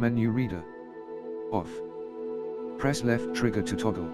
Menu reader. Off. Press left trigger to toggle.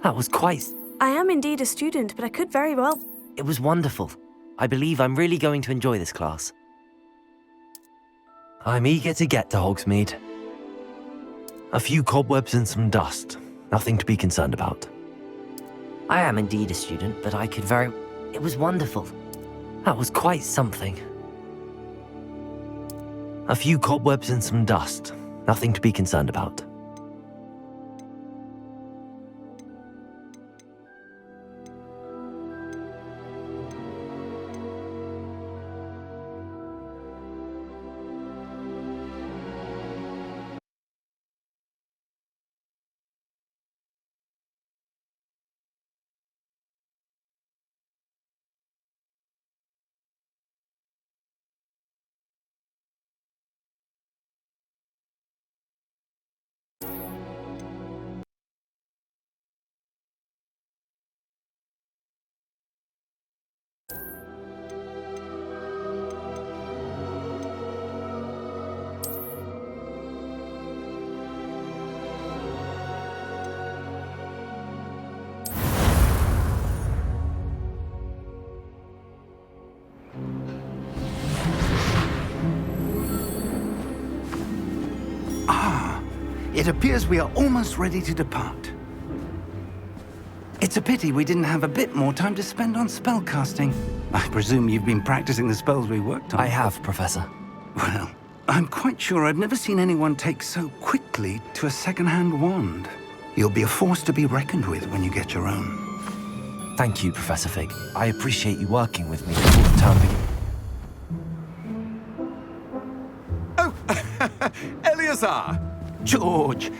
That was quite... I am indeed a student, but I could very well... It was wonderful. I believe I'm really going to enjoy this class. I'm eager to get to Hogsmeade. A few cobwebs and some dust. Nothing to be concerned about. I am indeed a student, but I could very... It was wonderful. That was quite something. A few cobwebs and some dust. Nothing to be concerned about. It appears we are almost ready to depart. It's a pity we didn't have a bit more time to spend on spellcasting. I presume you've been practicing the spells we worked on. I have, Professor. Well, I'm quite sure I've never seen anyone take so quickly to a second-hand wand. You'll be a force to be reckoned with when you get your own. Thank you, Professor Fig. I appreciate you working with me before the term begins. Oh, Eleazar! George,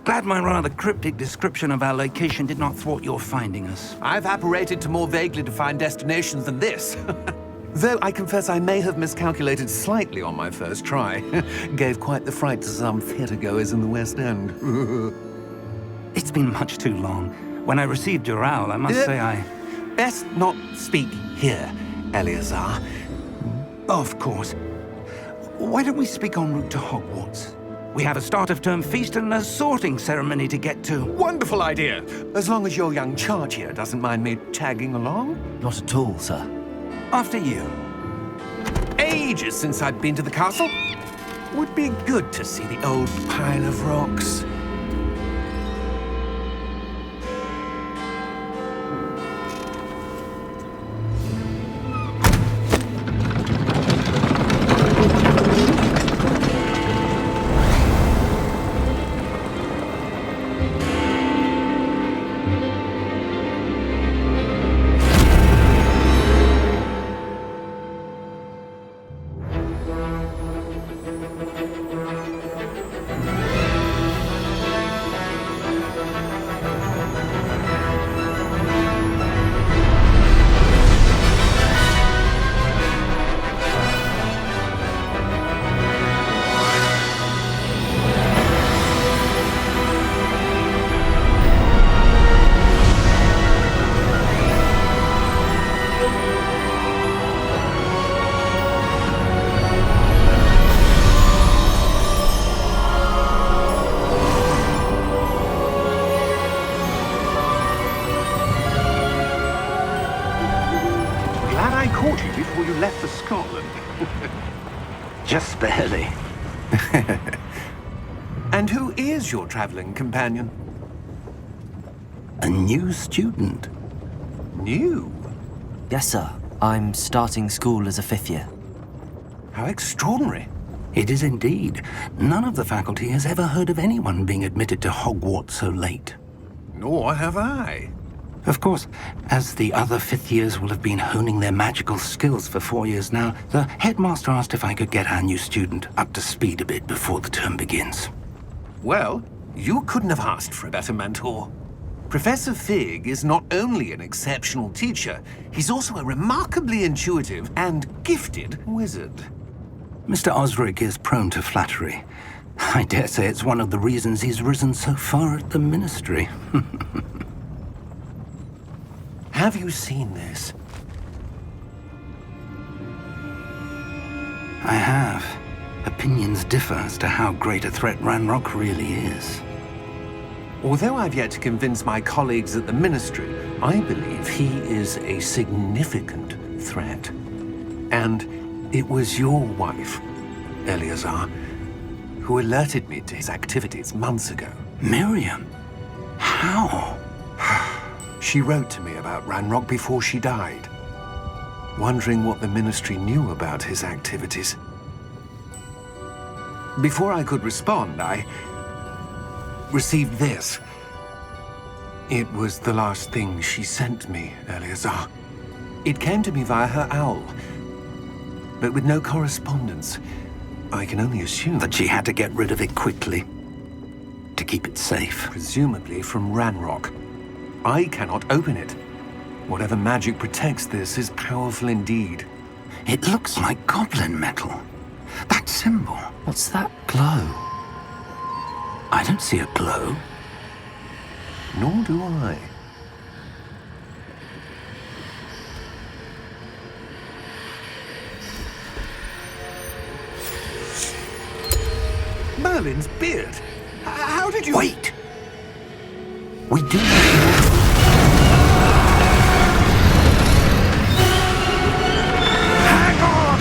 glad my rather cryptic description of our location did not thwart your finding us. I've apparated to more vaguely defined destinations than this. Though I confess I may have miscalculated slightly on my first try. Gave quite the fright to some theatre-goers in the West End. It's been much too long. When I received your owl, I must say I... Best not speak here, Eleazar. Of course. Why don't we speak en route to Hogwarts? We have a start-of-term feast and a sorting ceremony to get to. Wonderful idea! As long as your young charge here doesn't mind me tagging along. Not at all, sir. After you. Ages since I'd been to the castle. Would be good to see the old pile of rocks. Before you left for Scotland. Just barely. And who is your traveling companion? A new student. New? Yes, sir. I'm starting school as a 5th year. How extraordinary. It is indeed. None of the faculty has ever heard of anyone being admitted to Hogwarts so late. Nor have I. Of course, as the other 5th years will have been honing their magical skills for 4 years now, the headmaster asked if I could get our new student up to speed a bit before the term begins. Well, you couldn't have asked for a better mentor. Professor Fig is not only an exceptional teacher, he's also a remarkably intuitive and gifted wizard. Mr. Osric is prone to flattery. I dare say it's one of the reasons he's risen so far at the ministry. Have you seen this? I have. Opinions differ as to how great a threat Ranrok really is. Although I've yet to convince my colleagues at the Ministry, I believe he is a significant threat. And it was your wife, Eleazar, who alerted me to his activities months ago. Miriam? How? She wrote to me about Ranrok before she died, wondering what the Ministry knew about his activities. Before I could respond, I received this. It was the last thing she sent me, Eleazar. It came to me via her owl, but with no correspondence. I can only assume That she had to get rid of it quickly to keep it safe. presumably from Ranrok. I cannot open it. Whatever magic protects this is powerful indeed. It looks like goblin metal. That symbol. What's that glow? I don't see a glow. Nor do I. Merlin's beard. How did you... Wait! We do not know. Hang on!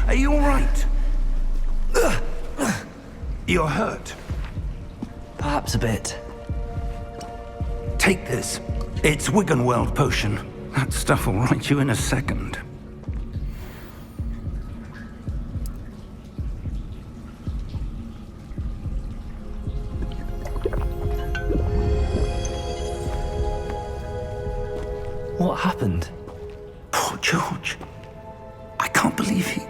Are you all right? You're hurt. Perhaps a bit. Take this. It's Wiggenweld potion. That stuff will right you in a second. What happened? Poor George. I can't believe he...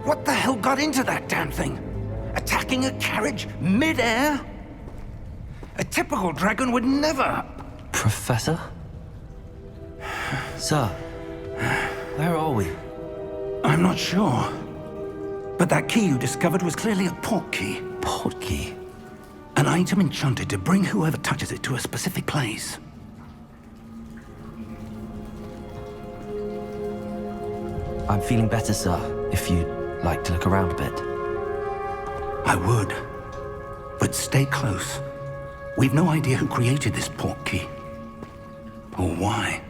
What the hell got into that damn thing? Attacking a carriage mid-air? A typical dragon would never... Professor? Sir, where are we? I'm not sure. But that key you discovered was clearly a port key. Port key? An item enchanted to bring whoever touches it to a specific place. I'm feeling better, sir, if you'd like to look around a bit. I would. But stay close. We've no idea who created this port key. Or why.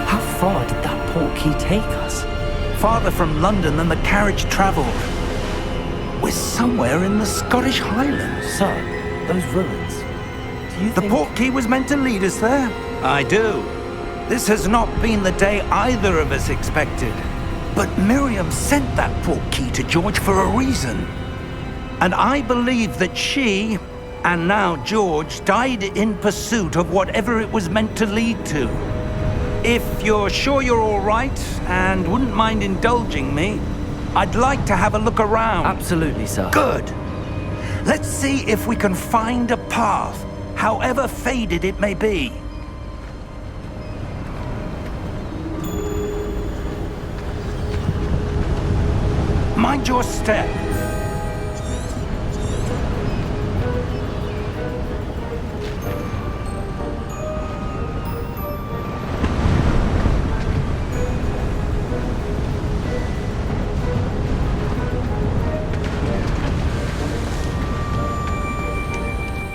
How far did that port key take us? Farther from London than the carriage traveled. We're somewhere in the Scottish Highlands. Sir, those ruins. Do you The think... port key was meant to lead us there? I do. This has not been the day either of us expected. But Miriam sent that port key to George for a reason. And I believe that she, and now George, died in pursuit of whatever it was meant to lead to. If you're sure you're all right, and wouldn't mind indulging me, I'd like to have a look around. Absolutely, sir. Good. Let's see if we can find a path, however faded it may be. Mind your step.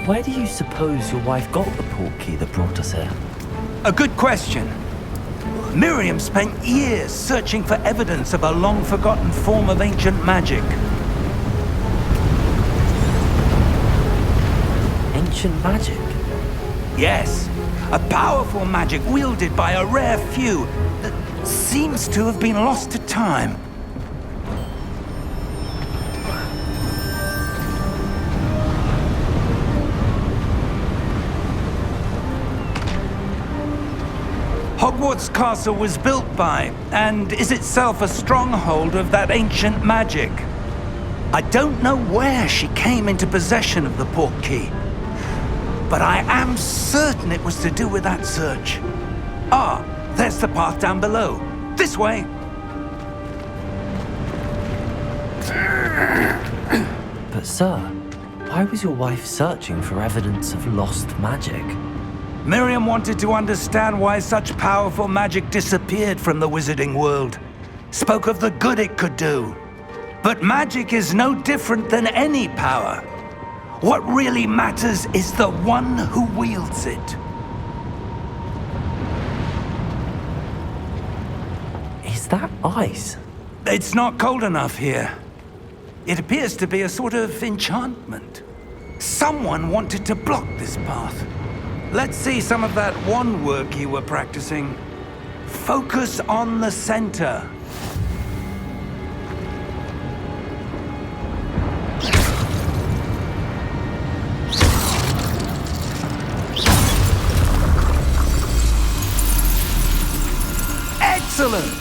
Where do you suppose your wife got the portkey that brought us here? A good question. Miriam spent years searching for evidence of a long-forgotten form of ancient magic. Ancient magic? Yes, a powerful magic wielded by a rare few that seems to have been lost to time. Hogwarts Castle was built by, and is itself a stronghold of that ancient magic. I don't know where she came into possession of the portkey, but I am certain it was to do with that search. Ah, there's the path down below. This way! But sir, why was your wife searching for evidence of lost magic? Miriam wanted to understand why such powerful magic disappeared from the wizarding world. Spoke of the good it could do. But magic is no different than any power. What really matters is the one who wields it. Is that ice? It's not cold enough here. It appears to be a sort of enchantment. Someone wanted to block this path. Let's see some of that wand work you were practicing. Focus on the center. Excellent!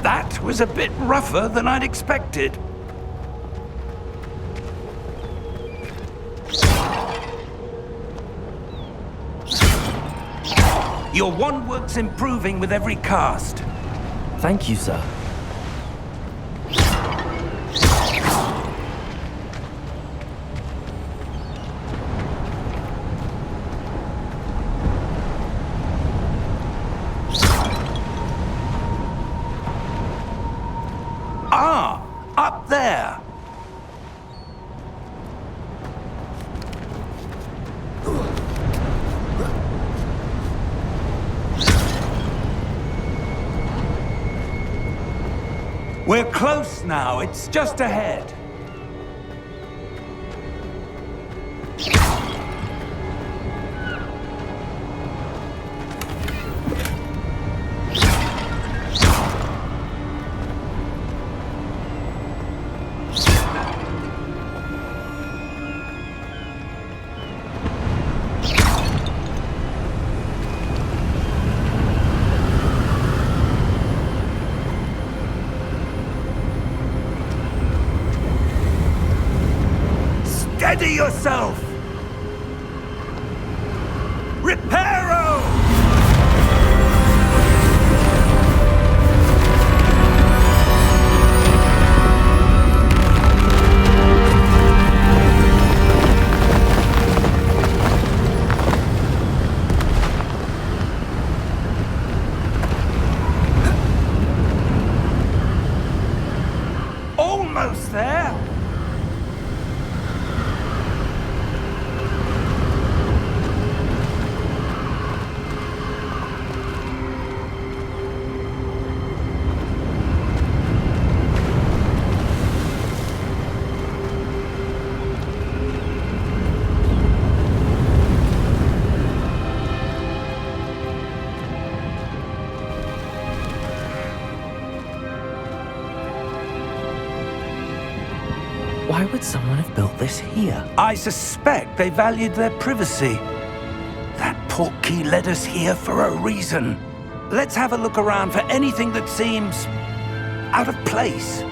That was a bit rougher than I'd expected. Your wand work's improving with every cast. Thank you, sir. Ah, up there. We're close now. It's just ahead. Steady yourself! Reparo! Almost there! Why would someone have built this here? I suspect they valued their privacy. That portkey led us here for a reason. Let's have a look around for anything that seems out of place.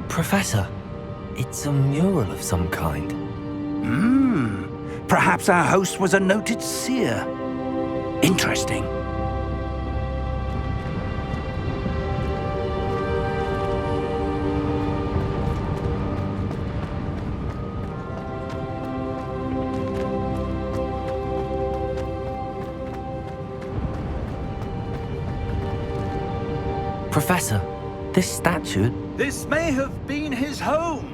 Professor, it's a mural of some kind. Perhaps our host was a noted seer. Interesting. Professor, this statue... This may have been his home.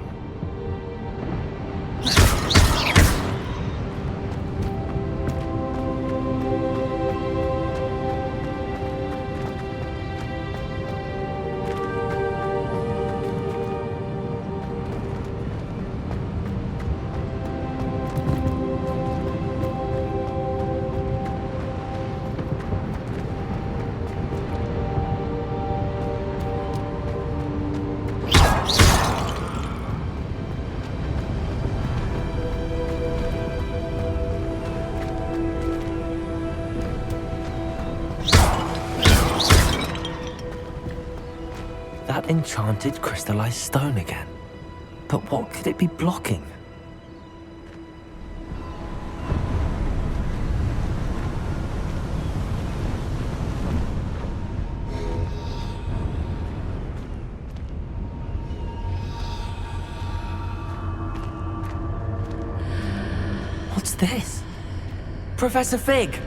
That enchanted crystallized stone again. But what could it be blocking? What's this? Professor Fig!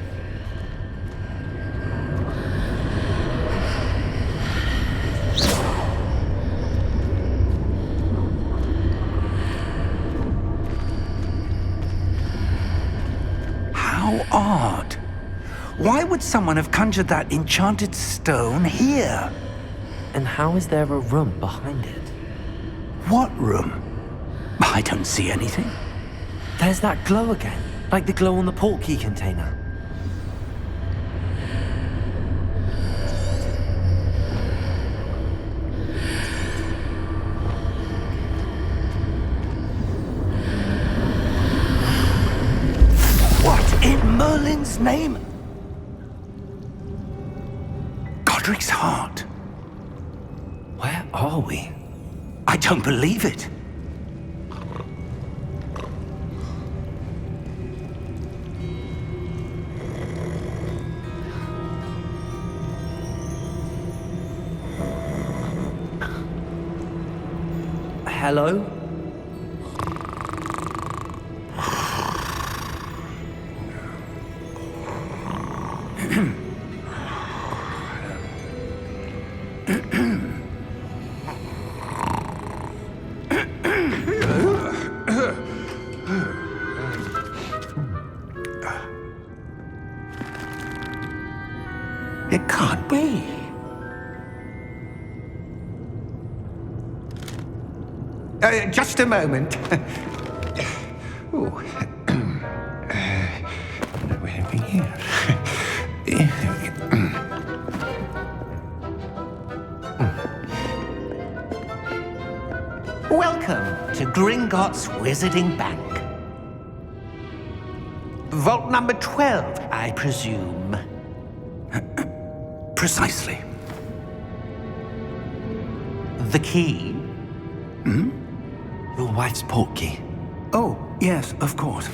How odd. Why would someone have conjured that enchanted stone here? And how is there a room behind it? What room? I don't see anything. There's that glow again, like the glow on the portkey container. What in Merlin's name? Godric's heart. Where are we? I don't believe it. Hello? It can't be. Just a moment. Ooh. Where are we here? Welcome to Gringotts Wizarding Bank. Vault number 12, I presume. Precisely. The key? Your wife's portkey. Oh, yes, of course.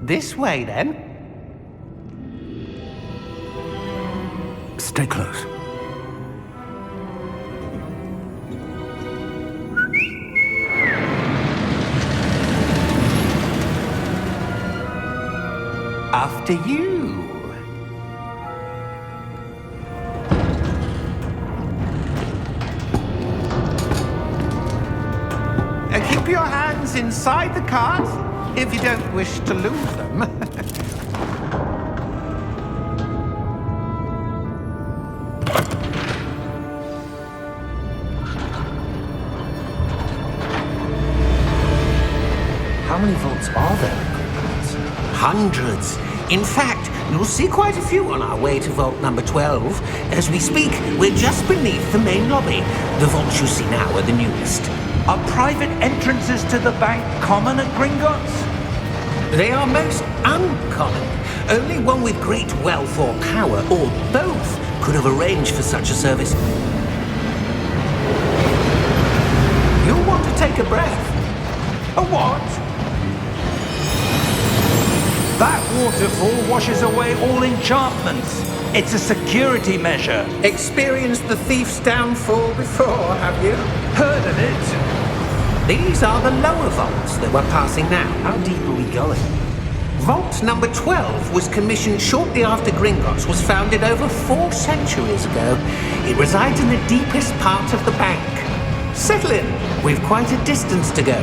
This way, then. Stay close. After you. Keep your hands inside the cart if you don't wish to lose them. How many vaults are there in Gringotts? Hundreds. In fact, you'll see quite a few on our way to vault number 12. As we speak, we're just beneath the main lobby. The vaults you see now are the newest. Are private entrances to the bank common at Gringotts? They are most uncommon. Only one with great wealth or power, or both, could have arranged for such a service. You'll want to take a breath. A what? That waterfall washes away all enchantments. It's a security measure. Experienced the thief's downfall before, have you? Heard of it? These are the lower vaults that we're passing now. How deep are we going? Vault number 12 was commissioned shortly after Gringotts was founded over 4 centuries ago. It resides in the deepest part of the bank. Settle in. We've quite a distance to go.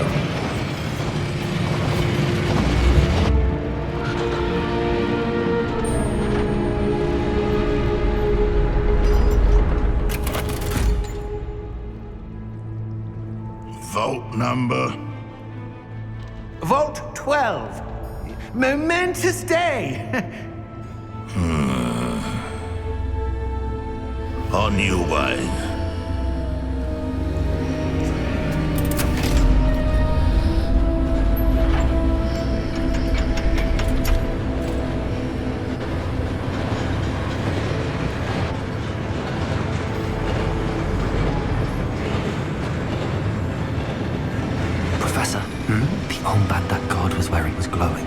Vault number? Vault 12. Momentous day. On your way. Professor, the armband that guard was wearing was glowing.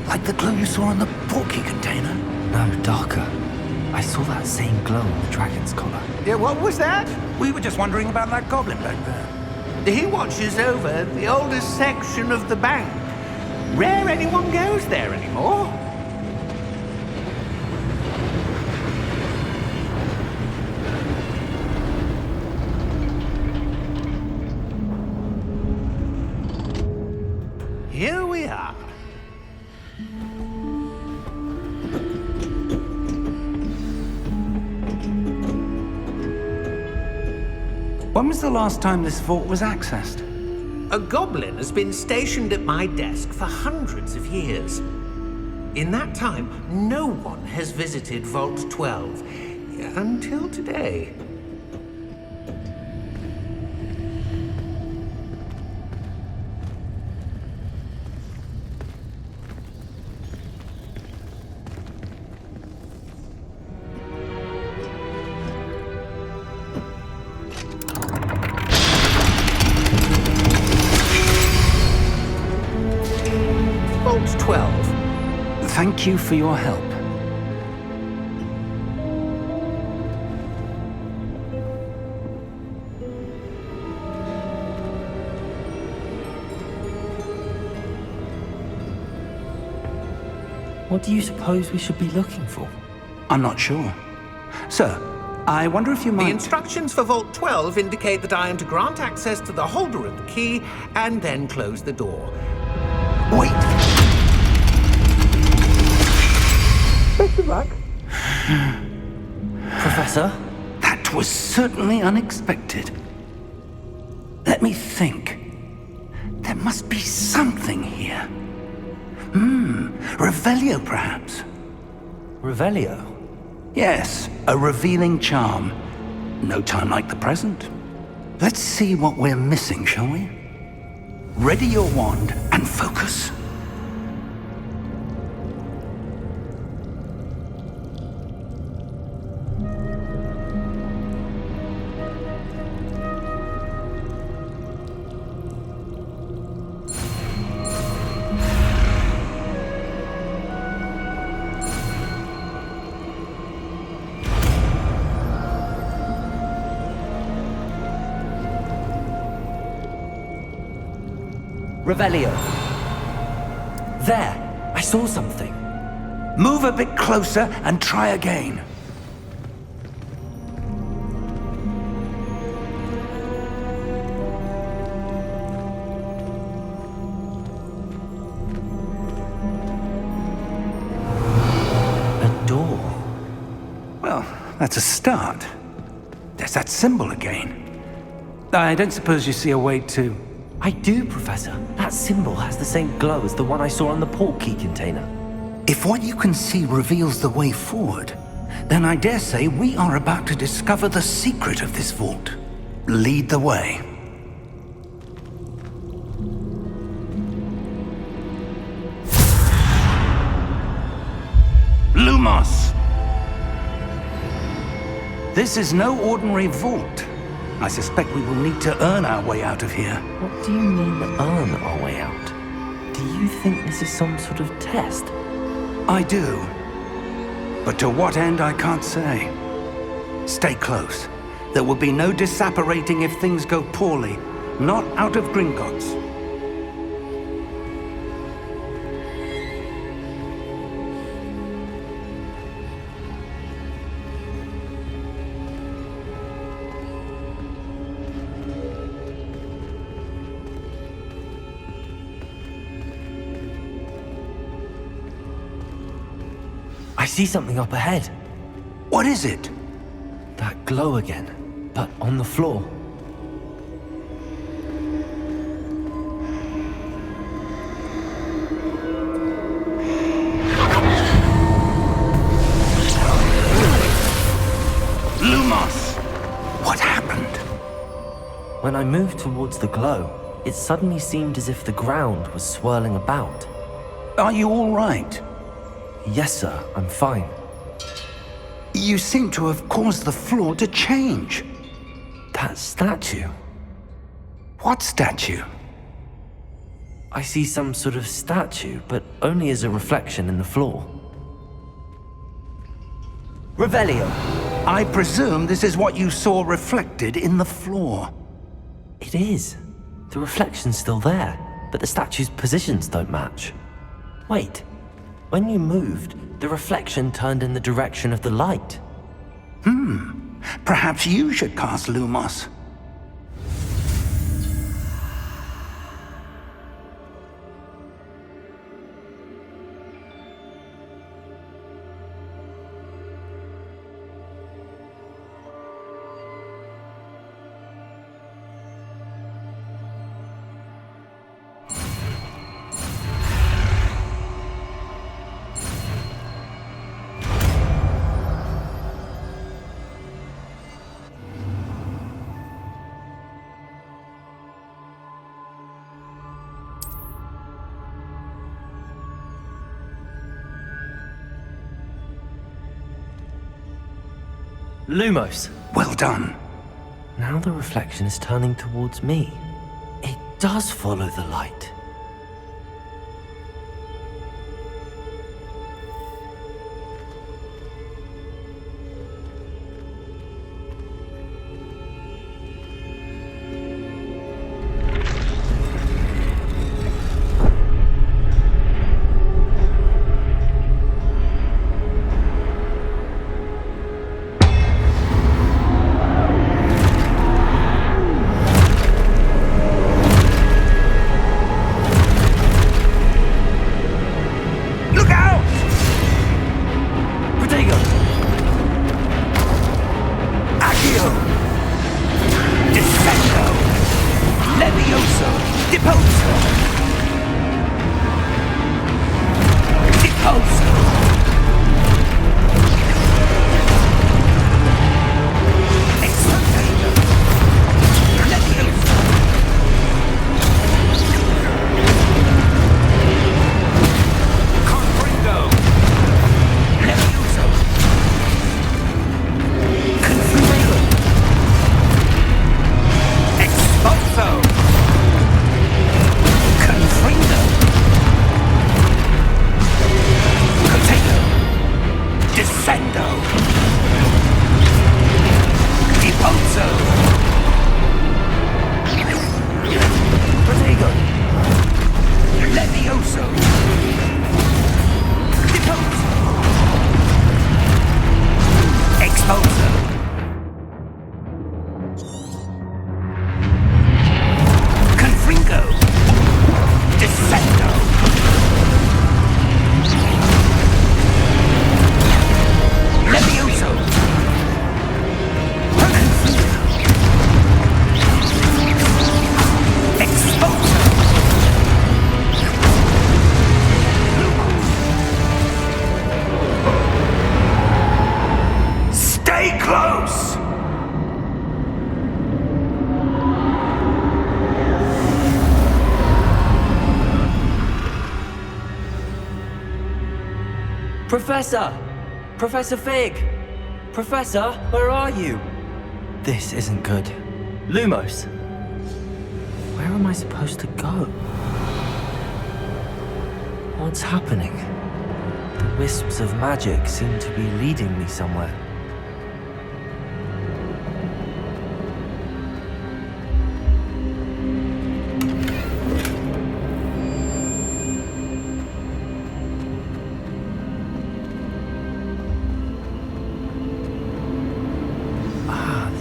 Like the glow you saw on the portkey container? No, darker. I saw that same glow on the dragon's collar. Yeah, what was that? We were just wondering about that goblin back there. He watches over the oldest section of the bank. Rare anyone goes there anymore. Here we are. When was the last time this vault was accessed? A goblin has been stationed at my desk for hundreds of years. In that time, no one has visited Vault 12 until today. Vault 12. Thank you for your help. What do you suppose we should be looking for? I'm not sure. Sir, I wonder if you might... The instructions for Vault 12 indicate that I am to grant access to the holder of the key and then close the door. Wait! Best of luck. Professor? That was certainly unexpected. Let me think. There must be something here. Revelio, perhaps? Revelio? Yes, a revealing charm. No time like the present. Let's see what we're missing, shall we? Ready your wand and focus. Revelio. There! I saw something. Move a bit closer and try again. A door. Well, that's a start. There's that symbol again. I don't suppose you see a way to... I do, Professor. That symbol has the same glow as the one I saw on the portkey container. If what you can see reveals the way forward, then I dare say we are about to discover the secret of this vault. Lead the way. Lumos! This is no ordinary vault. I suspect we will need to earn our way out of here. What do you mean, earn our way out? Do you think this is some sort of test? I do. But to what end, I can't say. Stay close. There will be no disapparating if things go poorly. Not out of Gringotts. I see something up ahead. What is it? That glow again, but on the floor. Lumos! What happened? When I moved towards the glow, it suddenly seemed as if the ground was swirling about. Are you all right? Yes, sir, I'm fine. You seem to have caused the floor to change. That statue. What statue? I see some sort of statue, but only as a reflection in the floor. Revelio! I presume this is what you saw reflected in the floor. It is. The reflection's still there, but the statue's positions don't match. Wait. When you moved, the reflection turned in the direction of the light. Perhaps you should cast Lumos. Lumos! Well done. Now the reflection is turning towards me. It does follow the light. Professor! Professor Fig! Professor, where are you? This isn't good. Lumos! Where am I supposed to go? What's happening? The wisps of magic seem to be leading me somewhere.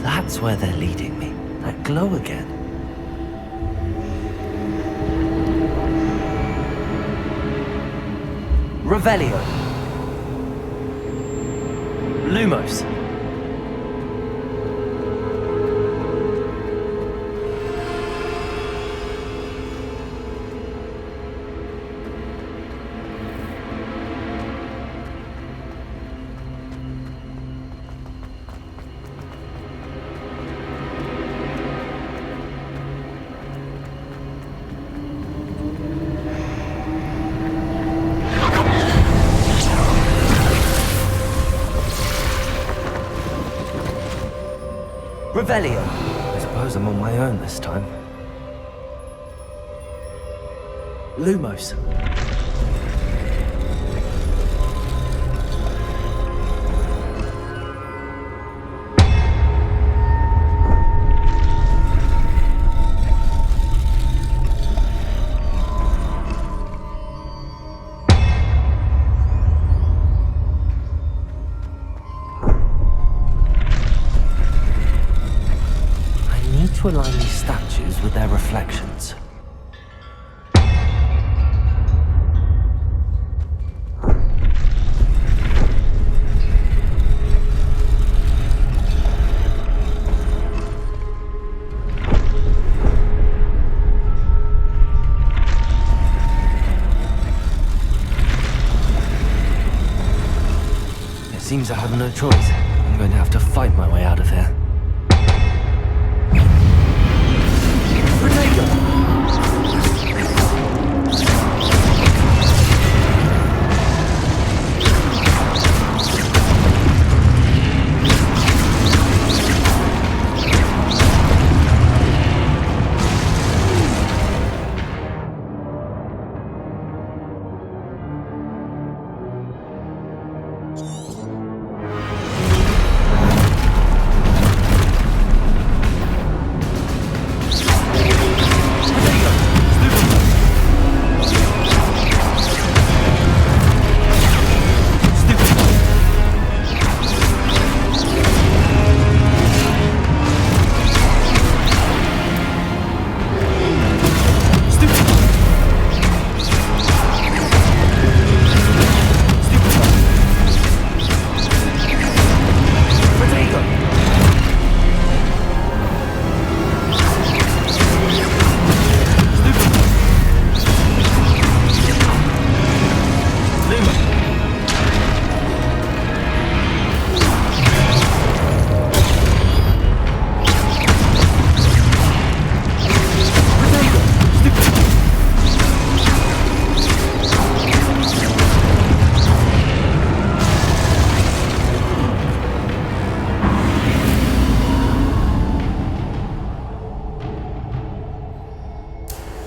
That's where they're leading me. That glow again. Revelio. Lumos. Revelio. I suppose I'm on my own this time. Lumos. To align these statues with their reflections. It seems I have no choice. I'm going to have to fight my way out of here.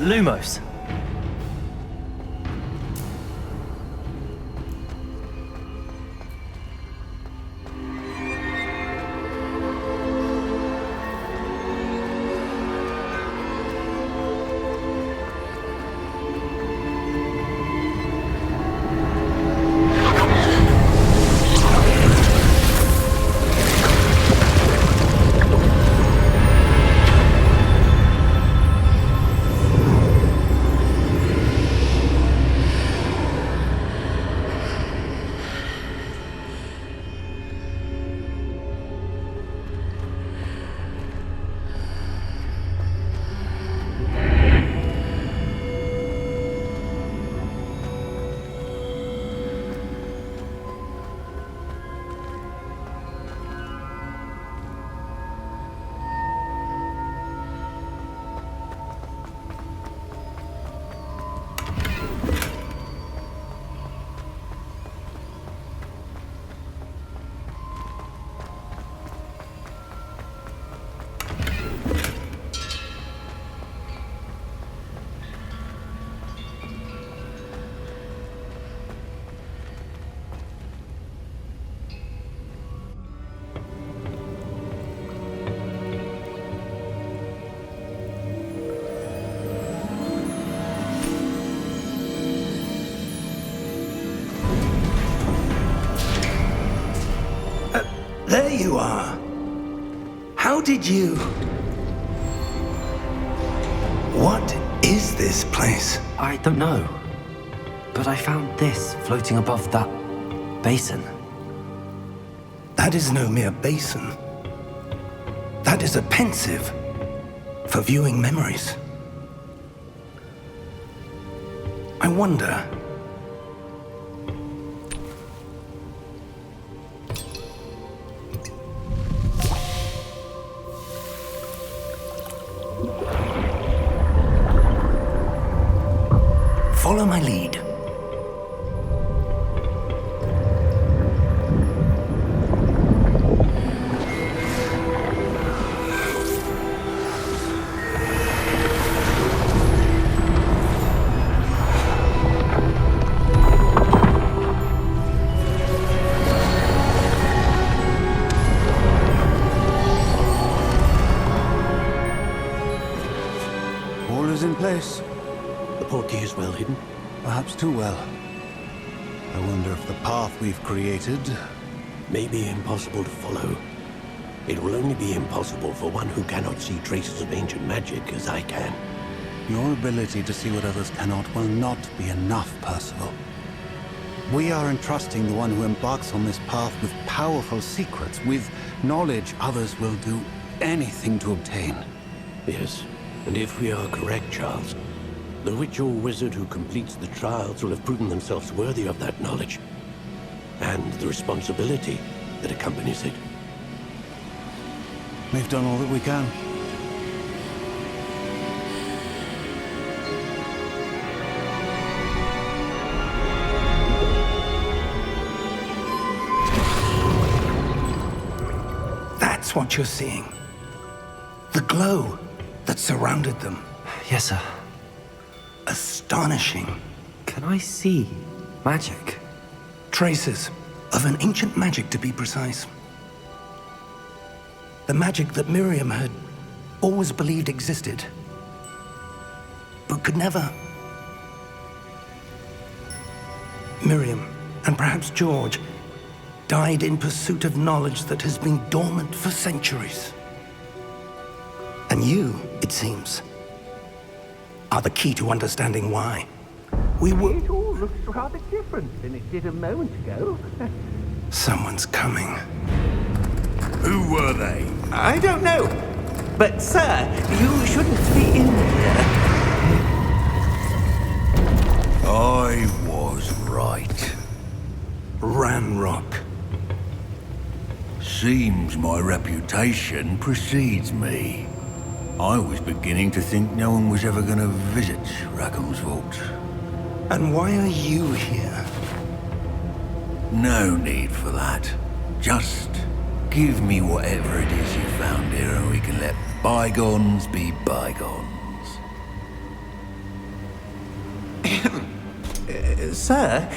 Lumos. There you are. How did you... What is this place? I don't know. But I found this floating above that basin. That is no mere basin. That is a pensive for viewing memories. I wonder... Follow my lead. All is in place. The portkey is well hidden. Perhaps too well. I wonder if the path we've created... May be impossible to follow. It will only be impossible for one who cannot see traces of ancient magic as I can. Your ability to see what others cannot will not be enough, Percival. We are entrusting the one who embarks on this path with powerful secrets, with knowledge others will do anything to obtain. Yes, and if we are correct, Charles, the witch or wizard who completes the trials will have proven themselves worthy of that knowledge, and the responsibility that accompanies it. We've done all that we can. That's what you're seeing. The glow that surrounded them. Yes, sir. Astonishing. Can I see magic? Traces of an ancient magic, to be precise. The magic that Miriam had always believed existed, but could never. Miriam, and perhaps George, died in pursuit of knowledge that has been dormant for centuries. And you, it seems, are the key to understanding why. We were... It all looks rather different than it did a moment ago. Someone's coming. Who were they? I don't know. But, sir, you shouldn't be in here. I was right. Ranrok. Seems my reputation precedes me. I was beginning to think no one was ever going to visit Rackham's vault. And why are you here? No need for that. Just give me whatever it is you found here and we can let bygones be bygones. Sir,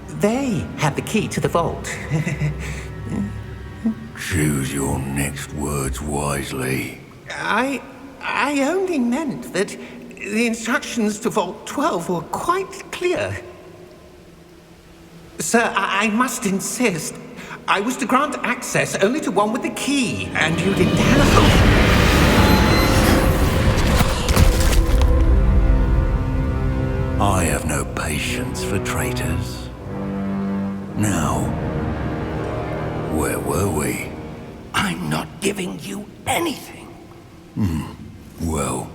they have the key to the vault. Choose your next words wisely. I only meant that the instructions to Vault 12 were quite clear. Sir, I must insist. I was to grant access only to one with the key, and you didn't have... I have no patience for traitors. Now, where were we? I'm not giving you anything. Well,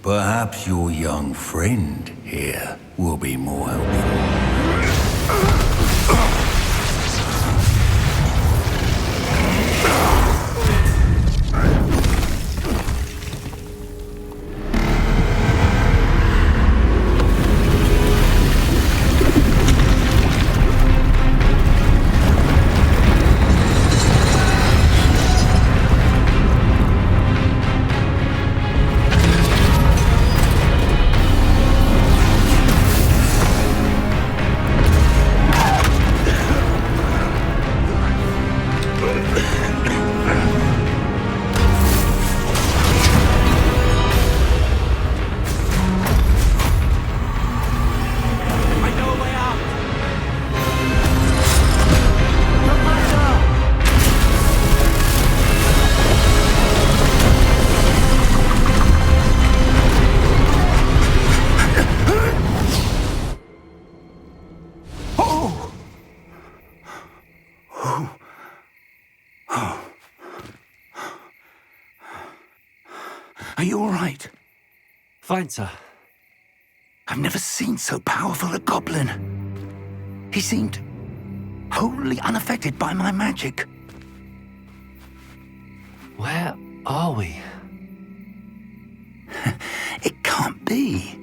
perhaps your young friend here will be more helpful. right? Fine, sir. I've never seen so powerful a goblin. He seemed wholly unaffected by my magic. Where are we? It can't be.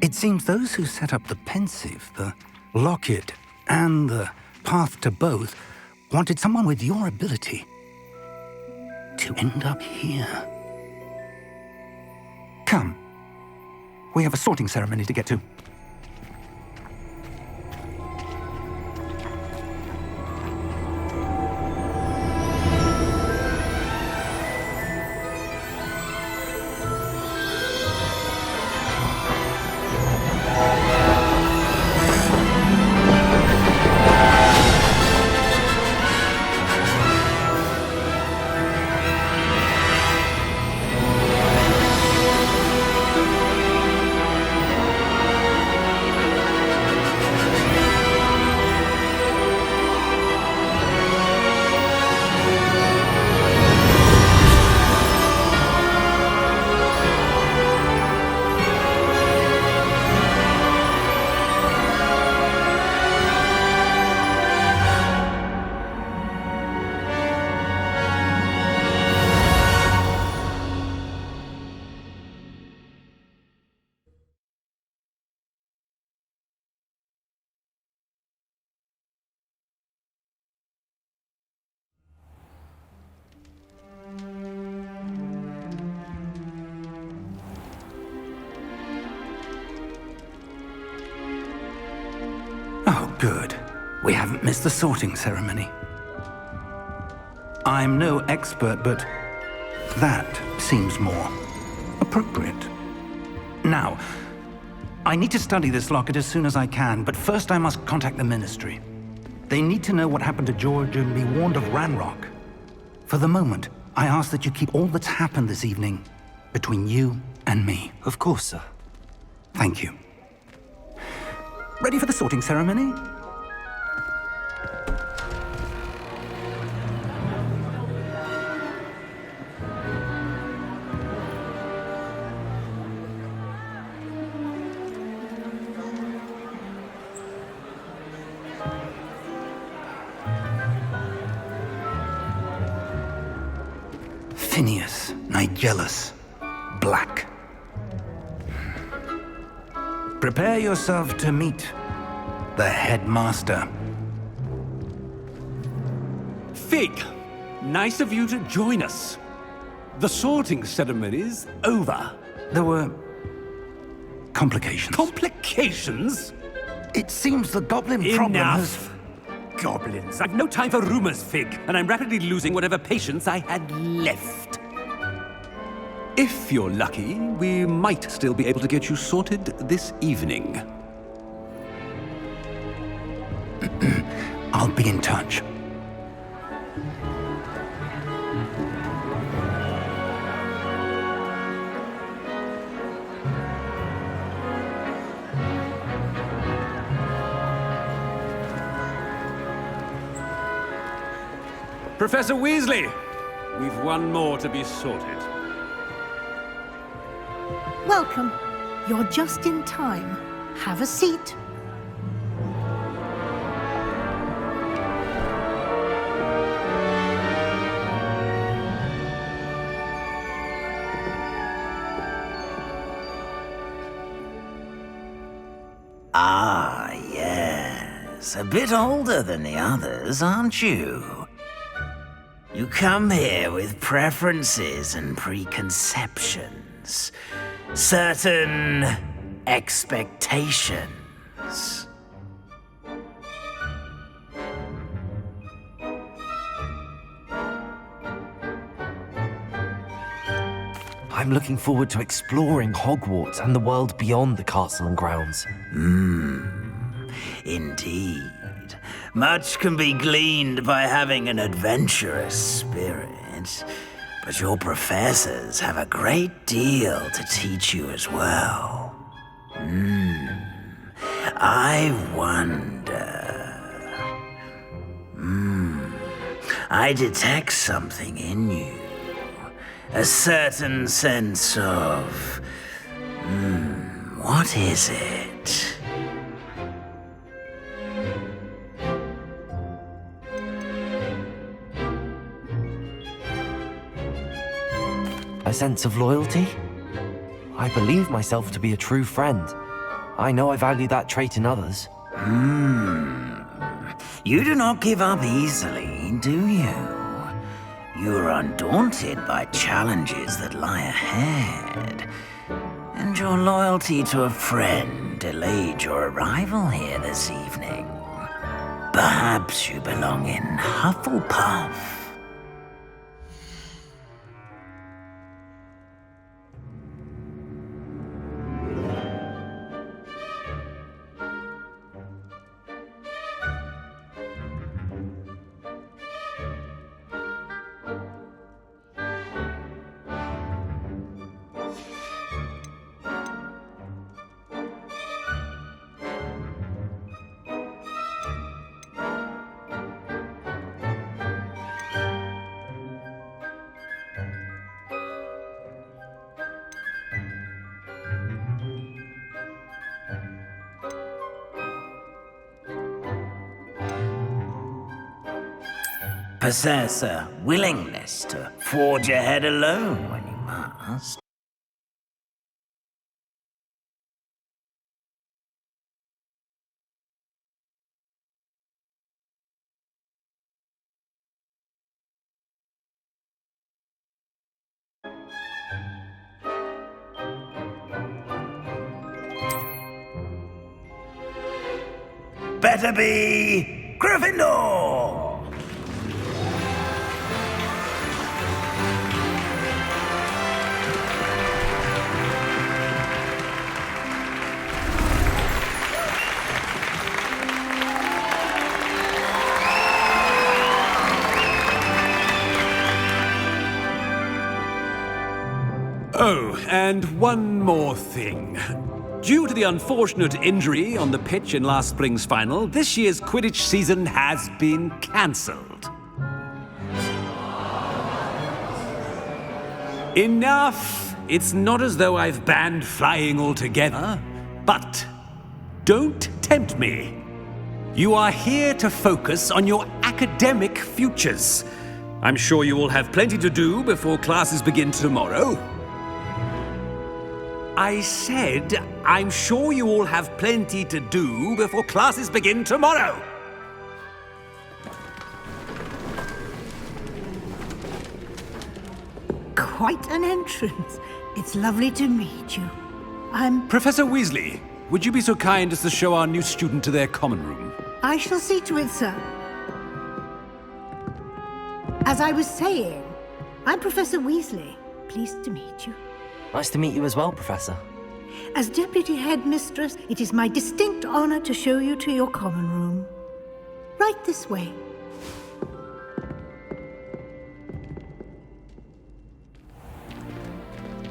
It seems those who set up the pensive, the locket, and the path to both wanted someone with your ability to end up here. Come. We have a sorting ceremony to get to. Oh, good. We haven't missed the sorting ceremony. I'm no expert, but that seems more appropriate. Now, I need to study this locket as soon as I can, but first I must contact the Ministry. They need to know what happened to George and be warned of Ranrok. For the moment, I ask that you keep all that's happened this evening between you and me. Of course, sir. Thank you. Ready for the sorting ceremony? Phineas, Nigellus, Black. Prepare yourself to meet the headmaster. Fig, nice of you to join us. The sorting ceremony's over. There were complications. Complications? It seems the goblin problem has... Enough! Goblins. I've no time for rumors, Fig, and I'm rapidly losing whatever patience I had left. If you're lucky, we might still be able to get you sorted this evening. I'll be in touch. Professor Weasley, we've one more to be sorted. Welcome. You're just in time. Have a seat. Ah, yes. A bit older than the others, aren't you? You come here with preferences and preconceptions. Certain expectations. I'm looking forward to exploring Hogwarts and the world beyond the castle and grounds. Indeed. Much can be gleaned by having an adventurous spirit, but your professors have a great deal to teach you as well. I wonder... I detect something in you. A certain sense of... what is it? A sense of loyalty? I believe myself to be a true friend. I know I value that trait in others. You do not give up easily, do you? You are undaunted by challenges that lie ahead. And your loyalty to a friend delayed your arrival here this evening. Perhaps you belong in Hufflepuff. Possess a willingness to forge ahead alone when you must. Better be Gryffindor! Oh, and one more thing. Due to the unfortunate injury on the pitch in last spring's final, this year's Quidditch season has been cancelled. Enough! It's not as though I've banned flying altogether, but don't tempt me. You are here to focus on your academic futures. I'm sure you will have plenty to do before classes begin tomorrow. I said, I'm sure you all have plenty to do before classes begin tomorrow. Quite an entrance. It's lovely to meet you. I'm... Professor Weasley, would you be so kind as to show our new student to their common room? I shall see to it, sir. As I was saying, I'm Professor Weasley. Pleased to meet you. Nice to meet you as well, Professor. As Deputy Headmistress, it is my distinct honor to show you to your common room. Right this way.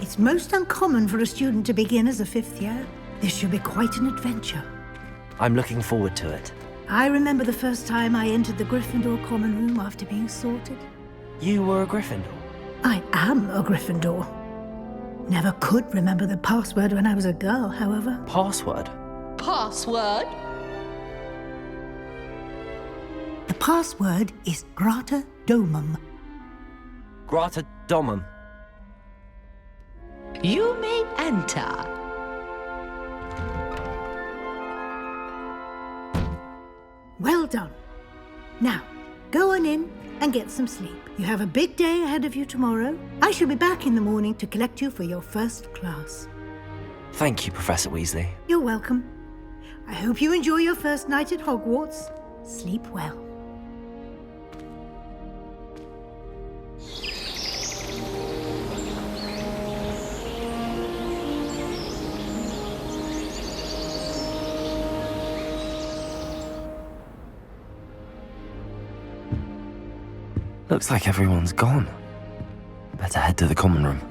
It's most uncommon for a student to begin as a fifth year. This should be quite an adventure. I'm looking forward to it. I remember the first time I entered the Gryffindor common room after being sorted. You were a Gryffindor? I am a Gryffindor. Never could remember the password when I was a girl, however. Password? Password? The password is Grata Domum. Grata Domum. You may enter. Well done. Now, go on in and get some sleep. You have a big day ahead of you tomorrow. I shall be back in the morning to collect you for your first class. Thank you, Professor Weasley. You're welcome. I hope you enjoy your first night at Hogwarts. Sleep well. Looks like everyone's gone. Better head to the common room.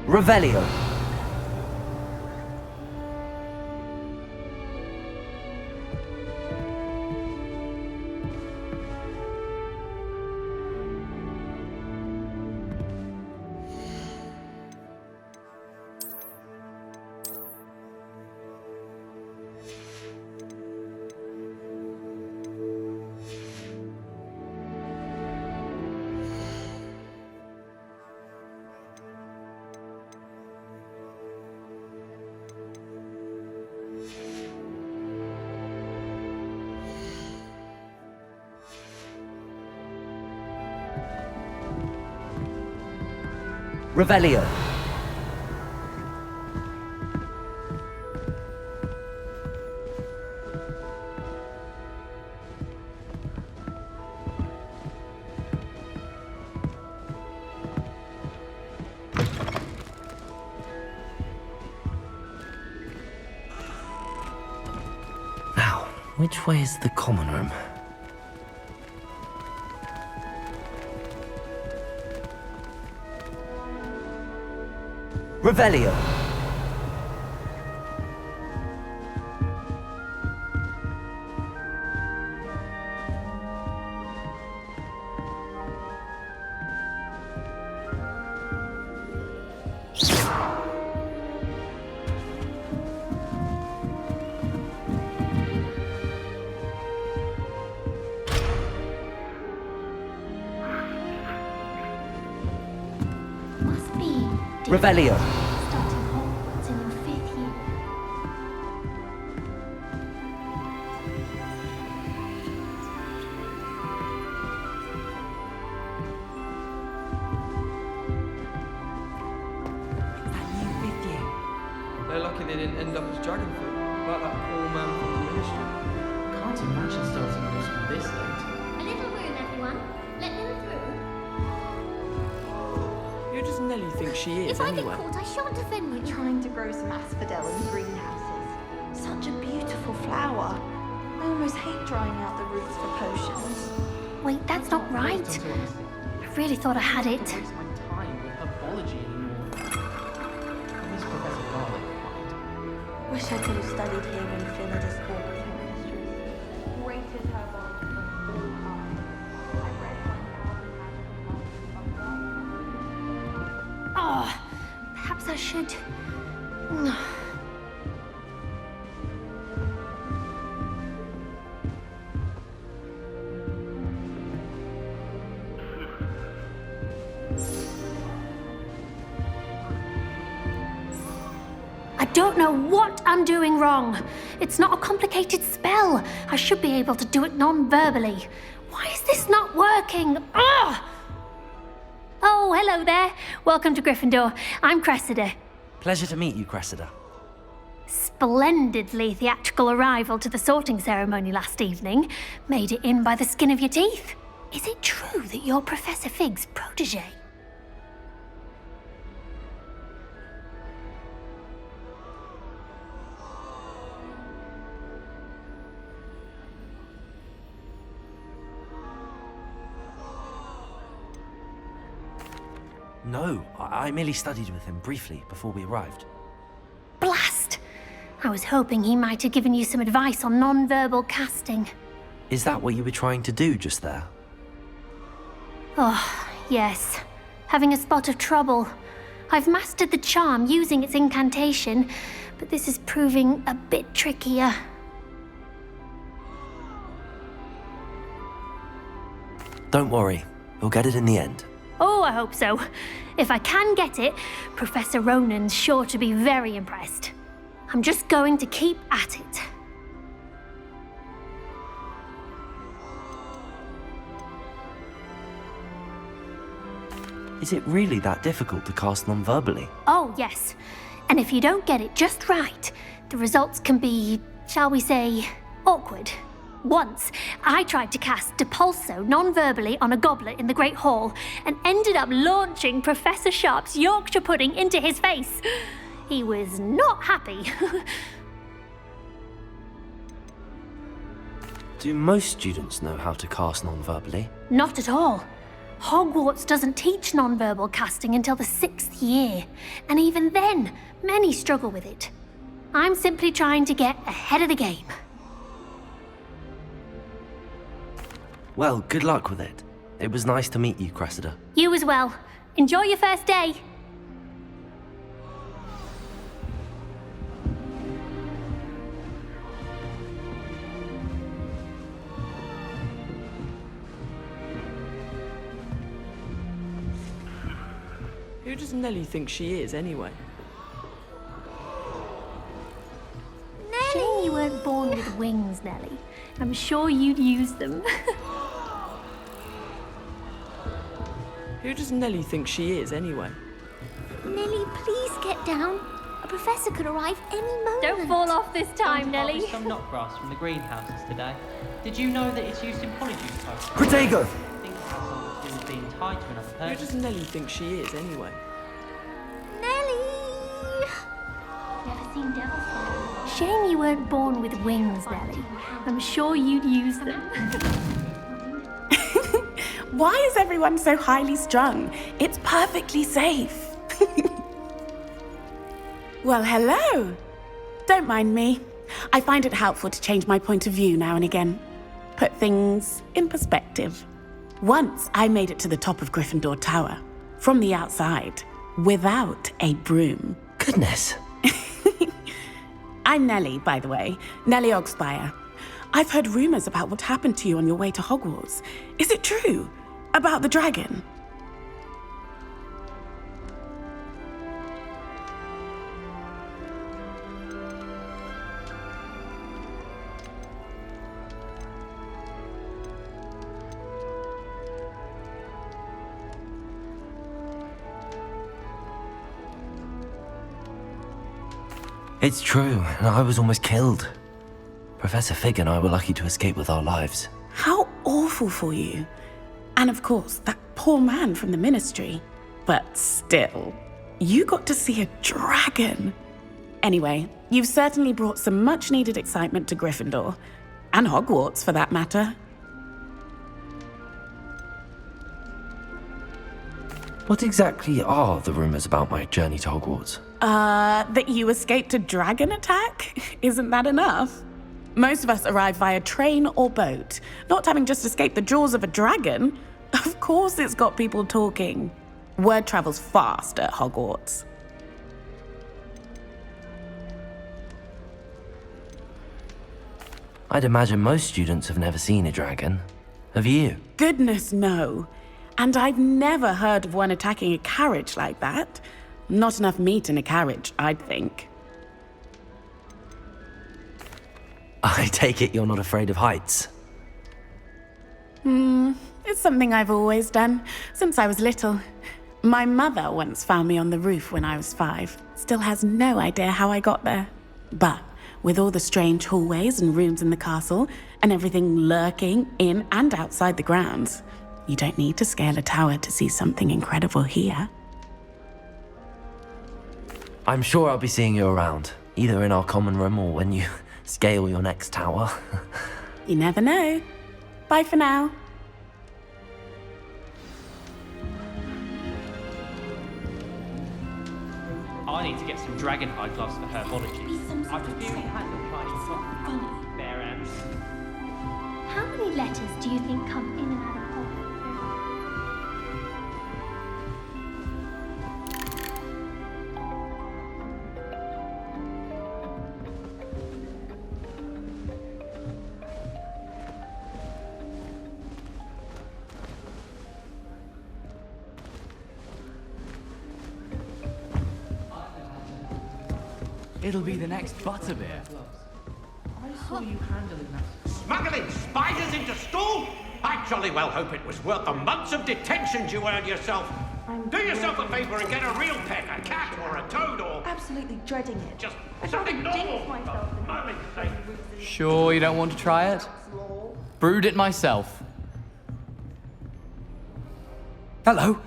Revelio. Revelio. Now, which way is the common room? Revelio. Must be. Revelio. Starting Hogwarts in your 5th year. They're lucky they didn't end up as Dragonfoot, like that poor man from the ministry. Can't imagine starting new school this late. A little room, everyone. Let them through. Who does Nelly think she is, If I anyway? get caught, I shan't defend myself. Trying to grow some asphodel in the greenhouses. Such a beautiful flower. I almost hate drying out the roots for potions. Wait, that's not right. I really thought I had it. Waste my time with herbology anymore. Miss Professor Garlic mind. Wish I could have studied here in Philida School with her mistress. Greatest herbologist of all time. I read 1,000 Oh, perhaps I should. I don't know what I'm doing wrong. It's not a complicated spell. I should be able to do it non-verbally. Why is this not working? Ah! Oh, hello there. Welcome to Gryffindor. I'm Cressida. Pleasure to meet you, Cressida. Splendidly theatrical arrival to the sorting ceremony last evening. Made it in by the skin of your teeth. Is it true that you're Professor Fig's protege? No, I merely studied with him briefly before we arrived. Blast! I was hoping he might have given you some advice on non-verbal casting. Is that what you were trying to do just there? Oh, yes. Having a spot of trouble. I've mastered the charm using its incantation, but this is proving a bit trickier. Don't worry, we'll get it in the end. Oh, I hope so. If I can get it, Professor Ronan's sure to be very impressed. I'm just going to keep at it. Is it really that difficult to cast non-verbally? Oh, yes. And if you don't get it just right, the results can be, shall we say, awkward. Once, I tried to cast Depulso non-verbally on a goblet in the Great Hall and ended up launching Professor Sharp's Yorkshire pudding into his face. He was not happy. Do most students know how to cast non-verbally? Not at all. Hogwarts doesn't teach nonverbal casting until the 6th year, and even then, many struggle with it. I'm simply trying to get ahead of the game. Well, good luck with it. It was nice to meet you, Cressida. You as well. Enjoy your first day. Who does Nellie think she is, anyway? Shame you weren't born with wings, Nellie. I'm sure you'd use them. Who does Nellie think she is, anyway? Nellie, please get down. A professor could arrive any moment. Don't fall off this time, Nellie. Some knotgrass from the greenhouses today. Did you know that it's used in polyjuice potions? Protego! Think how someone being tied to another person. Who does Nellie think she is, anyway? Nellie! Never seen devil flowers. Shame you weren't born with wings, Nellie. I'm sure you'd use them. Why is everyone so highly strung? It's perfectly safe. Well, hello. Don't mind me. I find it helpful to change my point of view now and again. Put things in perspective. Once I made it to the top of Gryffindor Tower, from the outside, without a broom. Goodness. I'm Nellie, by the way. Nellie Ogspire. I've heard rumors about what happened to you on your way to Hogwarts. Is it true? About the dragon? It's true, and I was almost killed. Professor Fig and I were lucky to escape with our lives. How awful for you. And of course, that poor man from the Ministry. But still, you got to see a dragon. Anyway, you've certainly brought some much-needed excitement to Gryffindor. And Hogwarts, for that matter. What exactly are the rumors about my journey to Hogwarts? That you escaped a dragon attack? Isn't that enough? Most of us arrive via train or boat, not having just escaped the jaws of a dragon. Of course it's got people talking. Word travels fast at Hogwarts. I'd imagine most students have never seen a dragon. Have you? Goodness, no. And I've never heard of one attacking a carriage like that. Not enough meat in a carriage, I'd think. I take it you're not afraid of heights. It's something I've always done, since I was little. My mother once found me on the roof when I was 5. Still has no idea how I got there. But with all the strange hallways and rooms in the castle, and everything lurking in and outside the grounds, you don't need to scale a tower to see something incredible here. I'm sure I'll be seeing you around, either in our common room or when you scale your next tower. You never know. Bye for now. I need to get some dragonhide gloves for herbology. I've reviewed handle tiny bare ants. How many letters do you think come in and out of Hogwarts? It'll be the next butterbeer. I saw you handling that. Smuggling spiders into school? I jolly well hope it was worth the months of detentions you earned yourself. Do yourself a favor and get a real pet, a cat or a toad or... Absolutely dreading it. Just I'd something rather normal. jinx myself than Moment's sake. Sure you don't want to try it? Brewed it myself. Hello,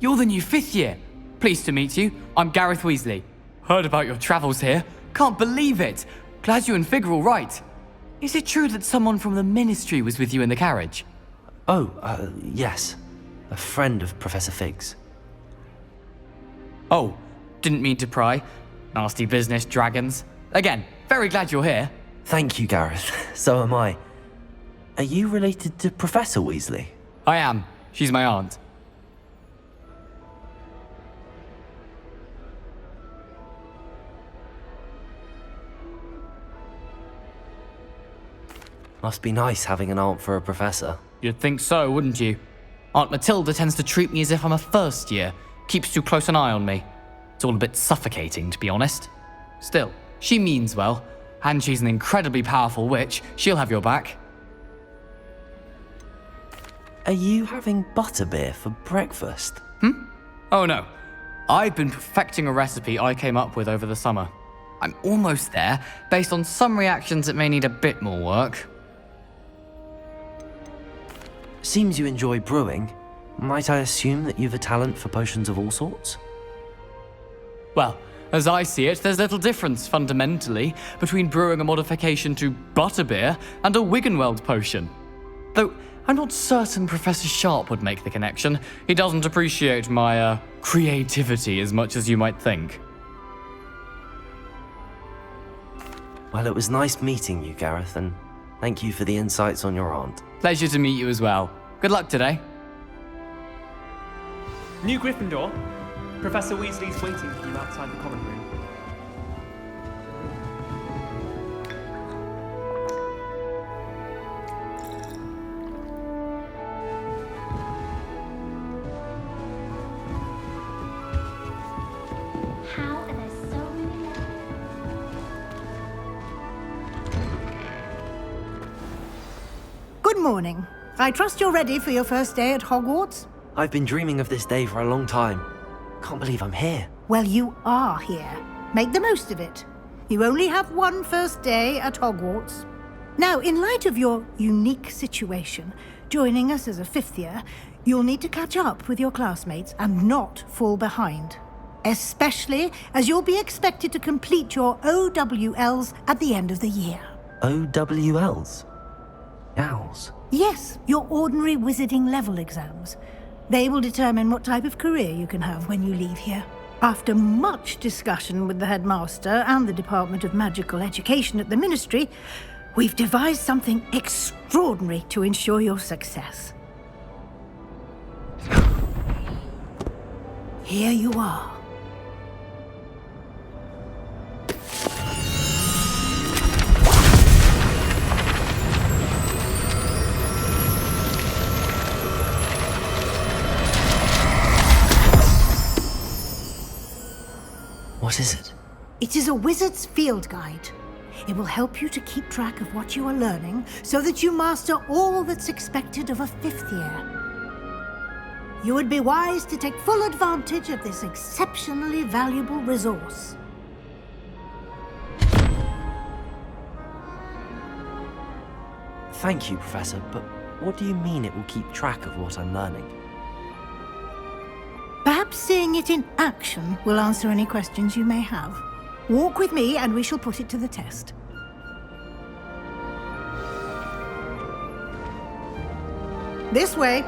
you're the new 5th year. Pleased to meet you. I'm Gareth Weasley. Heard about your travels here. Can't believe it. Glad you and Fig are all right. Is it true that someone from the Ministry was with you in the carriage? Oh, yes. a friend of Professor Fig's. Oh, didn't mean to pry. Nasty business, dragons. Again, very glad you're here. Thank you, Gareth. So am I. Are you related to Professor Weasley? I am. She's my aunt. Must be nice having an aunt for a professor. You'd think so, wouldn't you? Aunt Matilda tends to treat me as if I'm a first year. Keeps too close an eye on me. It's all a bit suffocating, to be honest. Still, she means well, and she's an incredibly powerful witch. She'll have your back. Are you having butterbeer for breakfast? Oh no. I've been perfecting a recipe I came up with over the summer. I'm almost there. Based on some reactions, it may need a bit more work. Seems you enjoy brewing. Might I assume that you've a talent for potions of all sorts? Well, as I see it, there's little difference, fundamentally, between brewing a modification to butterbeer and a Wiggenweld potion. Though, I'm not certain Professor Sharp would make the connection. He doesn't appreciate my, creativity as much as you might think. Well, it was nice meeting you, Gareth, and thank you for the insights on your aunt. Pleasure to meet you as well. Good luck today. New Gryffindor. Professor Weasley's waiting for you outside the common room. How are there so many? Good morning. I trust you're ready for your first day at Hogwarts? I've been dreaming of this day for a long time. Can't believe I'm here. Well, you are here. Make the most of it. You only have one first day at Hogwarts. Now, in light of your unique situation, joining us as a fifth year, you'll need to catch up with your classmates and not fall behind. Especially as you'll be expected to complete your OWLs at the end of the year. OWLs? Owls? Yes, your ordinary wizarding level exams. They will determine what type of career you can have when you leave here. After much discussion with the headmaster and the Department of Magical Education at the Ministry, we've devised something extraordinary to ensure your success. Here you are. What is it? It is a wizard's field guide. It will help you to keep track of what you are learning so that you master all that's expected of a fifth year. You would be wise to take full advantage of this exceptionally valuable resource. Thank you, Professor, but what do you mean it will keep track of what I'm learning? Perhaps seeing it in action will answer any questions you may have. Walk with me and we shall put it to the test. This way.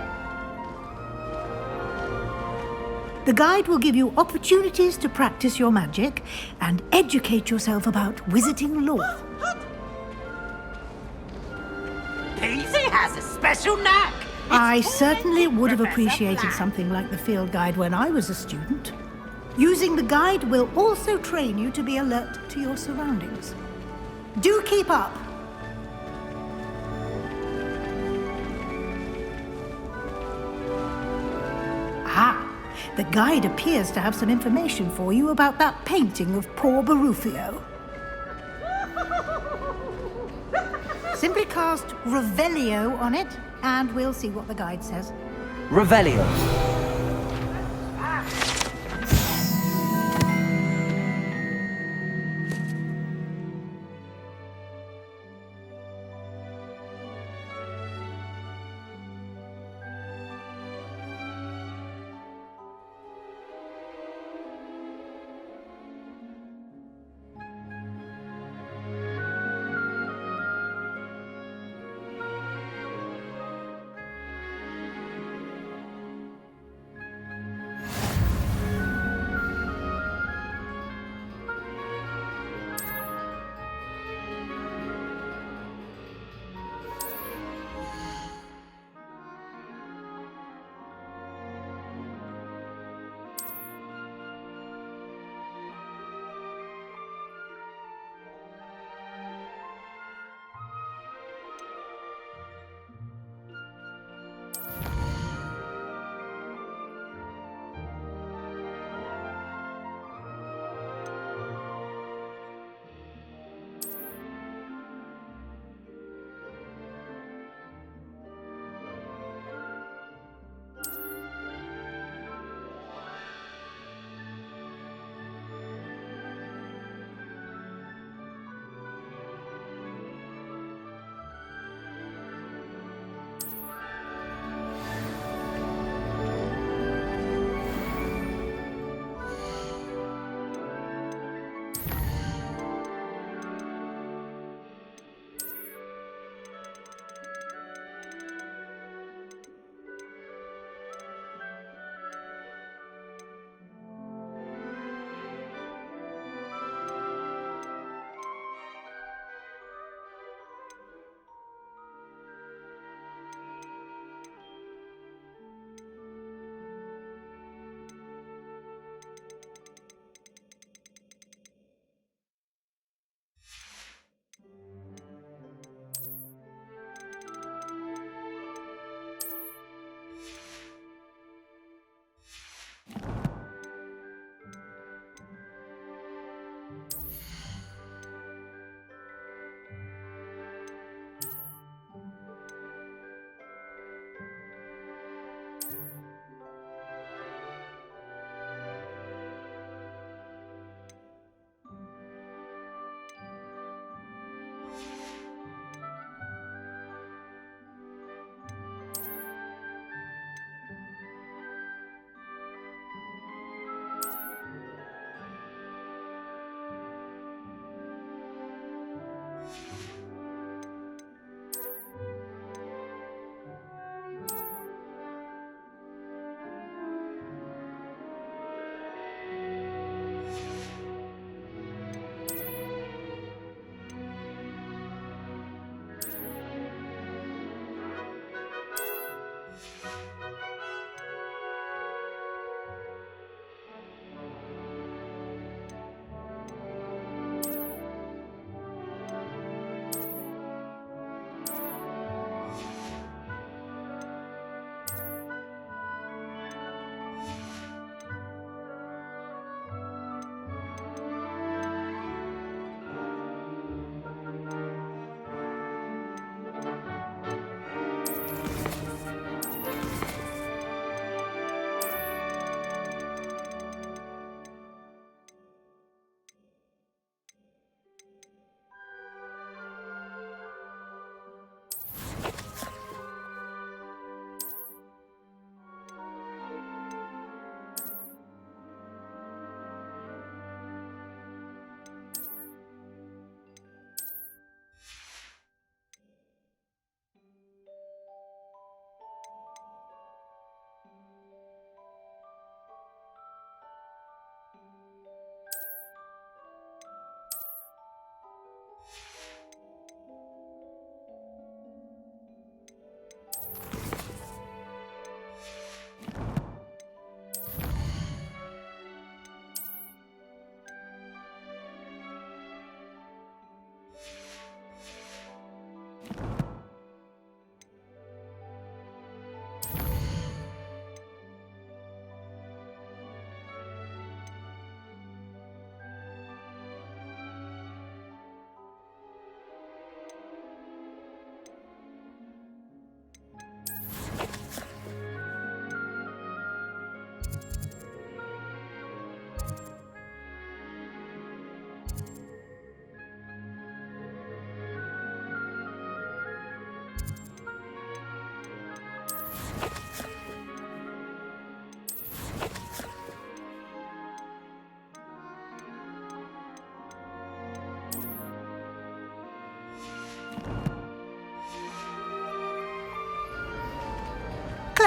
The guide will give you opportunities to practice your magic and educate yourself about wizarding lore. Peeves has a special knack. I certainly would have appreciated something like the field guide when I was a student. Using the guide will also train you to be alert to your surroundings. Do keep up! Ah, the guide appears to have some information for you about that painting of poor Barufio. Simply cast Revelio on it, and we'll see what the guide says. Revelio.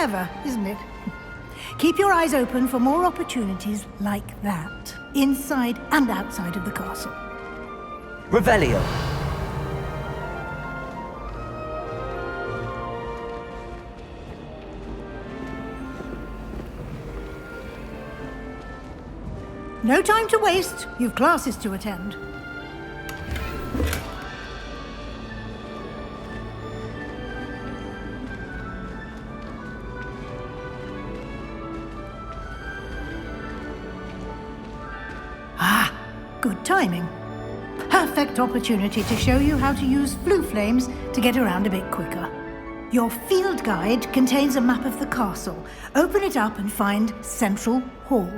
Clever, isn't it? Keep your eyes open for more opportunities like that, inside and outside of the castle. Revelio. No time to waste. You've classes to attend. Ah, good timing. Perfect opportunity to show you how to use flue flames to get around a bit quicker. Your field guide contains a map of the castle. Open it up and find Central Hall.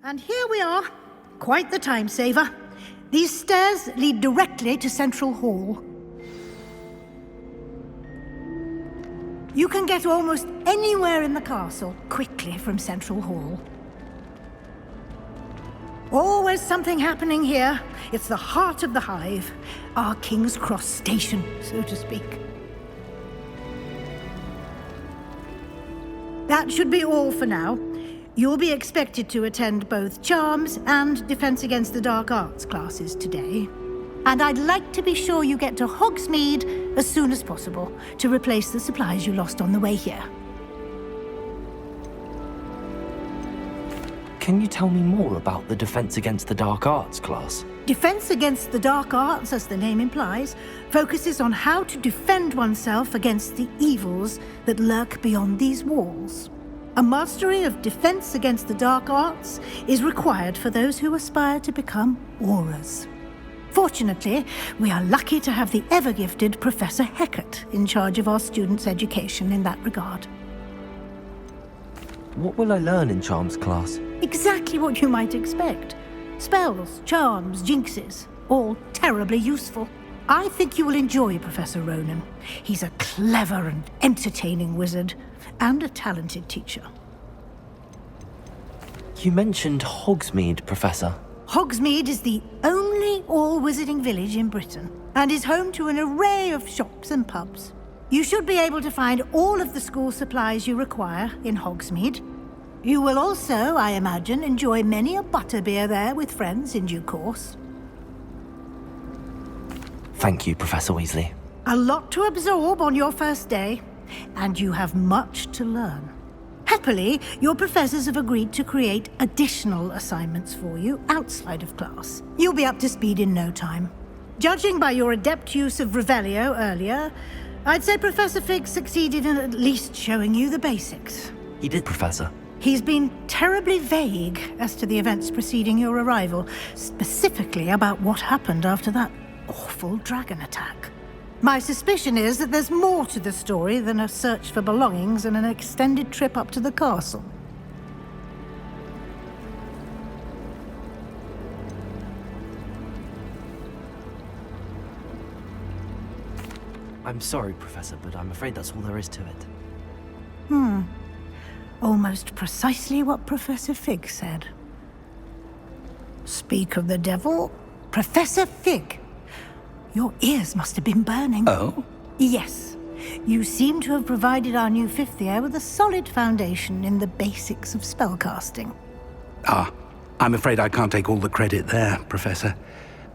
And here we are. Quite the time saver. These stairs lead directly to Central Hall. You can get almost anywhere in the castle quickly from Central Hall. Always something happening here. It's the heart of the hive. Our King's Cross station, so to speak. That should be all for now. You'll be expected to attend both Charms and Defense Against the Dark Arts classes today. And I'd like to be sure you get to Hogsmeade as soon as possible to replace the supplies you lost on the way here. Can you tell me more about the Defense Against the Dark Arts class? Defense Against the Dark Arts, as the name implies, focuses on how to defend oneself against the evils that lurk beyond these walls. A mastery of Defense Against the Dark Arts is required for those who aspire to become Aurors. Fortunately, we are lucky to have the ever-gifted Professor Hecat in charge of our students' education in that regard. What will I learn in Charms class? Exactly what you might expect. Spells, charms, jinxes, all terribly useful. I think you will enjoy Professor Ronan. He's a clever and entertaining wizard, and a talented teacher. You mentioned Hogsmeade, Professor. Hogsmeade is the only all-wizarding village in Britain, and is home to an array of shops and pubs. You should be able to find all of the school supplies you require in Hogsmeade. You will also, I imagine, enjoy many a butterbeer there with friends in due course. Thank you, Professor Weasley. A lot to absorb on your first day, and you have much to learn. Happily, your professors have agreed to create additional assignments for you outside of class. You'll be up to speed in no time. Judging by your adept use of Revelio earlier, I'd say Professor Fig succeeded in at least showing you the basics. He did, Professor. He's been terribly vague as to the events preceding your arrival, specifically about what happened after that awful dragon attack. My suspicion is that there's more to the story than a search for belongings and an extended trip up to the castle. I'm sorry, Professor, but I'm afraid that's all there is to it. Almost precisely what Professor Fig said. Speak of the devil, Professor Fig. Your ears must have been burning. Oh? Yes. You seem to have provided our new fifth year with a solid foundation in the basics of spellcasting. Ah, I'm afraid I can't take all the credit there, Professor.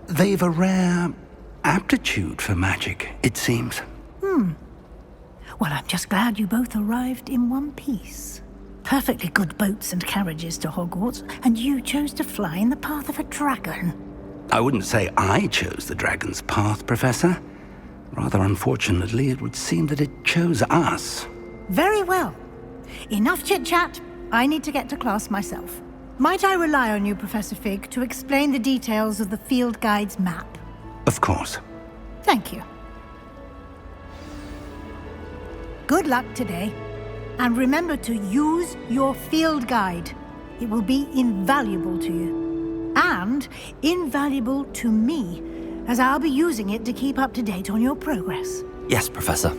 They've a rare aptitude for magic, it seems. Well, I'm just glad you both arrived in one piece. perfectly good boats and carriages to Hogwarts, and you chose to fly in the path of a dragon. I wouldn't say I chose the dragon's path, Professor. Rather unfortunately, it would seem that it chose us. Very well. Enough chit-chat. I need to get to class myself. Might I rely on you, Professor Fig, to explain the details of the field guide's map? Of course. Thank you. Good luck today. And remember to use your field guide. It will be invaluable to you. And invaluable to me, as I'll be using it to keep up to date on your progress. Yes, Professor.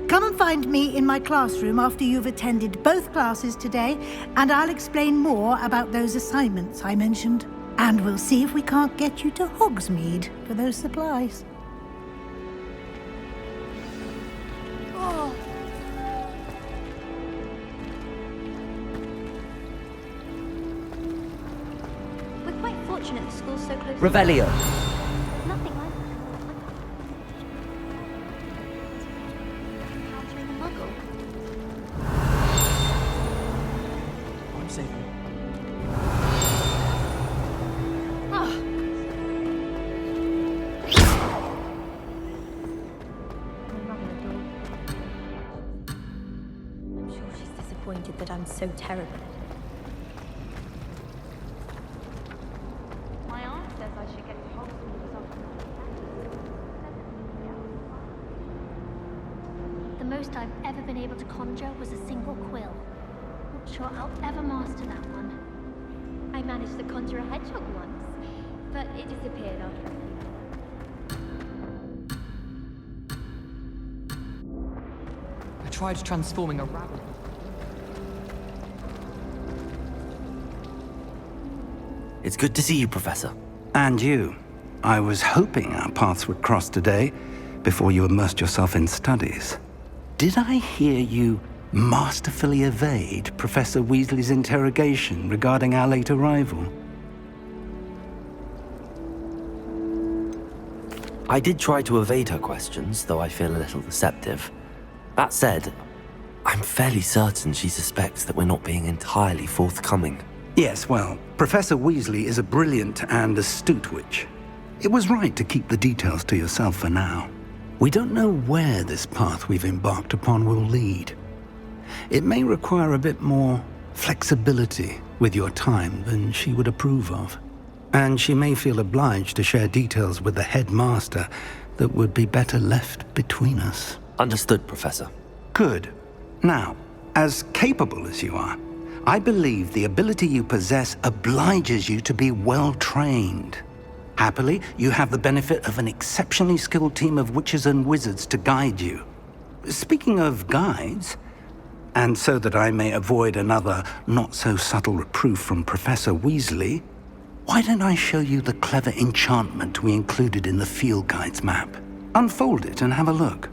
Come and find me in my classroom after you've attended both classes today, and I'll explain more about those assignments I mentioned. And we'll see if we can't get you to Hogsmeade for those supplies. Oh. We're quite fortunate the school's so close. Revelio. Nothing like encountering a muggle. I'm safe. I'm sure she's disappointed that I'm so terrible at it. My aunt says I should get to Hogsmeade as often as I can. The most I've ever been able to conjure was a single quill. Not sure I'll ever master that one. I managed to conjure a hedgehog once, but it disappeared after a few. I tried transforming a rabbit. It's good to see you, Professor. And you. I was hoping our paths would cross today, before you immersed yourself in studies. Did I hear you masterfully evade Professor Weasley's interrogation regarding our late arrival? I did try to evade her questions, though I feel a little deceptive. That said, I'm fairly certain she suspects that we're not being entirely forthcoming. Yes, well, Professor Weasley is a brilliant and astute witch. It was right to keep the details to yourself for now. We don't know where this path we've embarked upon will lead. It may require a bit more flexibility with your time than she would approve of. And she may feel obliged to share details with the headmaster that would be better left between us. Understood, Professor. Good. Now, as capable as you are, I believe the ability you possess obliges you to be well-trained. Happily, you have the benefit of an exceptionally skilled team of witches and wizards to guide you. Speaking of guides, and so that I may avoid another not-so-subtle reproof from Professor Weasley, why don't I show you the clever enchantment we included in the field guide's map? Unfold it and have a look.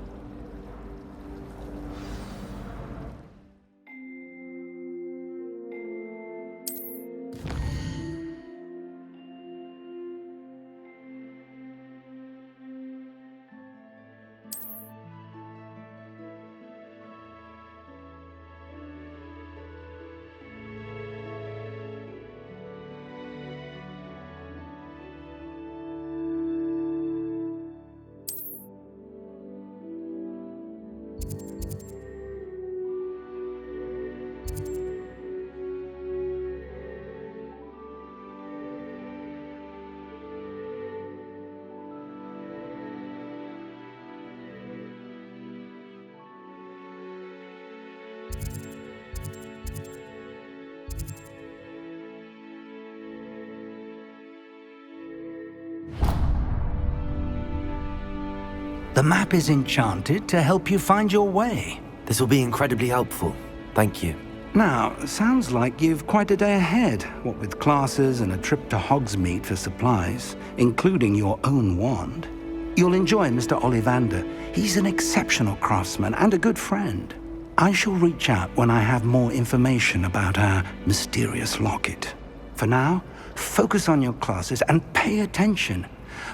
The map is enchanted to help you find your way. This will be incredibly helpful. Thank you. Now, sounds like you've quite a day ahead, what with classes and a trip to Hogsmeade for supplies, including your own wand. You'll enjoy Mr. Ollivander. He's an exceptional craftsman and a good friend. I shall reach out when I have more information about our mysterious locket. For now, focus on your classes and pay attention.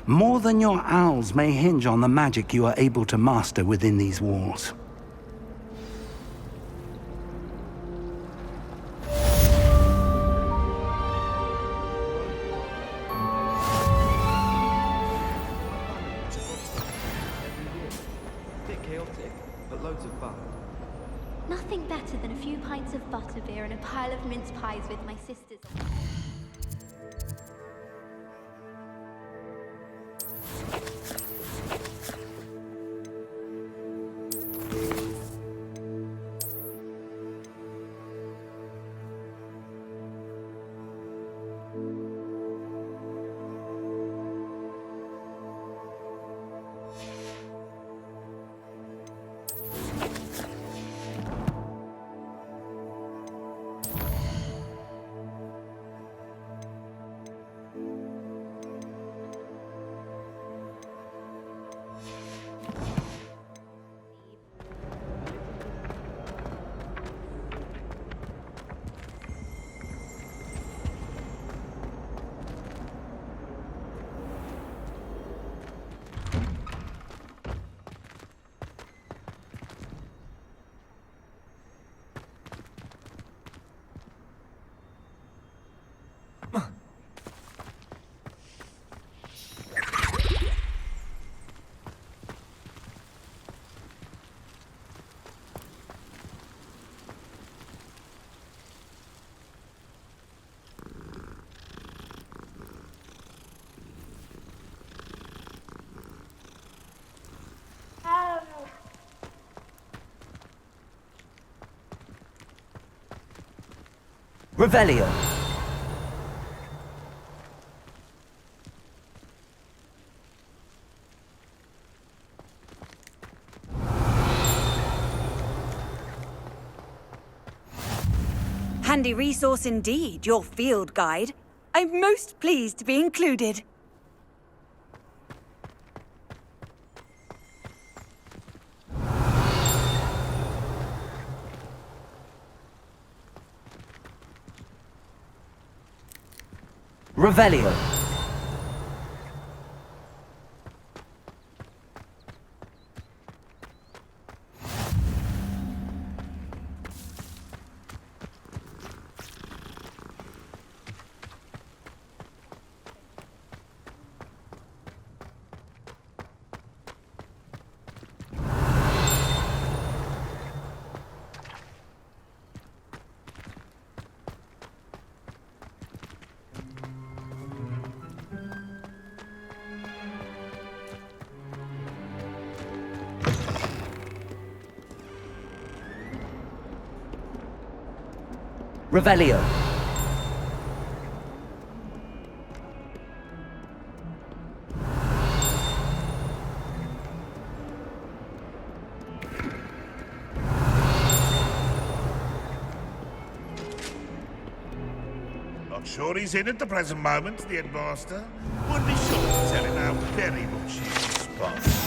More than your owls may hinge on the magic you are able to master within these walls. better than a few pints of butterbeer and a pile of mince pies with my sisters. Revelio. Handy resource indeed, your field guide. I'm most pleased to be included. Revelio. Revelio. Not sure he's in at the present moment, the headmaster. Wouldn't be sure to tell him how very much he's spot.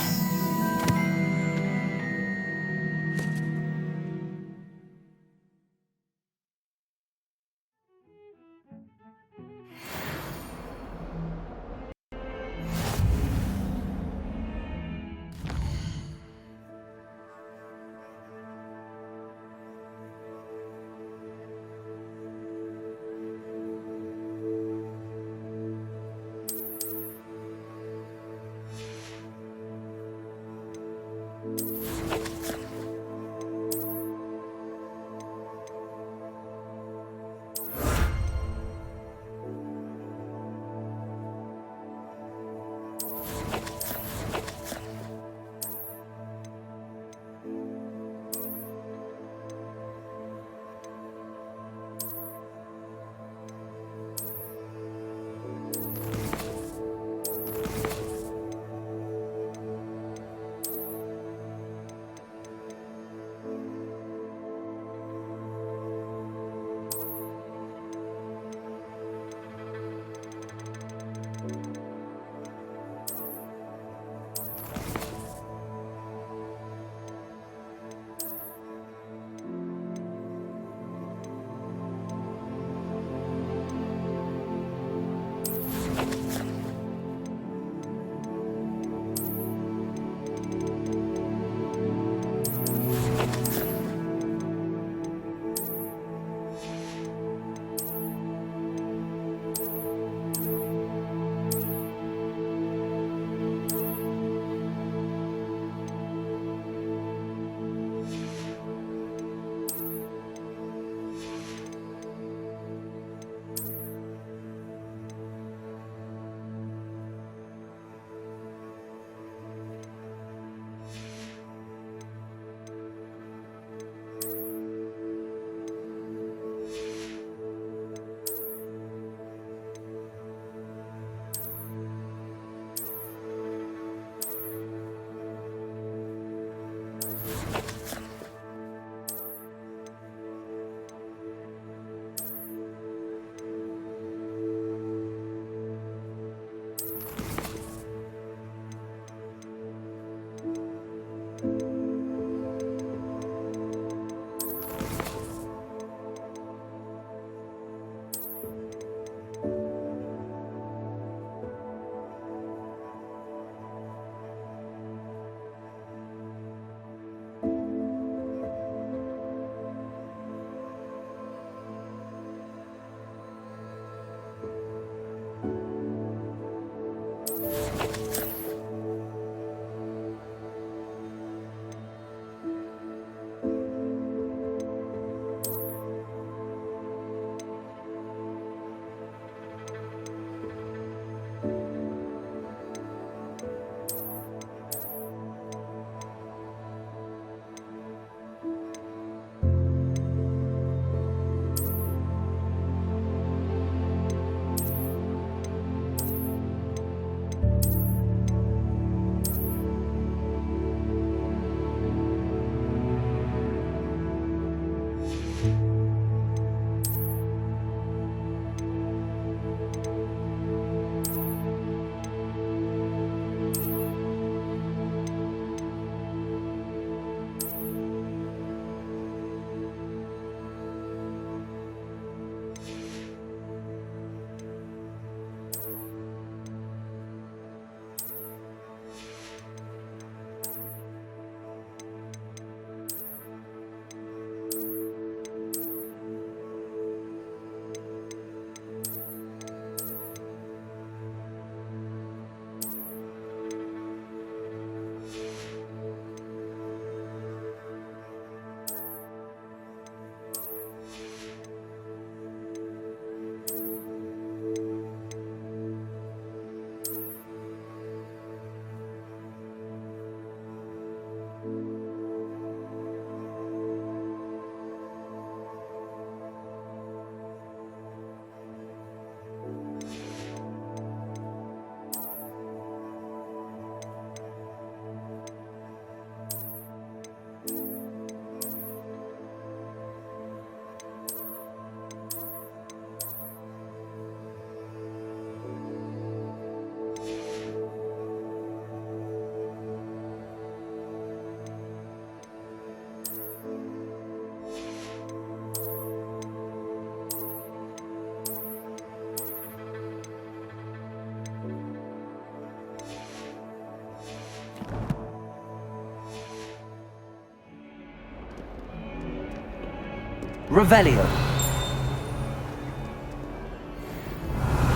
Revelio.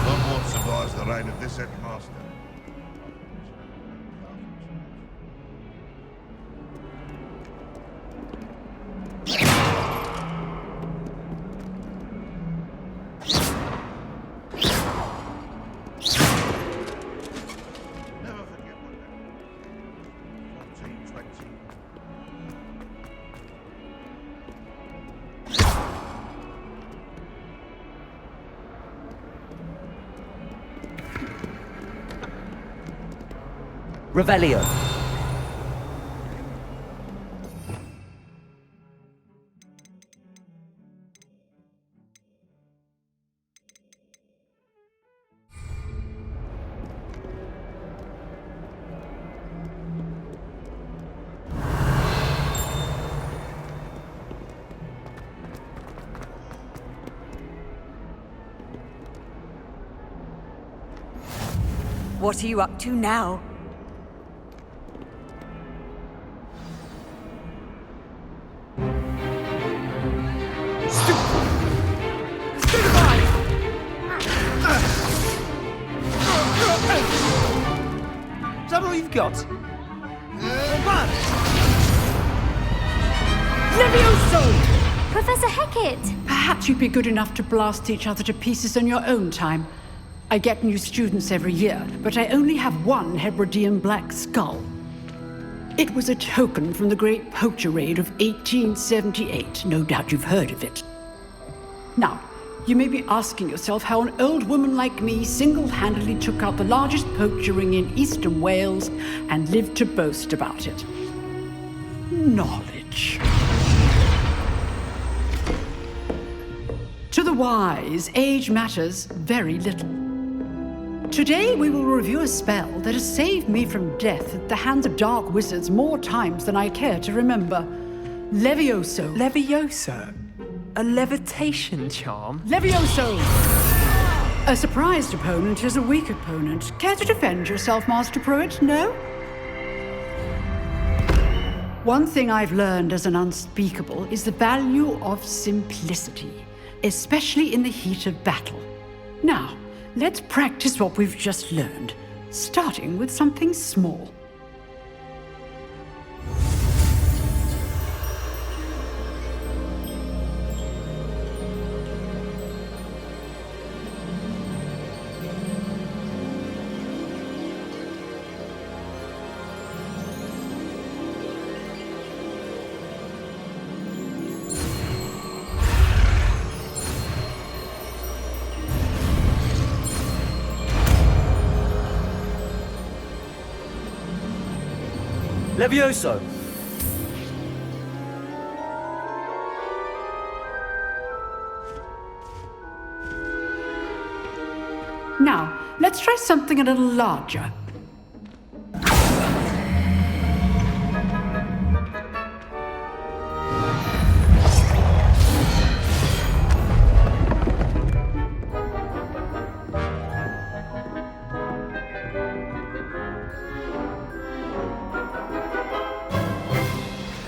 Hogwarts survives the reign of this headmaster. Never forget what happened. 14, 20. Revelio. What are you up to now? Is that all you've got? Levioso! Professor Hecat! Perhaps you'd be good enough to blast each other to pieces in your own time. I get new students every year, but I only have one Hebridean black skull. It was a token from the Great Poacher Raid of 1878. No doubt you've heard of it. Now, you may be asking yourself how an old woman like me single-handedly took out the largest poacher ring in eastern Wales and lived to boast about it. Knowledge. To the wise, age matters very little. Today we will review a spell that has saved me from death at the hands of dark wizards more times than I care to remember. Levioso. Levioso? A levitation charm? Levioso! A surprised opponent is a weak opponent. Care to defend yourself, Master Pruitt? No? One thing I've learned as an unspeakable is the value of simplicity, especially in the heat of battle. Now, let's practice what we've just learned, starting with something small. Levioso! Now, let's try something a little larger.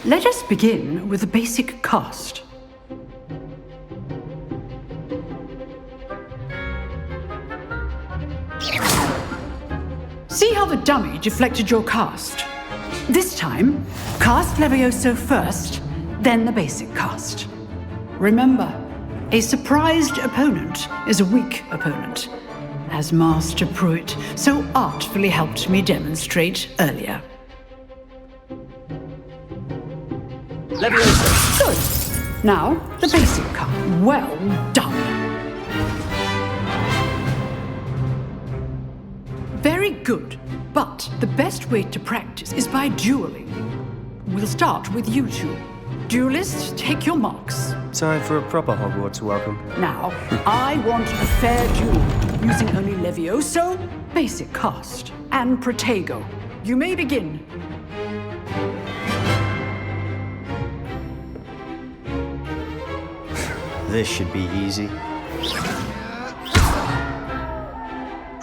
Let us begin with the basic cast. See how the dummy deflected your cast? This time, cast Levioso first, then the basic cast. Remember, a surprised opponent is a weak opponent, as Master Pruitt so artfully helped me demonstrate earlier. Levioso! Good. Now, the basic card. Well done. Very good. But the best way to practice is by dueling. We'll start with you two. Duelists, take your marks. Time for a proper Hogwarts welcome. Now, I want a fair duel, using only Levioso, basic cast, and Protego. You may begin. This should be easy.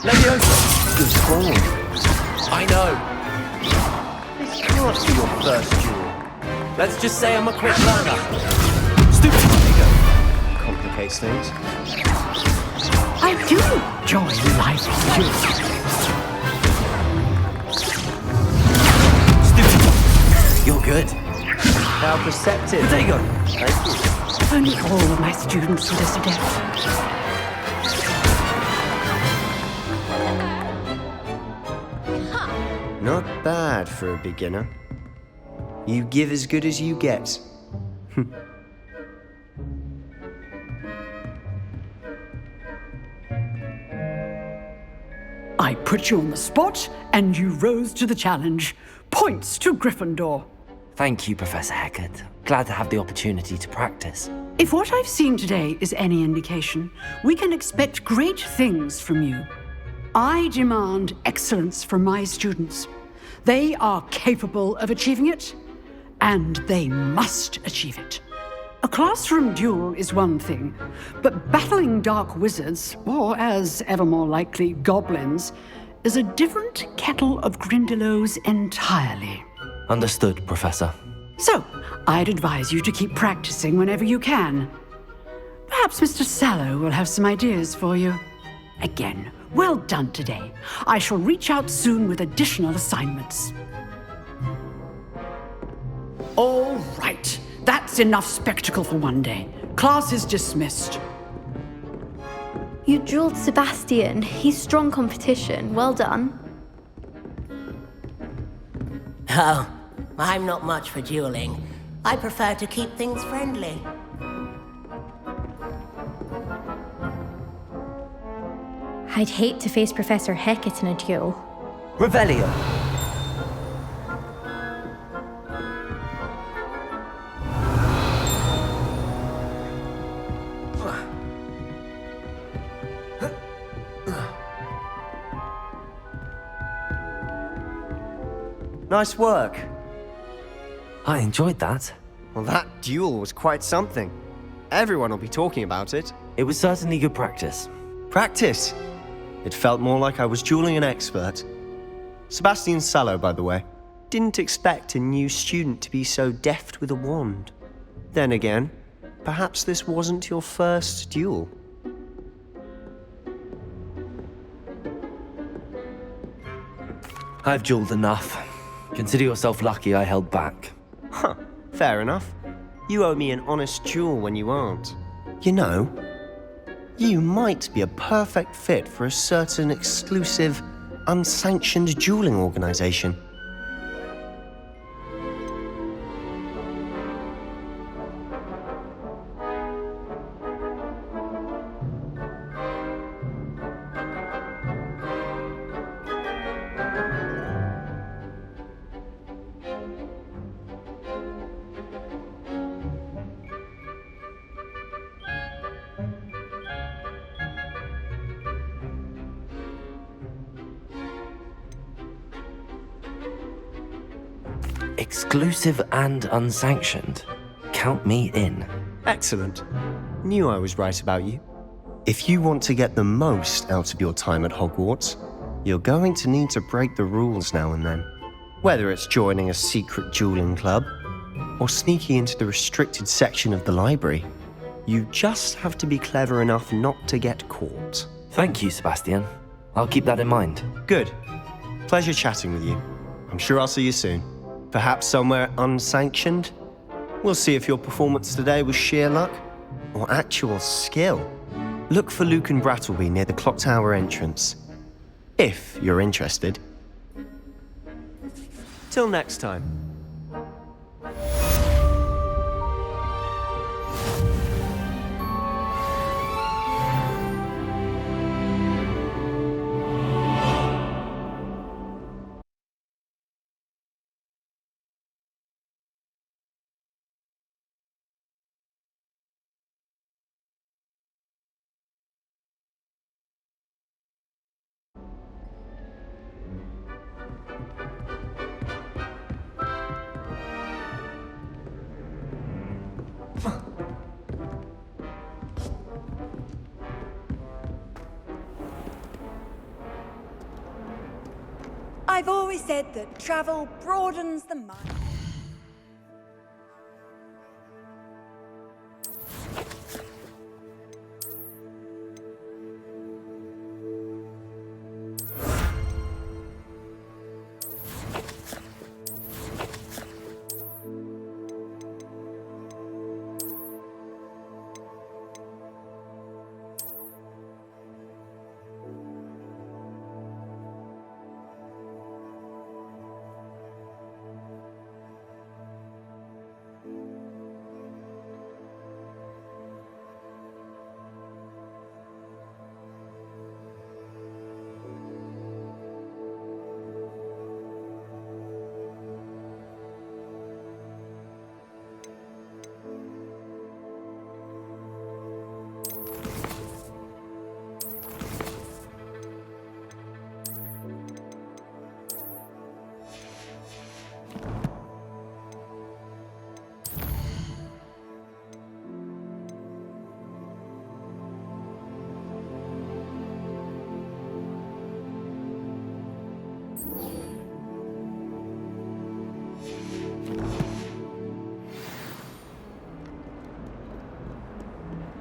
Levioso! Good form. I know. This can't be your first duel. Let's just say I'm a quick learner. Stupid Protego! complicates things. I do enjoy life too. You're good. How perceptive. Potato! Thank you. Only all of my students were this adept. Not bad for a beginner. You give as good as you get. I put you on the spot, and you rose to the challenge. Points to Gryffindor. Thank you, Professor Hecat. Glad to have the opportunity to practice. If what I've seen today is any indication, we can expect great things from you. I demand excellence from my students. They are capable of achieving it, and they must achieve it. A classroom duel is one thing, but battling dark wizards, or as ever more likely, goblins, is a different kettle of Grindylows entirely. Understood, Professor. So, I'd advise you to keep practicing whenever you can. Perhaps Mr. Sallow will have some ideas for you. Again, well done today. I shall reach out soon with additional assignments. All right. That's enough spectacle for one day. Class is dismissed. You drilled Sebastian. He's strong competition. Well done. Oh, I'm not much for dueling. I prefer to keep things friendly. I'd hate to face Professor Hecat in a duel. Revelio. Nice work. I enjoyed that. Well, that duel was quite something. Everyone will be talking about it. It was certainly good practice. Practice? It felt more like I was dueling an expert. Sebastian Sallow, by the way. Didn't expect a new student to be so deft with a wand. Then again, perhaps this wasn't your first duel. I've dueled enough. Consider yourself lucky I held back. Huh, fair enough. You owe me an honest duel when you aren't. You know, you might be a perfect fit for a certain exclusive, unsanctioned dueling organization. Exclusive and unsanctioned. Count me in. Excellent. Knew I was right about you. If you want to get the most out of your time at Hogwarts, you're going to need to break the rules now and then. Whether it's joining a secret dueling club, or sneaking into the restricted section of the library, you just have to be clever enough not to get caught. Thank you, Sebastian. I'll keep that in mind. Good. Pleasure chatting with you. I'm sure I'll see you soon. Perhaps somewhere unsanctioned? We'll see if your performance today was sheer luck or actual skill. Look for Luke and Brattleby near the clock tower entrance, if you're interested. Till next time. I've always said that travel broadens the mind.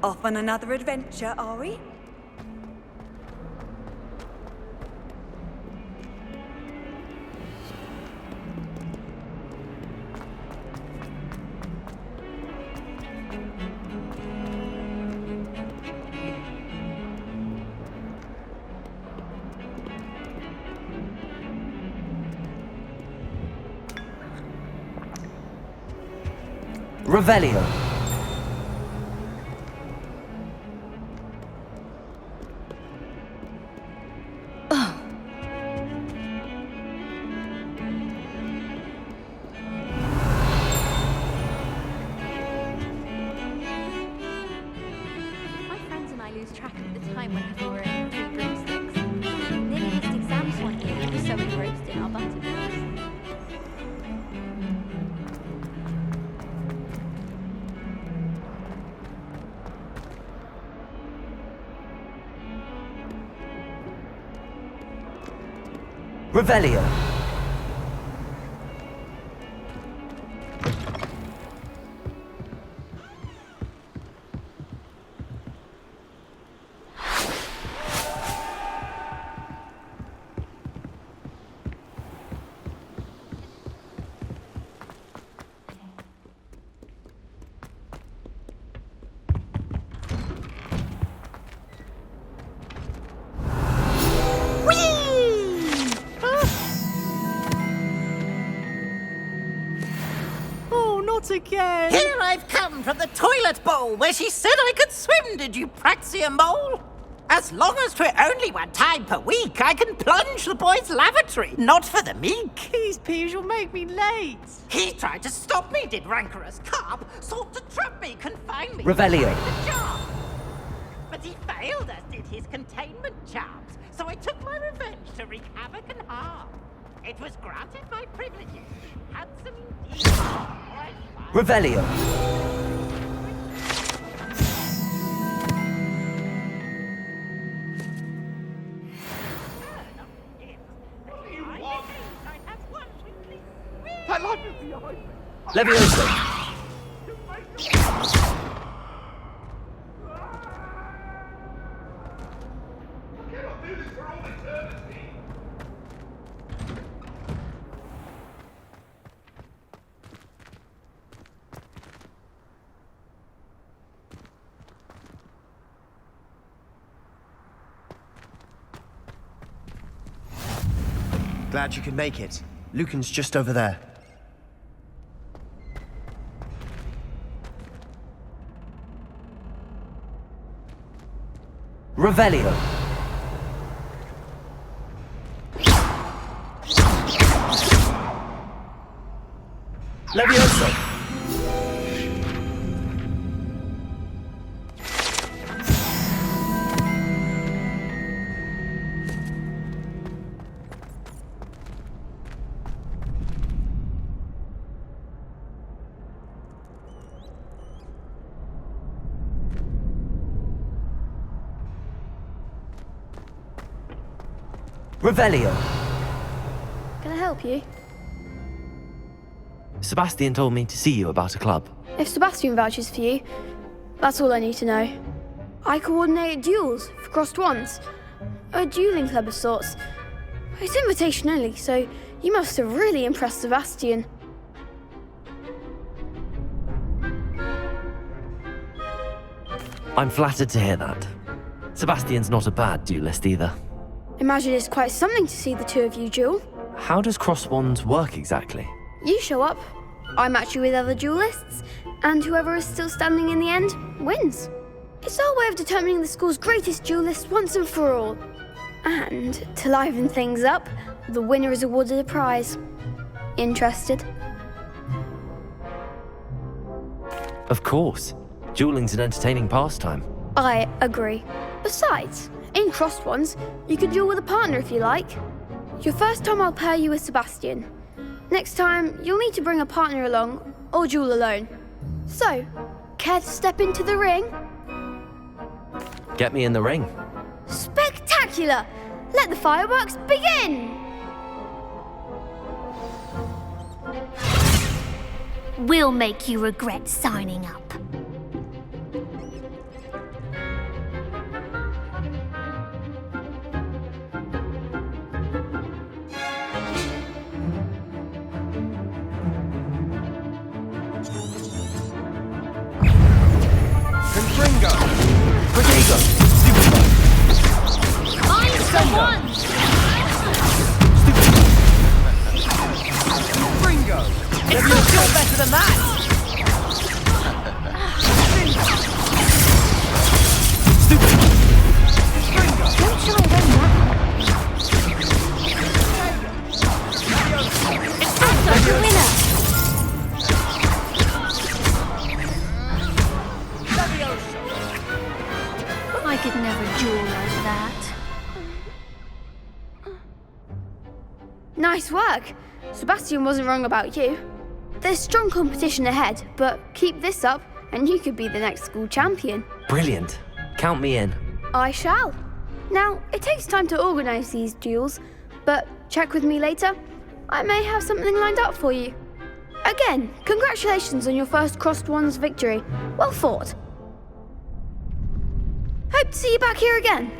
Off on another adventure, are we? Revelio. My friends and I lose track of the time whenever we're in three broomsticks. Nearly missed exams one year, we were so engrossed in our buttermilks. Revelio. Again. Here I've come from the toilet bowl where she said I could swim, did you praxia mole? As long as 'twere only one time per week, I can plunge the boys' lavatory, not for the meek. These Peeves will make me late. He tried to stop me, did rancorous carp, sought to trap me, confine me. Revelio. The job. But he failed, as did his containment charms, so I took my revenge to wreak havoc and harm. It was granted my privileges, handsome indeed. Revelio. That life is behind me. Levioso. Glad you could make it. Lucan's just over there. Revelio. Levioso. Revelio. Can I help you? Sebastian told me to see you about a club. If Sebastian vouches for you, that's all I need to know. I coordinate duels for crossed wands. A dueling club of sorts. It's invitation only, so you must have really impressed Sebastian. I'm flattered to hear that. Sebastian's not a bad duelist either. Imagine it's quite something to see the two of you duel. How does cross wands work exactly? You show up, I match you with other duelists, and whoever is still standing in the end wins. It's our way of determining the school's greatest duelist once and for all. And to liven things up, the winner is awarded a prize. Interested? Of course. Dueling's an entertaining pastime. I agree. Besides, in crossed ones, you can duel with a partner if you like. Your first time I'll pair you with Sebastian. Next time, you'll need to bring a partner along, or duel alone. So, care to step into the ring? Get me in the ring. Spectacular! Let the fireworks begin! We'll make you regret signing up. go. Protego! Mine's the one! Gringo! It's not still better than that! Don't try them now. It's Like a winner! I could never duel like that. Nice work. Sebastian wasn't wrong about you. There's strong competition ahead, but keep this up and you could be the next school champion. Brilliant. Count me in. I shall. Now, it takes time to organise these duels, but check with me later. I may have something lined up for you. Again, congratulations on your first Crossed Wands victory. Well fought. Hope to see you back here again.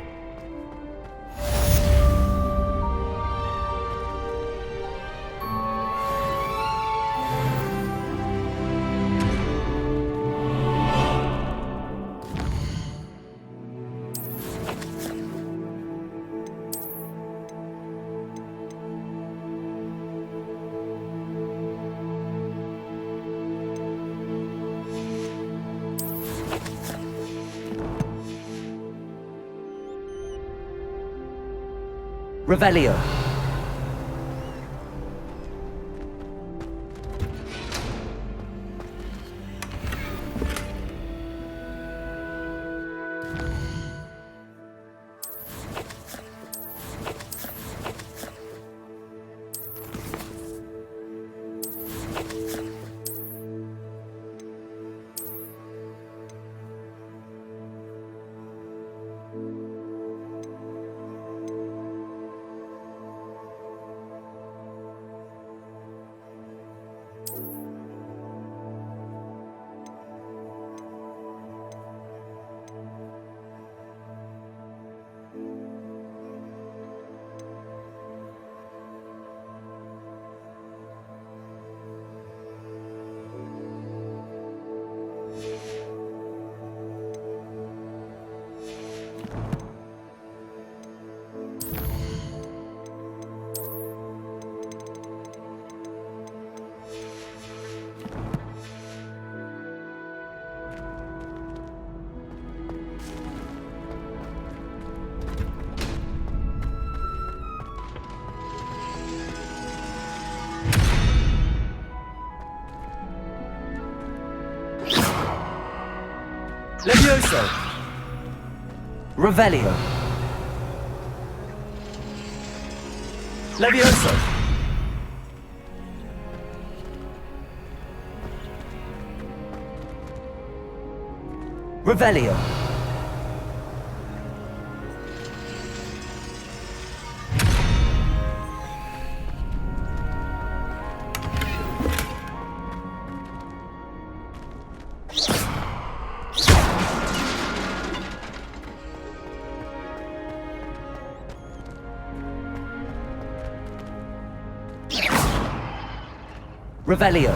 Revelio. Levioso. Revelio. Levioso. Revelio. Revelio.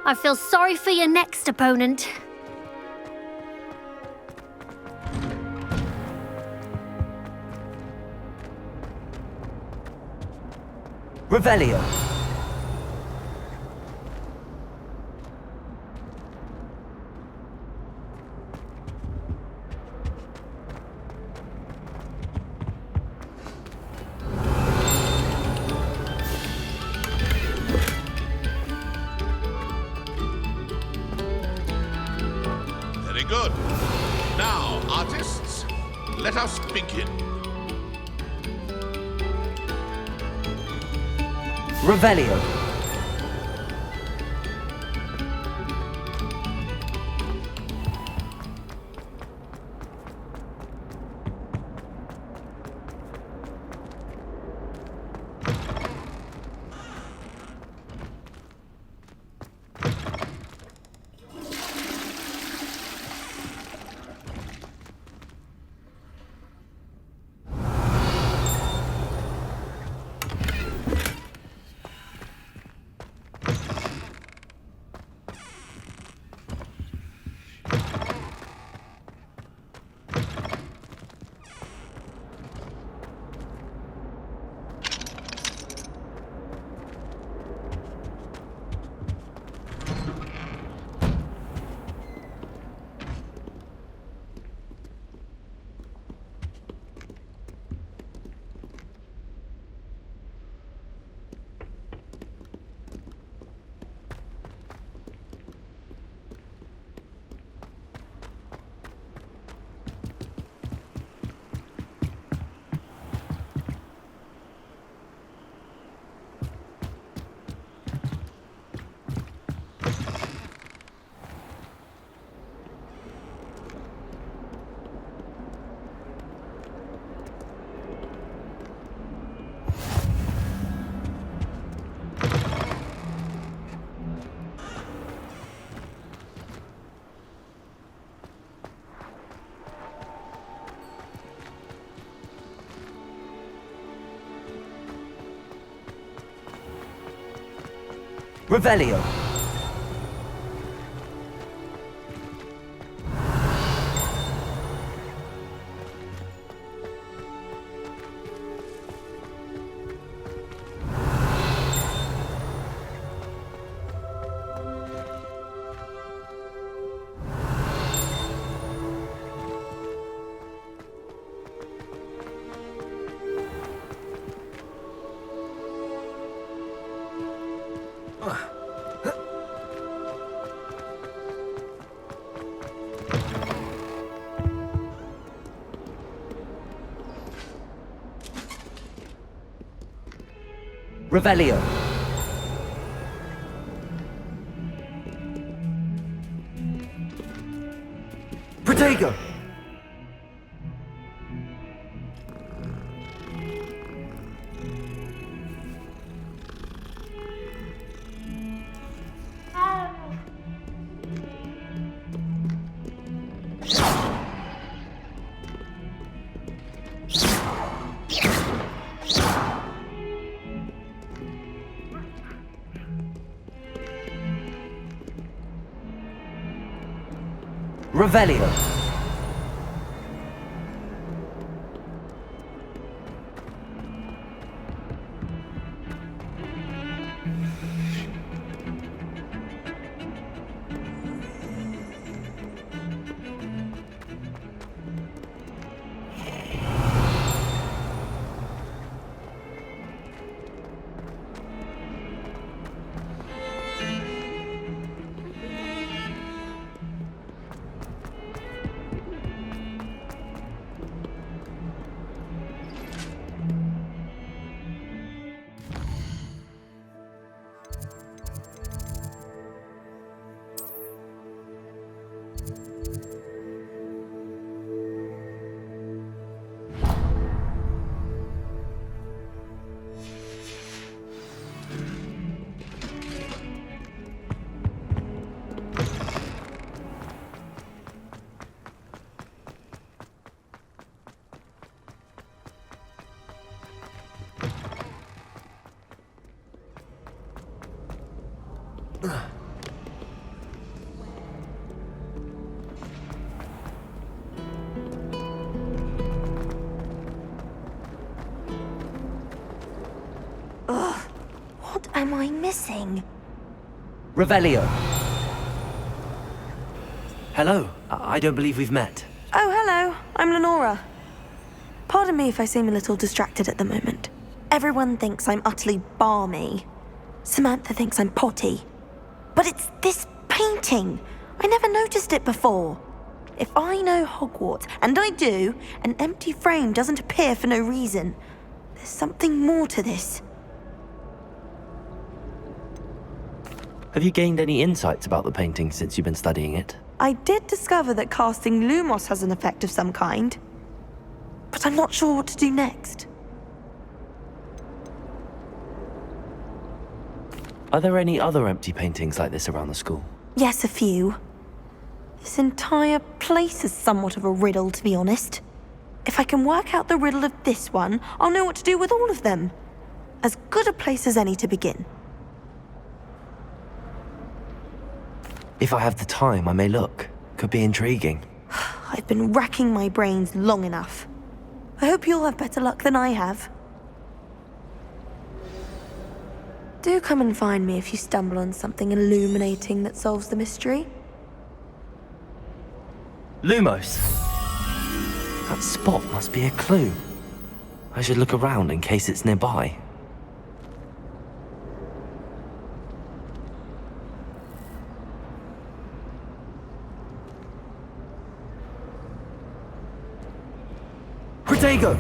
I feel sorry for your next opponent. Revelio. Very good. Now, artists, let us begin. Revelio. Revelio. Revelio. Protego. Revelio. Ugh, what am I missing? Revelio. Hello. I don't believe we've met. Oh, hello. I'm Lenora. Pardon me if I seem a little distracted at the moment. Everyone thinks I'm utterly balmy. Samantha thinks I'm potty. But it's this painting. I never noticed it before. If I know Hogwarts, and I do, an empty frame doesn't appear for no reason. There's something more to this. Have you gained any insights about the painting since you've been studying it? I did discover that casting Lumos has an effect of some kind. But I'm not sure what to do next. Are there any other empty paintings like this around the school? Yes, a few. This entire place is somewhat of a riddle, to be honest. If I can work out the riddle of this one, I'll know what to do with all of them. As good a place as any to begin. If I have the time, I may look. Could be intriguing. I've been racking my brains long enough. I hope you'll have better luck than I have. Do come and find me if you stumble on something illuminating that solves the mystery. Lumos! That spot must be a clue. I should look around in case it's nearby. Protego!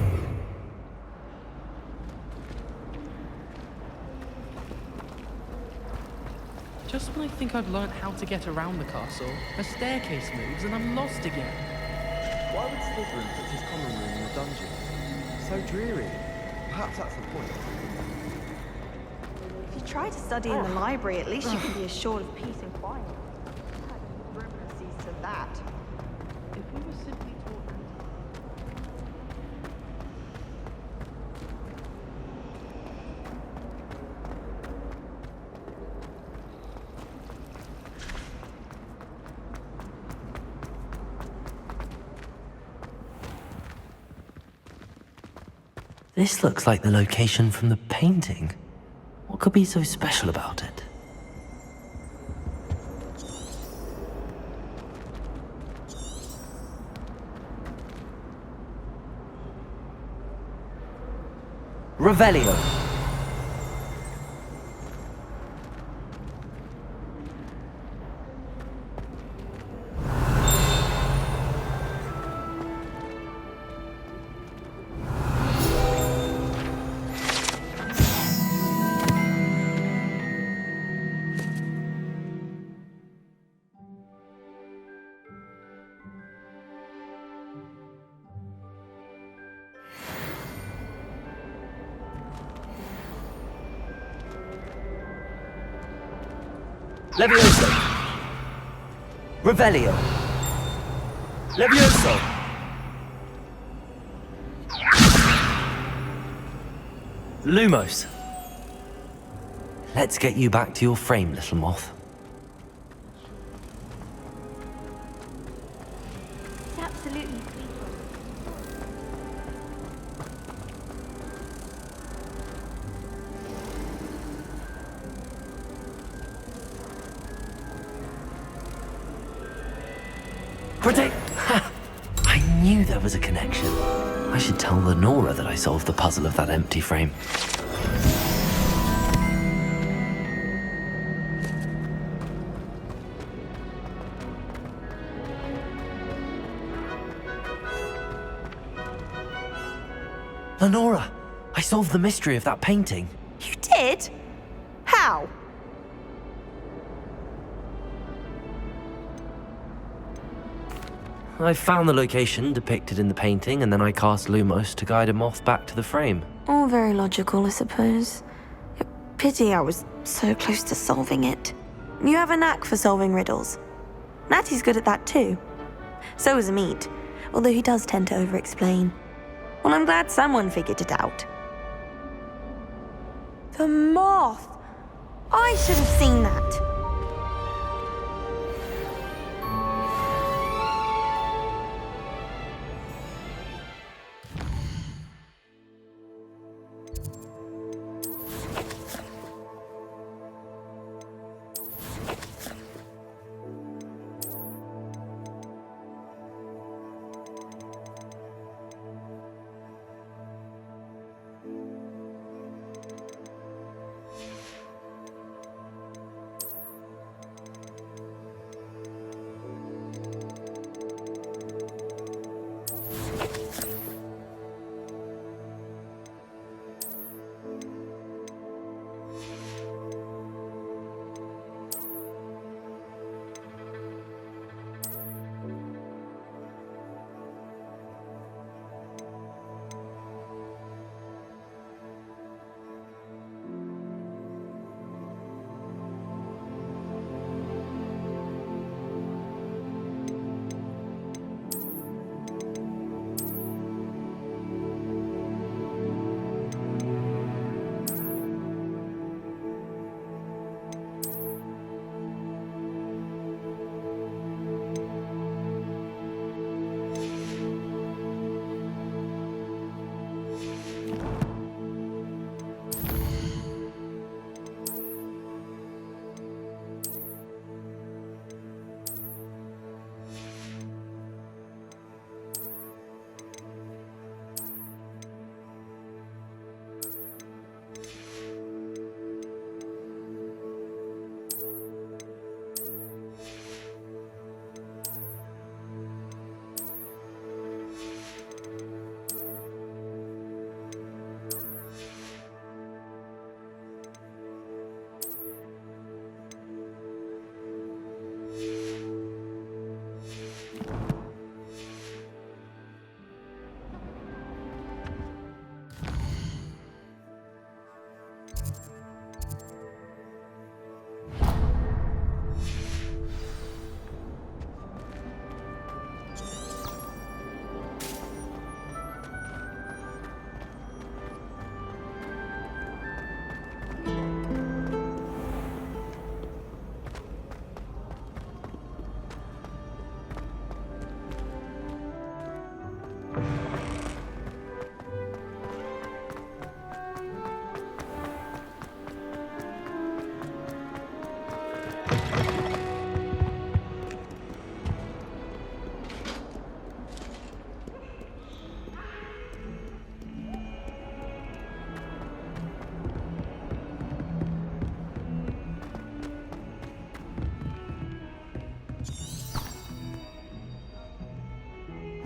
Just when I think I've learnt how to get around the castle, a staircase moves and I'm lost again. Why would Slytherin put his common room in the dungeon? So dreary. Perhaps that's the point. If you try to study in the library, at least you can be assured of peace and quiet. Privacy to that. If we were simply taught... This looks like the location from the painting. What could be so special about it? Revelio. Levioso. Revelio. Levioso. Lumos. Let's get you back to your frame, little moth. It's absolutely sweet. Predict! Ha! I knew there was a connection. I should tell Lenora that I solved the puzzle of that empty frame. Lenora! I solved the mystery of that painting. You did? How? I found the location depicted in the painting, and then I cast Lumos to guide a moth back to the frame. All very logical, I suppose. Pity I was so close to solving it. You have a knack for solving riddles. Natty's good at that too. So is Meat, although he does tend to over-explain. Well, I'm glad someone figured it out. The moth! I should have seen that.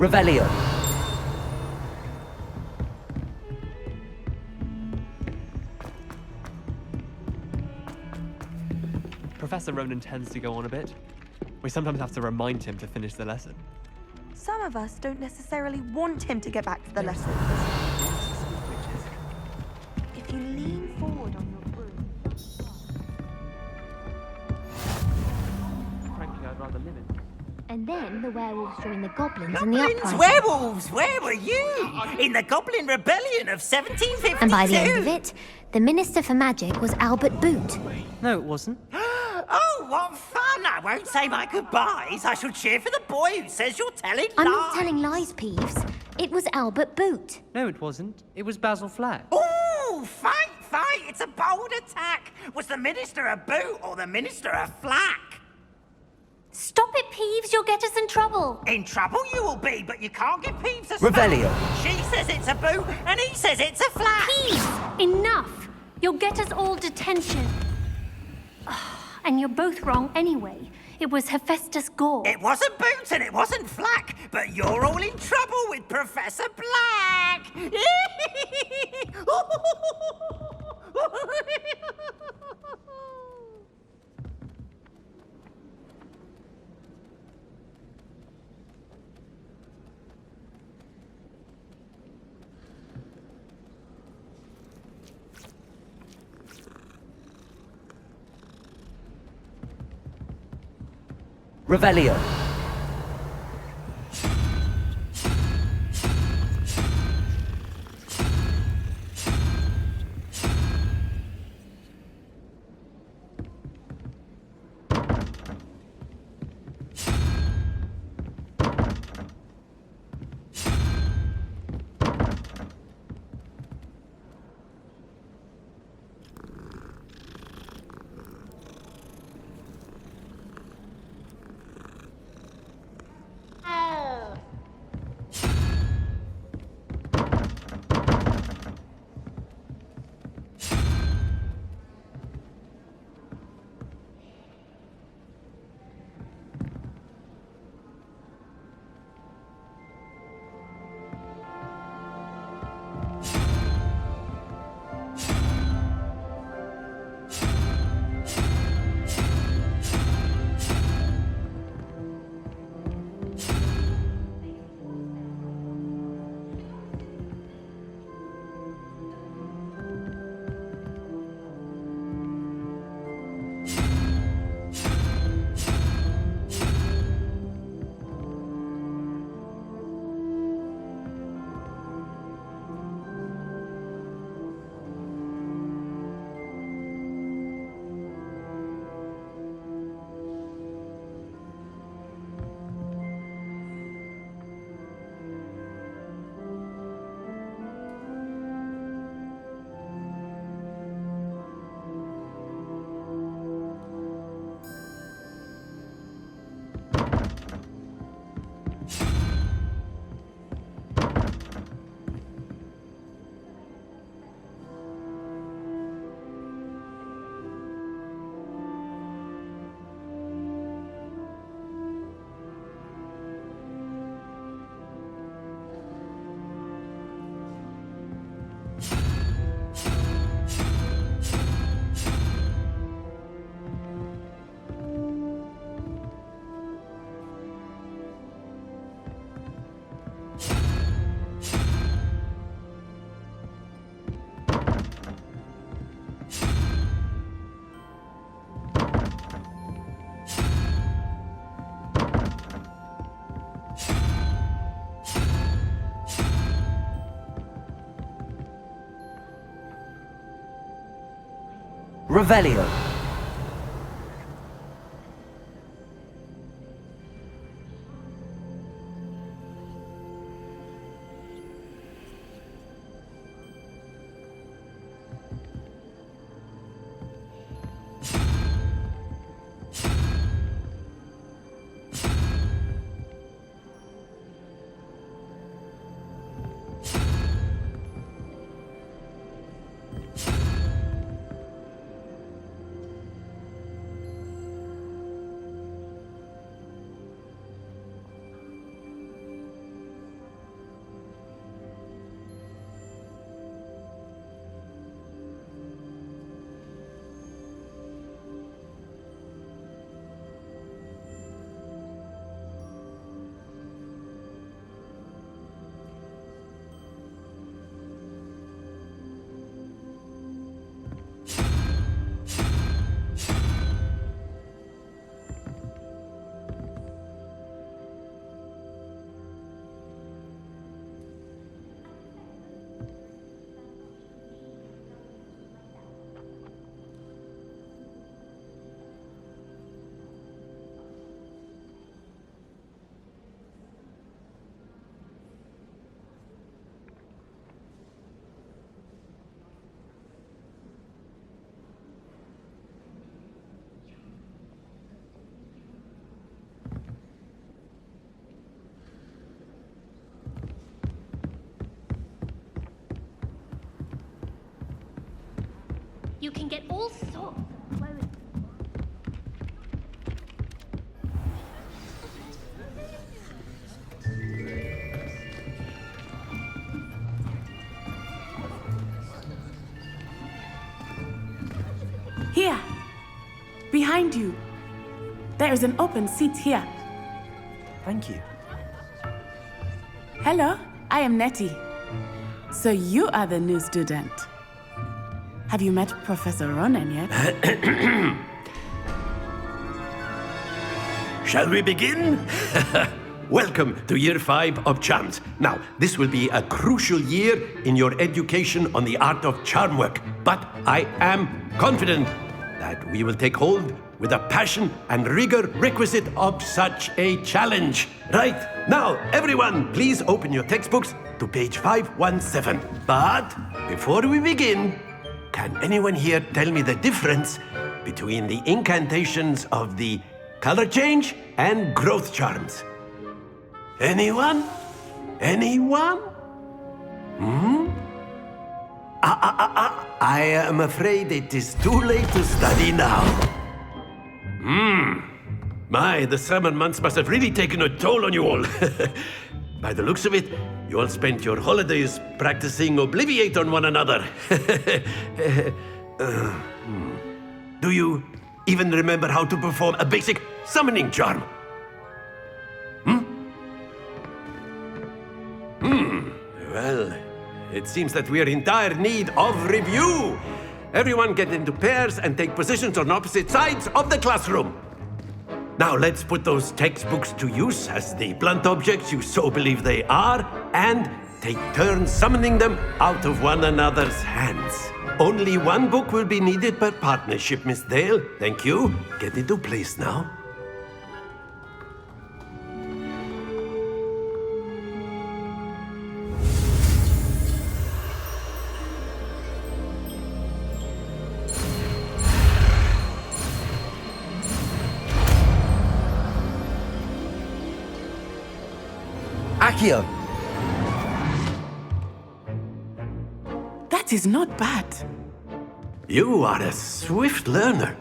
Revelio. Professor Ronan tends to go on a bit. We sometimes have to remind him to finish the lesson. Some of us don't necessarily want him to get back to the lesson. If you lean forward on your broom... Frankly, I'd rather limit. And then the werewolves joined the goblins in the Goblins, uprising. werewolves, where were you? In the Goblin Rebellion of 1752. And by the end of it, the Minister for Magic was Albert Boot. No, it wasn't. Oh, what fun! I won't say my goodbyes. I shall cheer for the boy who says you're telling lies. I'm not telling lies, Peeves. It was Albert Boot. No, it wasn't. It was Basil Flack. Ooh, fight! It's a bold attack. Was the Minister a boot or the Minister a flack? Stop it, Peeves. You'll get us in trouble. In trouble you will be, but you can't give Peeves a Revelio. spell. She says it's a boot, and he says it's a flack. Peeves! Enough! You'll get us all detention. And you're both wrong anyway. It was Hephaestus Gore. It wasn't Boots and it wasn't Flack, but you're all in trouble with Professor Black. Revelio. Revelio. You can get all sorts of clothes. Here, behind you. There is an open seat here. Thank you. Hello, I am Nettie. So you are the new student. Have you met Professor Ronan yet? Shall we begin? Welcome to Year 5 of Charms. Now, this will be a crucial year in your education on the art of charm work, but I am confident that we will take hold with the passion and rigor requisite of such a challenge. Right, now, everyone, please open your textbooks to page 517. But before we begin, can anyone here tell me the difference between the incantations of the color change and growth charms? Anyone? Anyone? I am afraid it is too late to study now. My, the summer months must have really taken a toll on you all. By the looks of it, you all spent your holidays practicing Obliviate on one another. Do you even remember how to perform a basic summoning charm? Well, it seems that we are in dire need of review. Everyone get into pairs and take positions on opposite sides of the classroom. Now let's put those textbooks to use as the blunt objects you so believe they are, and take turns summoning them out of one another's hands. Only one book will be needed per partnership, Miss Dale. Thank you. Get into place now. Accio. That is not bad. You are a swift learner.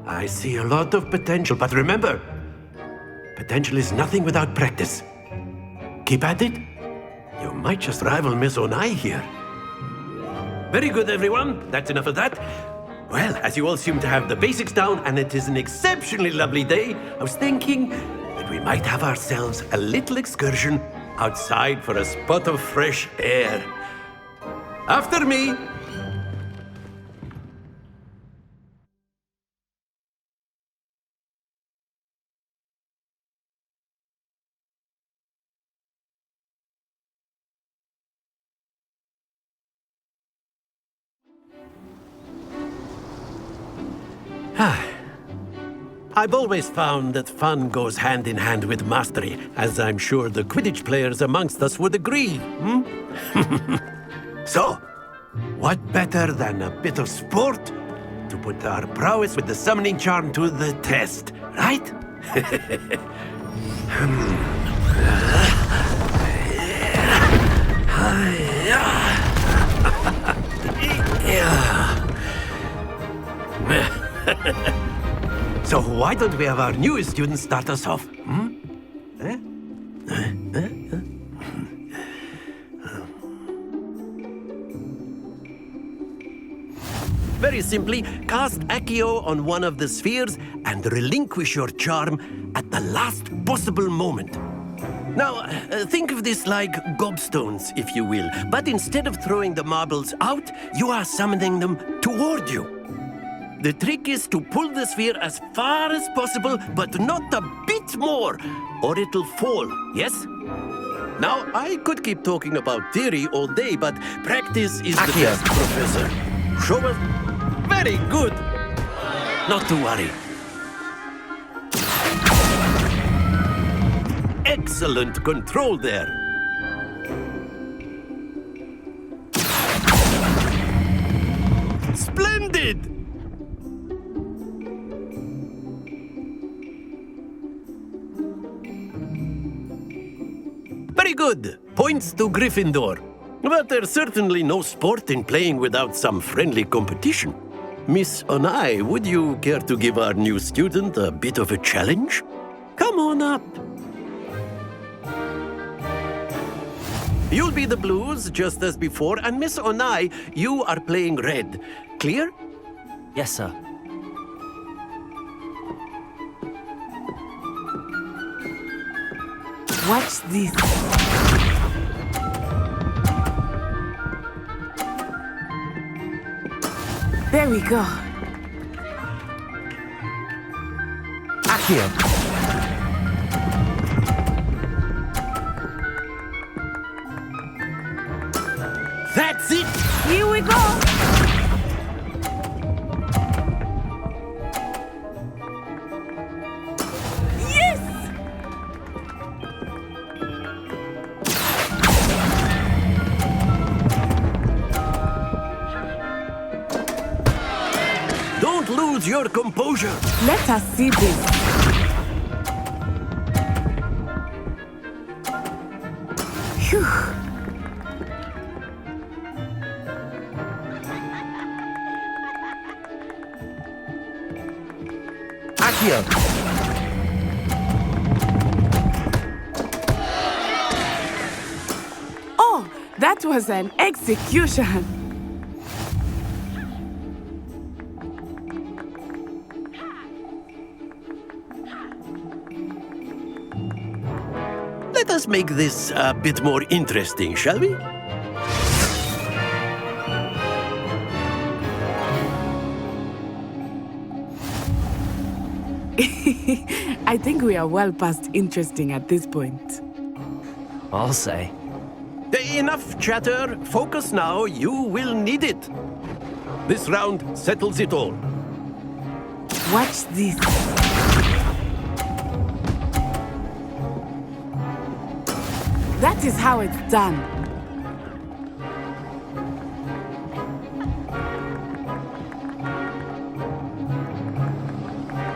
I see a lot of potential, but remember, potential is nothing without practice. Keep at it. You might just rival Miss Onai here. Very good, everyone. That's enough of that. Well, as you all seem to have the basics down, and it is an exceptionally lovely day, I was thinking that we might have ourselves a little excursion outside for a spot of fresh air. After me. I've always found that fun goes hand in hand with mastery, as I'm sure the Quidditch players amongst us would agree. So, what better than a bit of sport to put our prowess with the summoning charm to the test, right? So why don't we have our newest student start us off? Very simply, cast Accio on one of the spheres and relinquish your charm at the last possible moment. Now, think of this like gobstones, if you will, but instead of throwing the marbles out, you are summoning them toward you. The trick is to pull the sphere as far as possible, but not a bit more, or it'll fall, yes? Now, I could keep talking about theory all day, but practice is the best, Professor. Show us. Very good. Not to worry. Excellent control there. Splendid! Very good. Points to Gryffindor. But there's certainly no sport in playing without some friendly competition. Miss Onai, would you care to give our new student a bit of a challenge? Come on up. You'll be the blues, just as before, and Miss Onai, you are playing red. Clear? Yes, sir. Watch this. There we go. Accio. That's it! Here we go! Yes! Don't lose your composure. Let us see this. Phew. Accio. Oh, that was an execution. Let us make this a bit more interesting, shall we? I think we are well past interesting at this point. I'll say. Enough chatter. Focus now. You will need it. This round settles it all. Watch this. That is how it's done.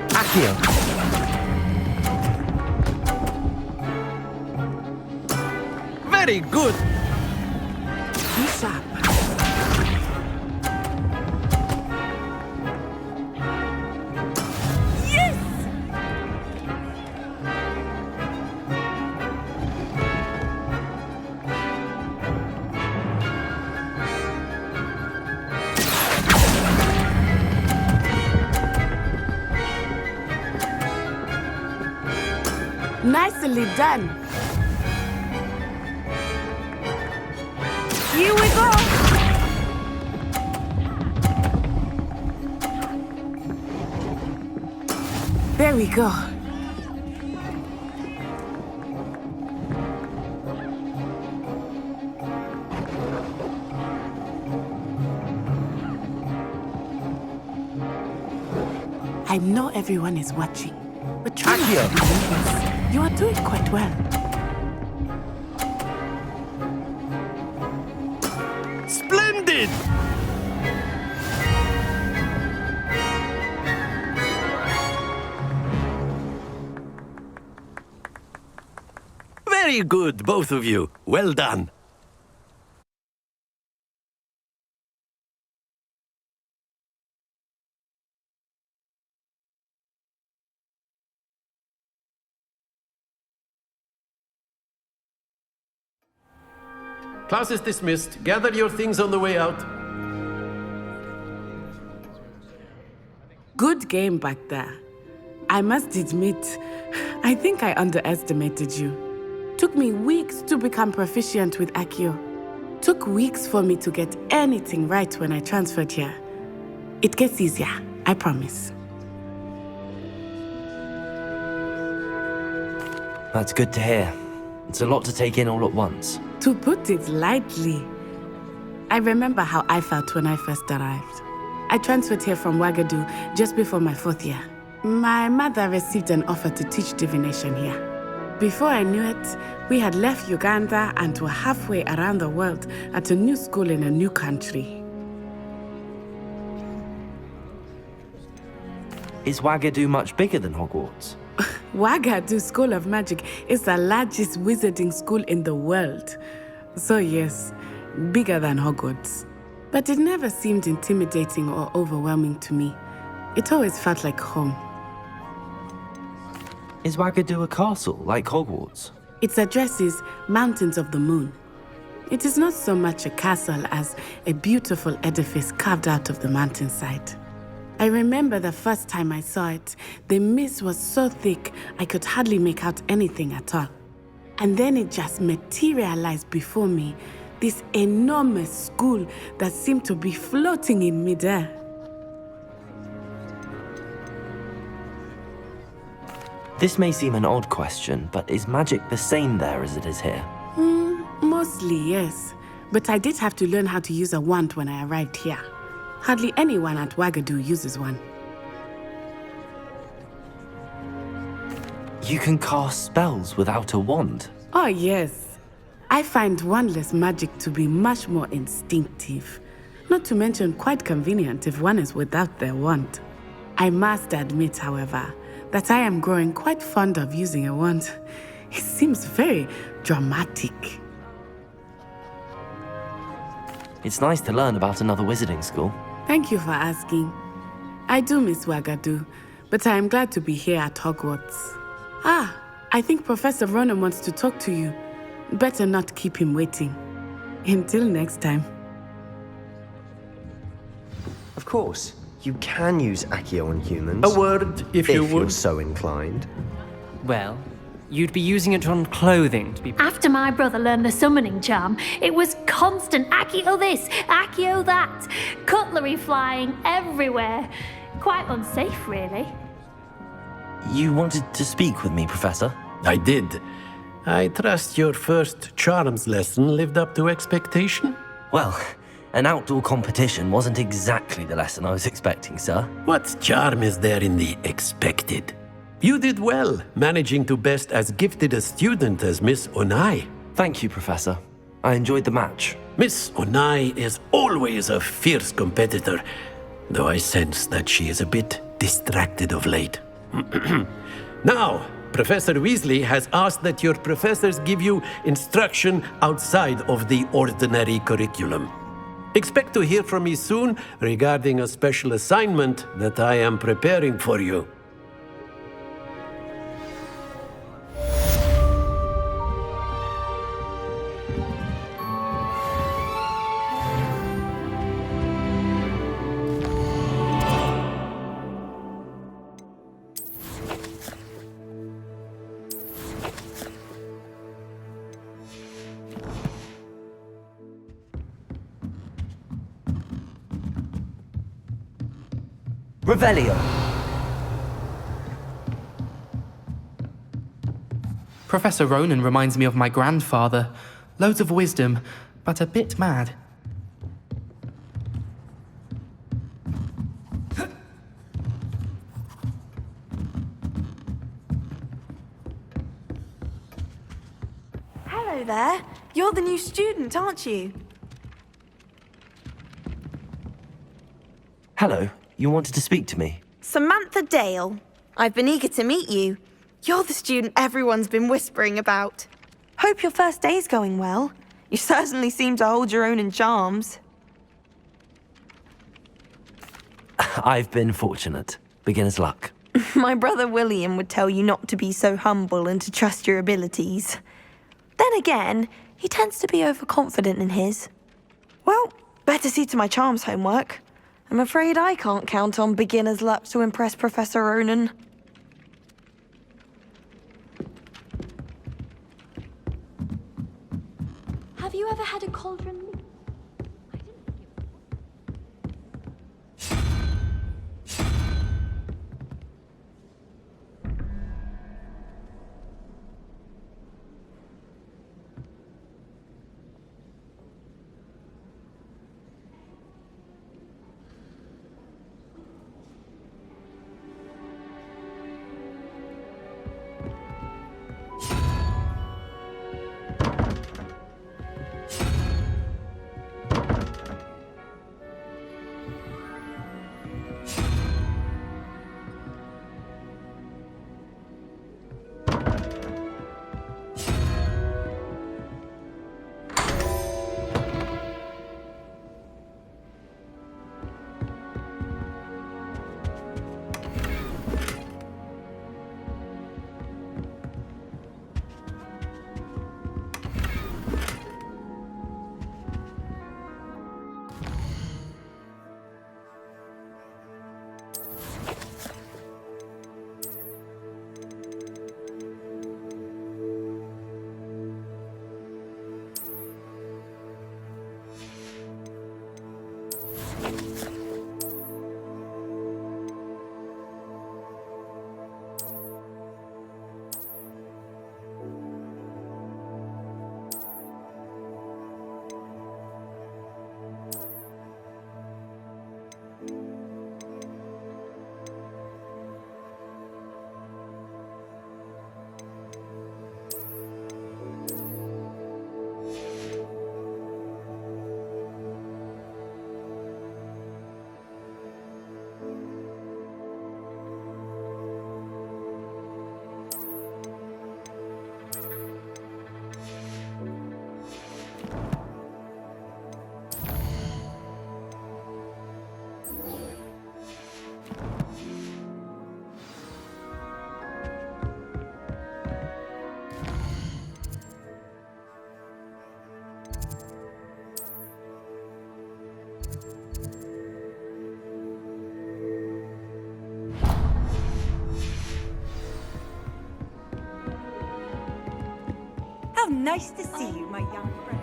Accio. Very good. Be sharp. Yes! Nicely done. Here we go. There we go. I know everyone is watching, but try not to be nervous. You are doing quite well. Splendid! Very good, both of you. Well done. Class is dismissed. Gather your things on the way out. Good game back there. I must admit, I think I underestimated you. Took me weeks to become proficient with Accio. Took weeks for me to get anything right when I transferred here. It gets easier, I promise. That's good to hear. It's a lot to take in all at once. To put it lightly, I remember how I felt when I first arrived. I transferred here from Ouagadougou just before my 4th year. My mother received an offer to teach divination here. Before I knew it, we had left Uganda and were halfway around the world at a new school in a new country. Is Ouagadougou much bigger than Hogwarts? Ouagadougou School of Magic is the largest wizarding school in the world. So yes, bigger than Hogwarts. But it never seemed intimidating or overwhelming to me. It always felt like home. Is Wagadu a castle, like Hogwarts? Its address is Mountains of the Moon. It is not so much a castle as a beautiful edifice carved out of the mountainside. I remember the first time I saw it, the mist was so thick I could hardly make out anything at all. And then it just materialized before me, this enormous school that seemed to be floating in midair. This may seem an odd question, but is magic the same there as it is here? Mostly, yes. But I did have to learn how to use a wand when I arrived here. Hardly anyone at Wagadu uses one. You can cast spells without a wand? Oh, yes. I find wandless magic to be much more instinctive. Not to mention quite convenient if one is without their wand. I must admit, however, that I am growing quite fond of using a wand. It seems very dramatic. It's nice to learn about another wizarding school. Thank you for asking. I do miss Wagadu, but I am glad to be here at Hogwarts. I think Professor Ronan wants to talk to you. Better not keep him waiting. Until next time. Of course, you can use Accio on humans. A word, if you would. You're so inclined. Well, you'd be using it on clothing to be... After my brother learned the summoning charm, it was constant Accio this, Accio that, cutlery flying everywhere. Quite unsafe, really. You wanted to speak with me, Professor? I did. I trust your first charms lesson lived up to expectation? Well, an outdoor competition wasn't exactly the lesson I was expecting, sir. What charm is there in the expected? You did well, managing to best as gifted a student as Miss Onai. Thank you, Professor. I enjoyed the match. Miss Onai is always a fierce competitor, though I sense that she is a bit distracted of late. Now, Professor Weasley has asked that your professors give you instruction outside of the ordinary curriculum. Expect to hear from me soon regarding a special assignment that I am preparing for you. Revelio! Professor Ronan reminds me of my grandfather. Loads of wisdom, but a bit mad. Hello there. You're the new student, aren't you? Hello. You wanted to speak to me? Samantha Dale. I've been eager to meet you. You're the student everyone's been whispering about. Hope your first day's going well. You certainly seem to hold your own in charms. I've been fortunate. Beginner's luck. My brother William would tell you not to be so humble and to trust your abilities. Then again, he tends to be overconfident in his. Well, better see to my charms homework. I'm afraid I can't count on beginner's luck to impress Professor Ronan. Have you ever had a cauldron? How nice to see you, my young friend.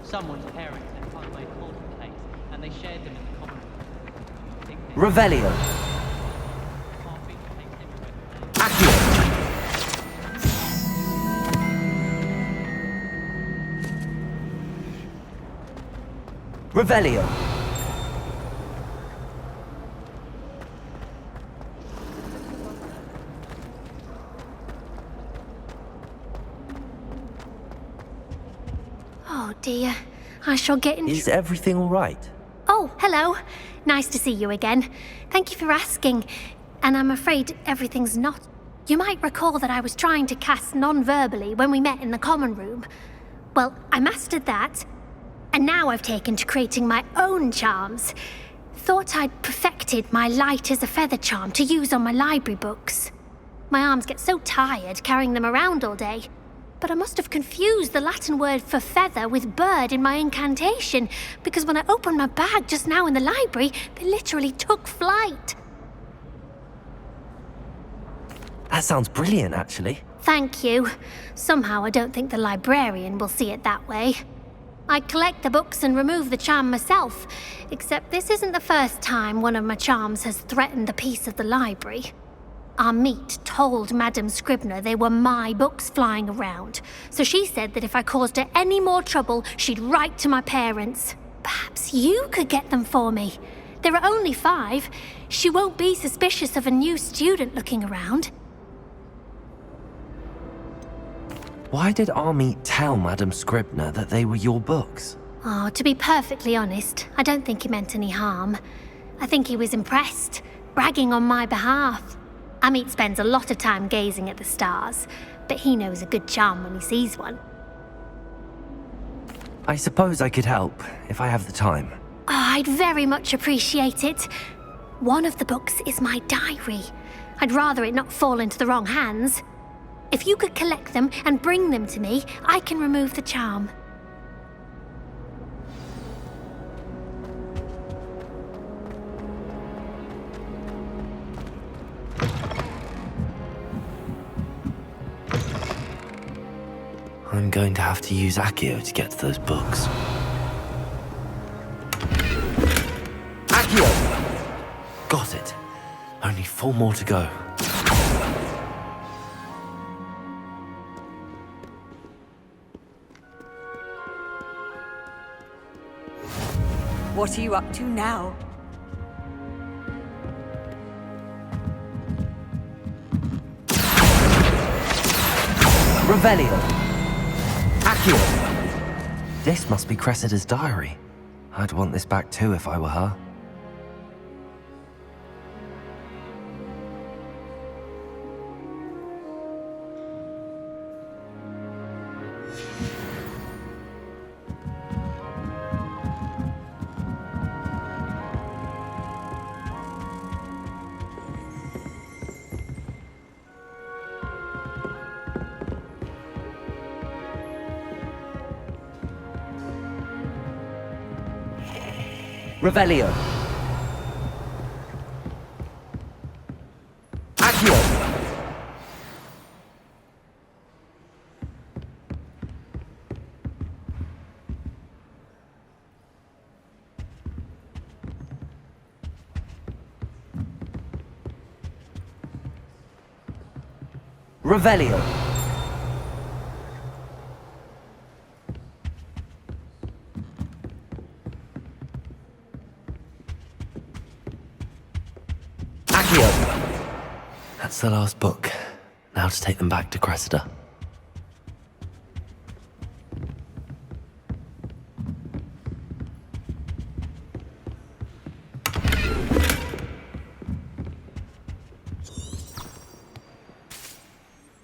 Someone's parents had finally called the case, and they shared them in the common room. Revelio. Accio. Revelio. Oh dear, I shall get in. Is everything all right? Oh, hello. Nice to see you again. Thank you for asking. And I'm afraid everything's not. You might recall that I was trying to cast non-verbally when we met in the common room. Well, I mastered that. And now I've taken to creating my own charms. Thought I'd perfected my light as a feather charm to use on my library books. My arms get so tired carrying them around all day. But I must have confused the Latin word for feather with bird in my incantation, because when I opened my bag just now in the library, they literally took flight. That sounds brilliant, actually. Thank you. Somehow I don't think the librarian will see it that way. I collect the books and remove the charm myself, except this isn't the first time one of my charms has threatened the peace of the library. Our meet told Madame Scribner they were my books flying around, so she said that if I caused her any more trouble, she'd write to my parents. Perhaps you could get them for me. There are only 5. She won't be suspicious of a new student looking around. Why did Army tell Madame Scribner that they were your books? Oh, to be perfectly honest, I don't think he meant any harm. I think he was impressed, bragging on my behalf. Amit spends a lot of time gazing at the stars, but he knows a good charm when he sees one. I suppose I could help, if I have the time. Oh, I'd very much appreciate it. One of the books is my diary. I'd rather it not fall into the wrong hands. If you could collect them and bring them to me, I can remove the charm. I'm going to have to use Accio to get to those books. Accio! Got it. Only 4 more to go. What are you up to now? Revelio. Accio. This must be Cressida's diary. I'd want this back too if I were her. Revelio. Accio. Revelio. That's the last book. Now to take them back to Cressida.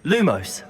Lumos.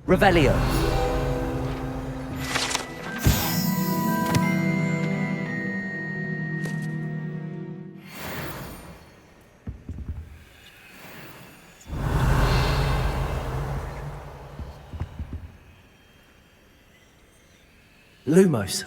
Revelio. Lumos.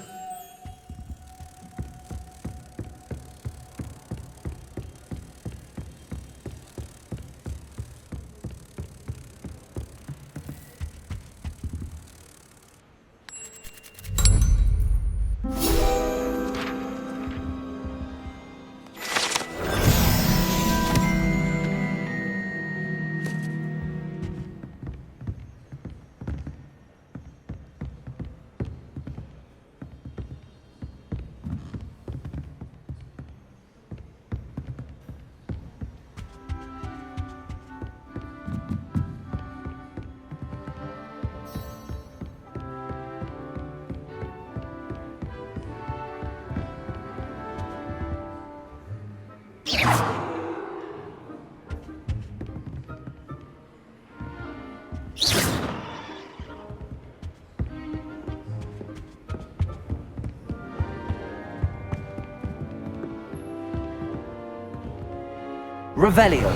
Revelio.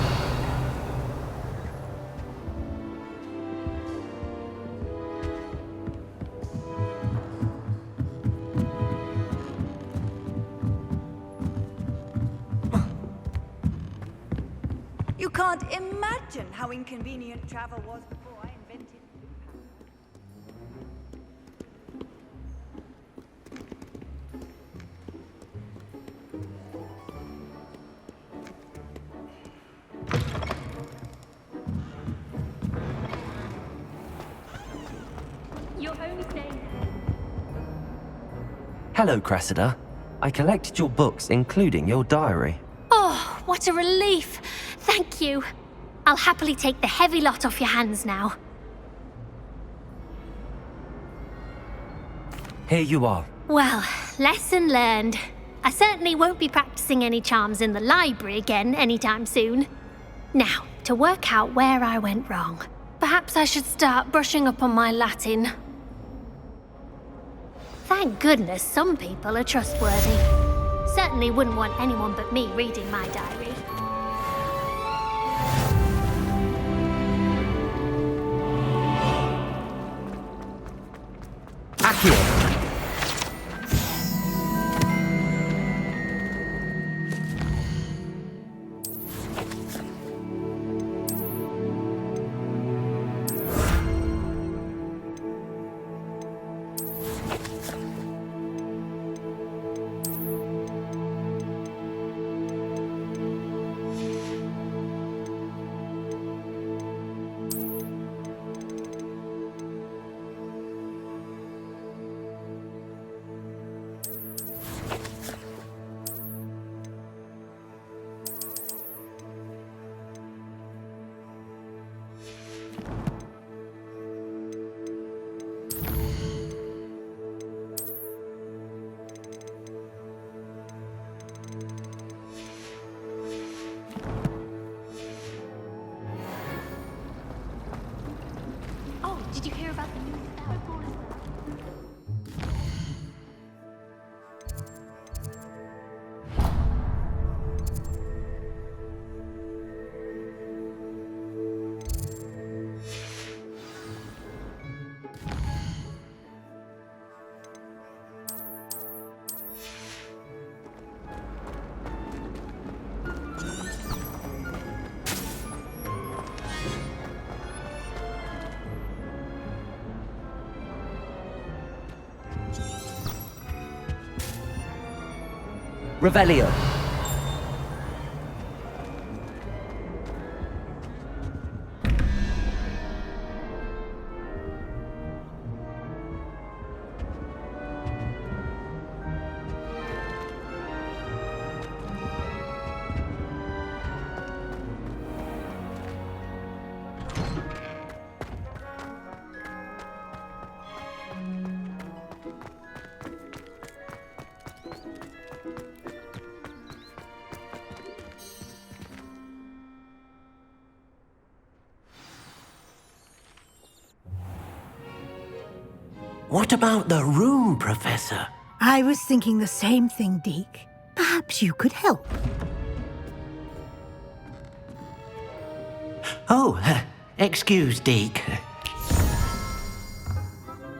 You can't imagine how inconvenient travel was before I invented. Hello, Cressida. I collected your books, including your diary. Oh, what a relief. Thank you. I'll happily take the heavy lot off your hands now. Here you are. Well, lesson learned. I certainly won't be practicing any charms in the library again anytime soon. Now, to work out where I went wrong. Perhaps I should start brushing up on my Latin. Thank goodness some people are trustworthy. Certainly wouldn't want anyone but me reading my diary. Accio! Oh, did you hear about the news that Hogwarts? Revelio. What about the room, Professor? I was thinking the same thing, Deke. Perhaps you could help. Oh, excuse, Deke.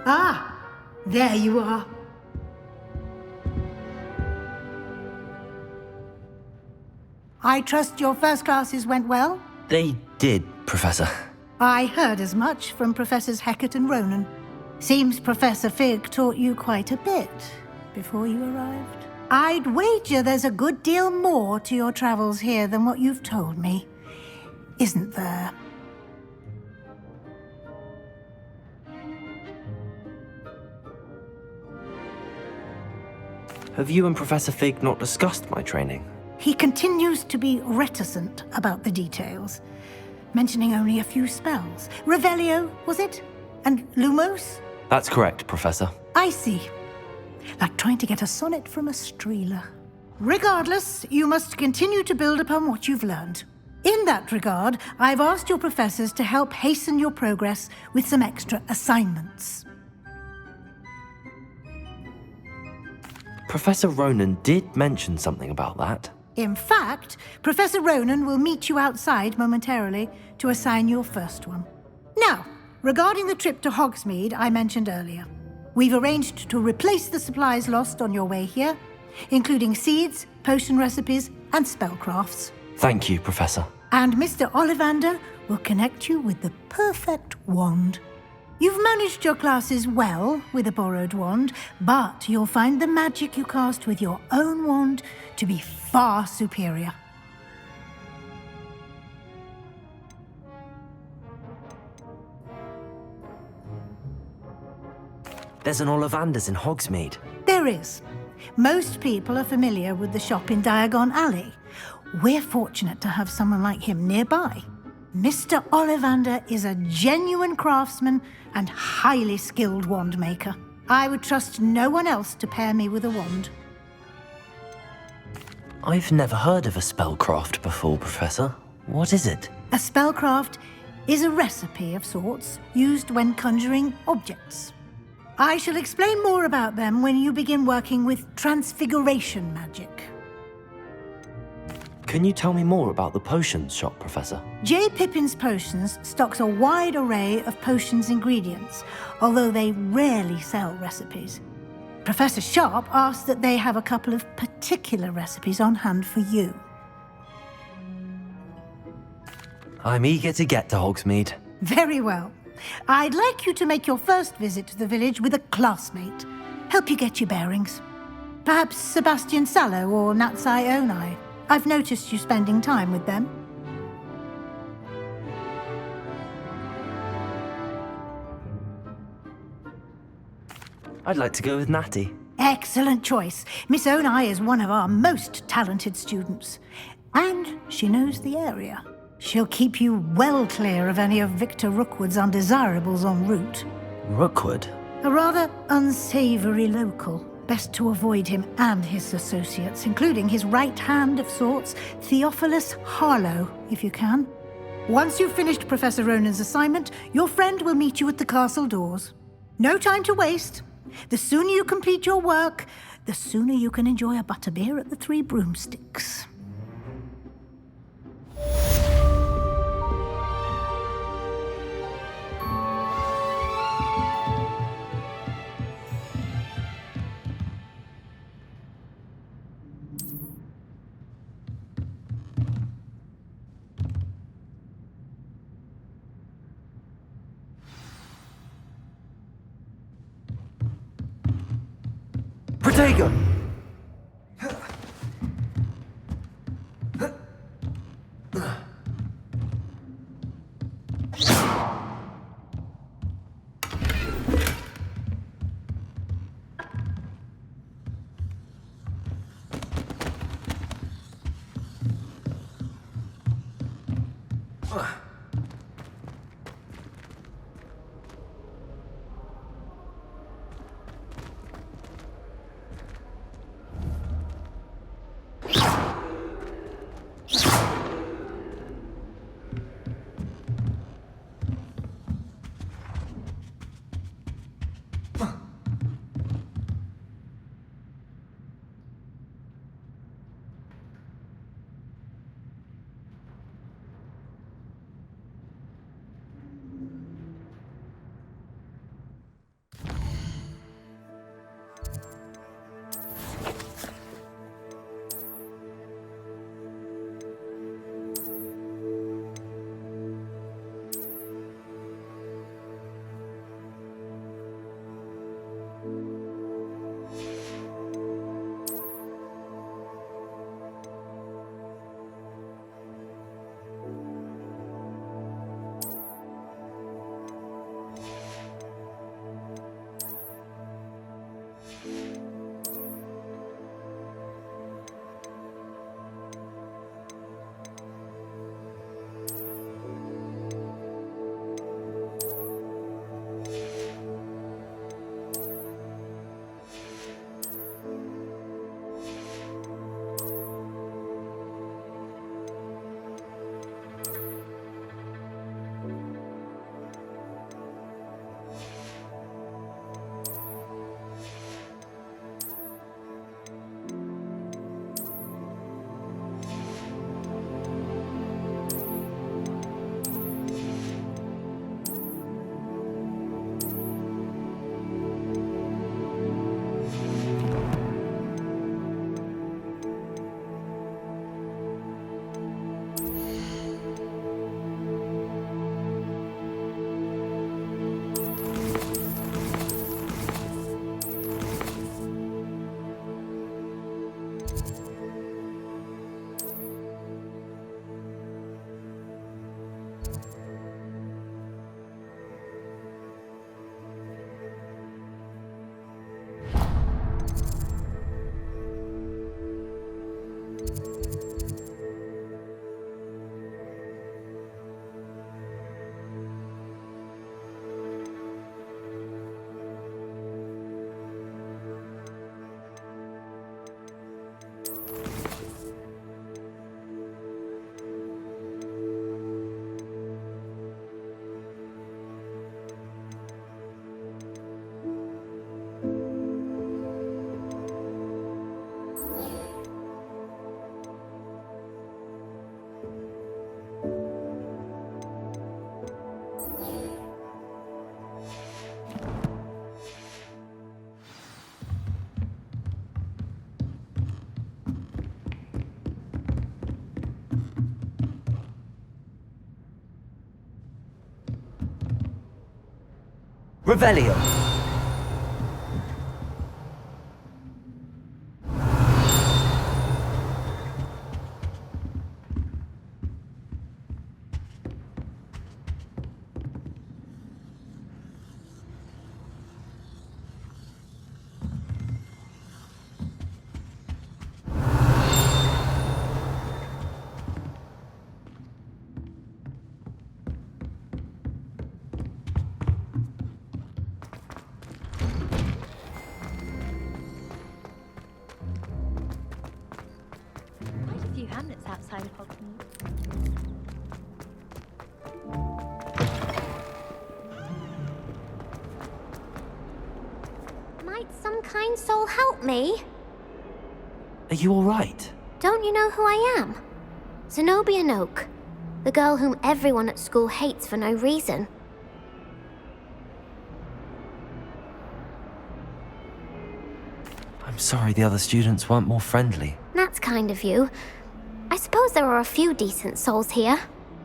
Ah, there you are. I trust your first classes went well? They did, Professor. I heard as much from Professors Hecat and Ronan. Seems Professor Fig taught you quite a bit before you arrived. I'd wager there's a good deal more to your travels here than what you've told me. Isn't there? Have you and Professor Fig not discussed my training? He continues to be reticent about the details, mentioning only a few spells. Revelio, was it? And Lumos? That's correct, Professor. I see. Like trying to get a sonnet from a streeler. Regardless, you must continue to build upon what you've learned. In that regard, I've asked your professors to help hasten your progress with some extra assignments. Professor Ronan did mention something about that. In fact, Professor Ronan will meet you outside momentarily to assign your first one. Now, regarding the trip to Hogsmeade I mentioned earlier, we've arranged to replace the supplies lost on your way here, including seeds, potion recipes, and spellcrafts. Thank you, Professor. And Mr. Ollivander will connect you with the perfect wand. You've managed your classes well with a borrowed wand, but you'll find the magic you cast with your own wand to be far superior. There's an Ollivander's in Hogsmeade. There is. Most people are familiar with the shop in Diagon Alley. We're fortunate to have someone like him nearby. Mr. Ollivander is a genuine craftsman and highly skilled wand maker. I would trust no one else to pair me with a wand. I've never heard of a spellcraft before, Professor. What is it? A spellcraft is a recipe of sorts used when conjuring objects. I shall explain more about them when you begin working with transfiguration magic. Can you tell me more about the potions shop, Professor? J. Pippin's Potions stocks a wide array of potions ingredients, although they rarely sell recipes. Professor Sharp asked that they have a couple of particular recipes on hand for you. I'm eager to get to Hogsmeade. Very well. I'd like you to make your first visit to the village with a classmate. Help you get your bearings. Perhaps Sebastian Sallow or Natsai Onai. I've noticed you spending time with them. I'd like to go with Natty. Excellent choice. Miss Onai is one of our most talented students. And she knows the area. She'll keep you well clear of any of Victor Rookwood's undesirables en route. Rookwood? A rather unsavory local. Best to avoid him and his associates, including his right hand of sorts, Theophilus Harlow, if you can. Once you've finished Professor Ronan's assignment, your friend will meet you at the castle doors. No time to waste. The sooner you complete your work, the sooner you can enjoy a butterbeer at the Three Broomsticks. Protego! Revelio. Quite a few hamlets outside of Hogsmeade. Might some kind soul help me? Are you alright? Don't you know who I am? Zenobia Noak, the girl whom everyone at school hates for no reason. I'm sorry the other students weren't more friendly. That's kind of you. I suppose there are a few decent souls here.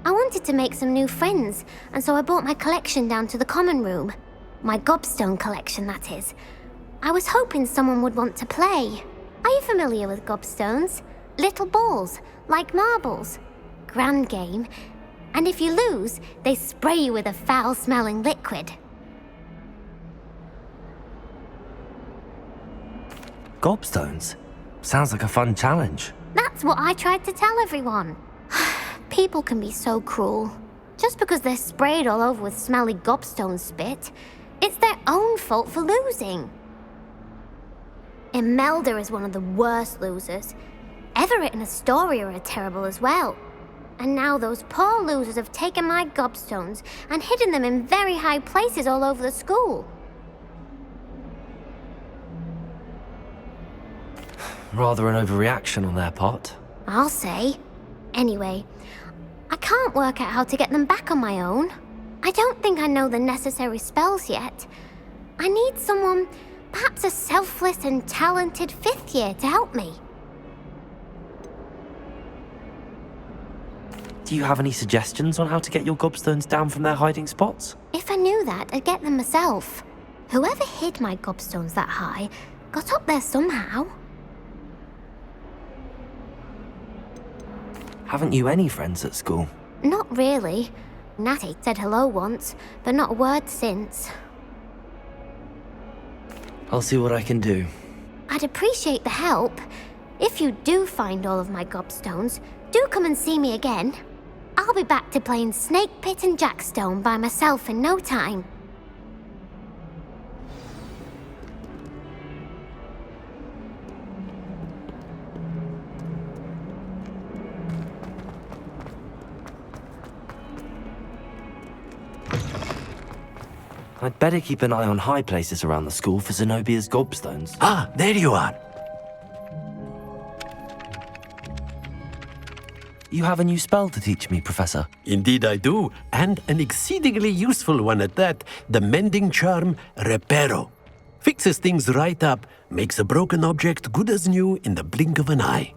I wanted to make some new friends, and so I brought my collection down to the common room. My gobstone collection, that is. I was hoping someone would want to play. Are you familiar with gobstones? Little balls, like marbles. Grand game. And if you lose, they spray you with a foul-smelling liquid. Gobstones? Sounds like a fun challenge. That's what I tried to tell everyone. People can be so cruel. Just because they're sprayed all over with smelly gobstone spit, it's their own fault for losing. Imelda is one of the worst losers. Everett and Astoria are terrible as well. And now those poor losers have taken my gobstones and hidden them in very high places all over the school. Rather an overreaction on their part. I'll say. Anyway, I can't work out how to get them back on my own. I don't think I know the necessary spells yet. I need someone, perhaps a selfless and talented 5th year to help me. Do you have any suggestions on how to get your gobstones down from their hiding spots? If I knew that, I'd get them myself. Whoever hid my gobstones that high got up there somehow. Haven't you any friends at school? Not really. Natty said hello once, but not a word since. I'll see what I can do. I'd appreciate the help. If you do find all of my gobstones, do come and see me again. I'll be back to playing Snake Pit and Jackstone by myself in no time. I'd better keep an eye on high places around the school for Zenobia's gobstones. Ah, there you are. You have a new spell to teach me, Professor. Indeed I do, and an exceedingly useful one at that, the mending charm Reparo. Fixes things right up, makes a broken object good as new in the blink of an eye.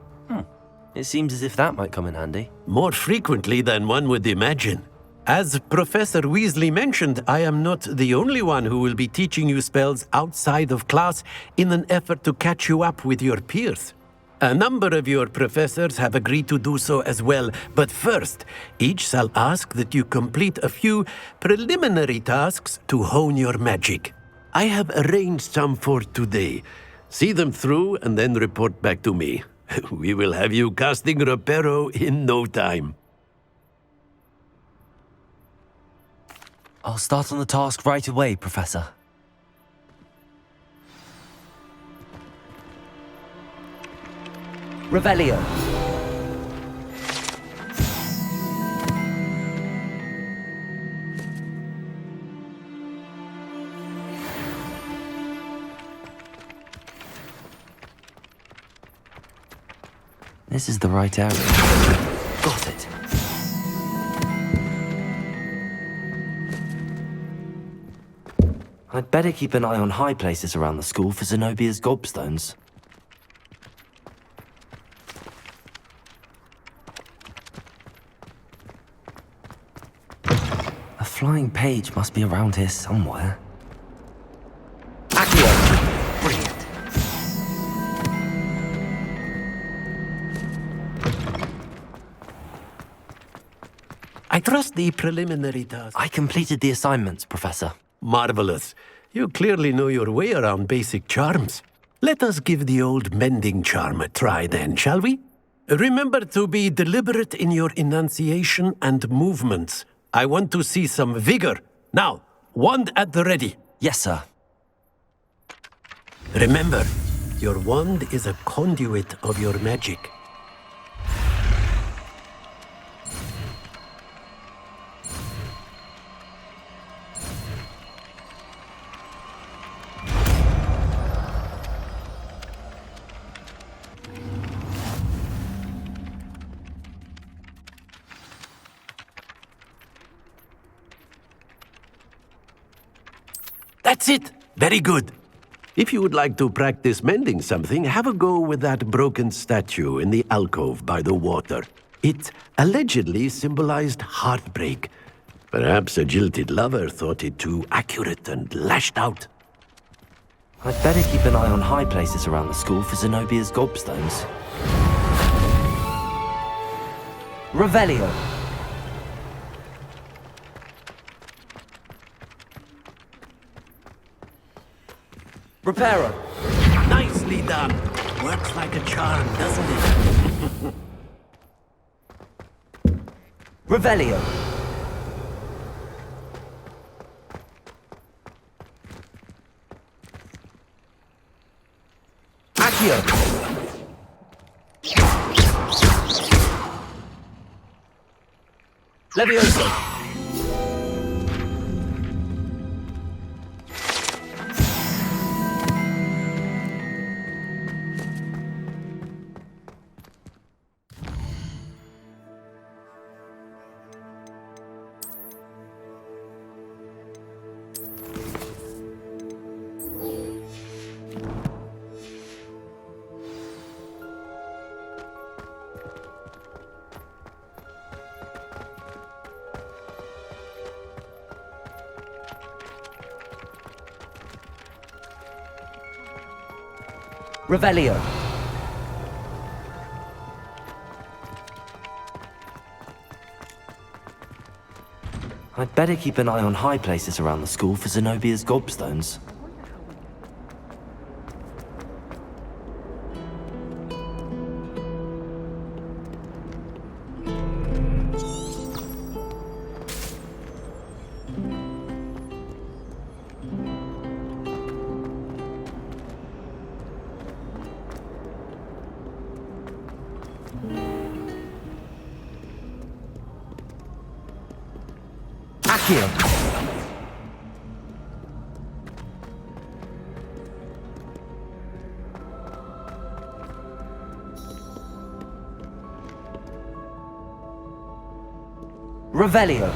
It seems as if that might come in handy. More frequently than one would imagine. As Professor Weasley mentioned, I am not the only one who will be teaching you spells outside of class in an effort to catch you up with your peers. A number of your professors have agreed to do so as well, but first, each shall ask that you complete a few preliminary tasks to hone your magic. I have arranged some for today. See them through and then report back to me. We will have you casting Reparo in no time. I'll start on the task right away, Professor. Revelio. This is the right area. Got it. I'd better keep an eye on high places around the school for Zenobia's gobstones. A flying page must be around here somewhere. trust the preliminary task. I completed the assignments, Professor. Marvelous. You clearly know your way around basic charms. Let us give the old mending charm a try then, shall we? Remember to be deliberate in your enunciation and movements. I want to see some vigor. Now, wand at the ready. Yes, sir. Remember, your wand is a conduit of your magic. That's it! Very good. If you would like to practice mending something, have a go with that broken statue in the alcove by the water. It allegedly symbolized heartbreak. Perhaps a jilted lover thought it too accurate and lashed out. I'd better keep an eye on high places around the school for Zenobia's gobstones. Revelio. Reparo. Nicely done. Works like a charm, doesn't it? Revelio. Accio. Levioso. Revelio. I'd better keep an eye on high places around the school for Zenobia's gobstones. Accio. Revelio.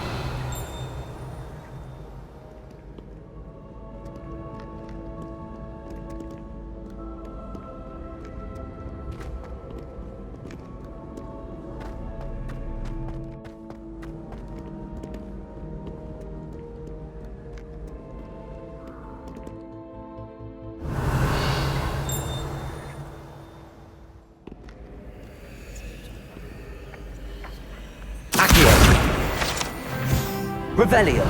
Revelio.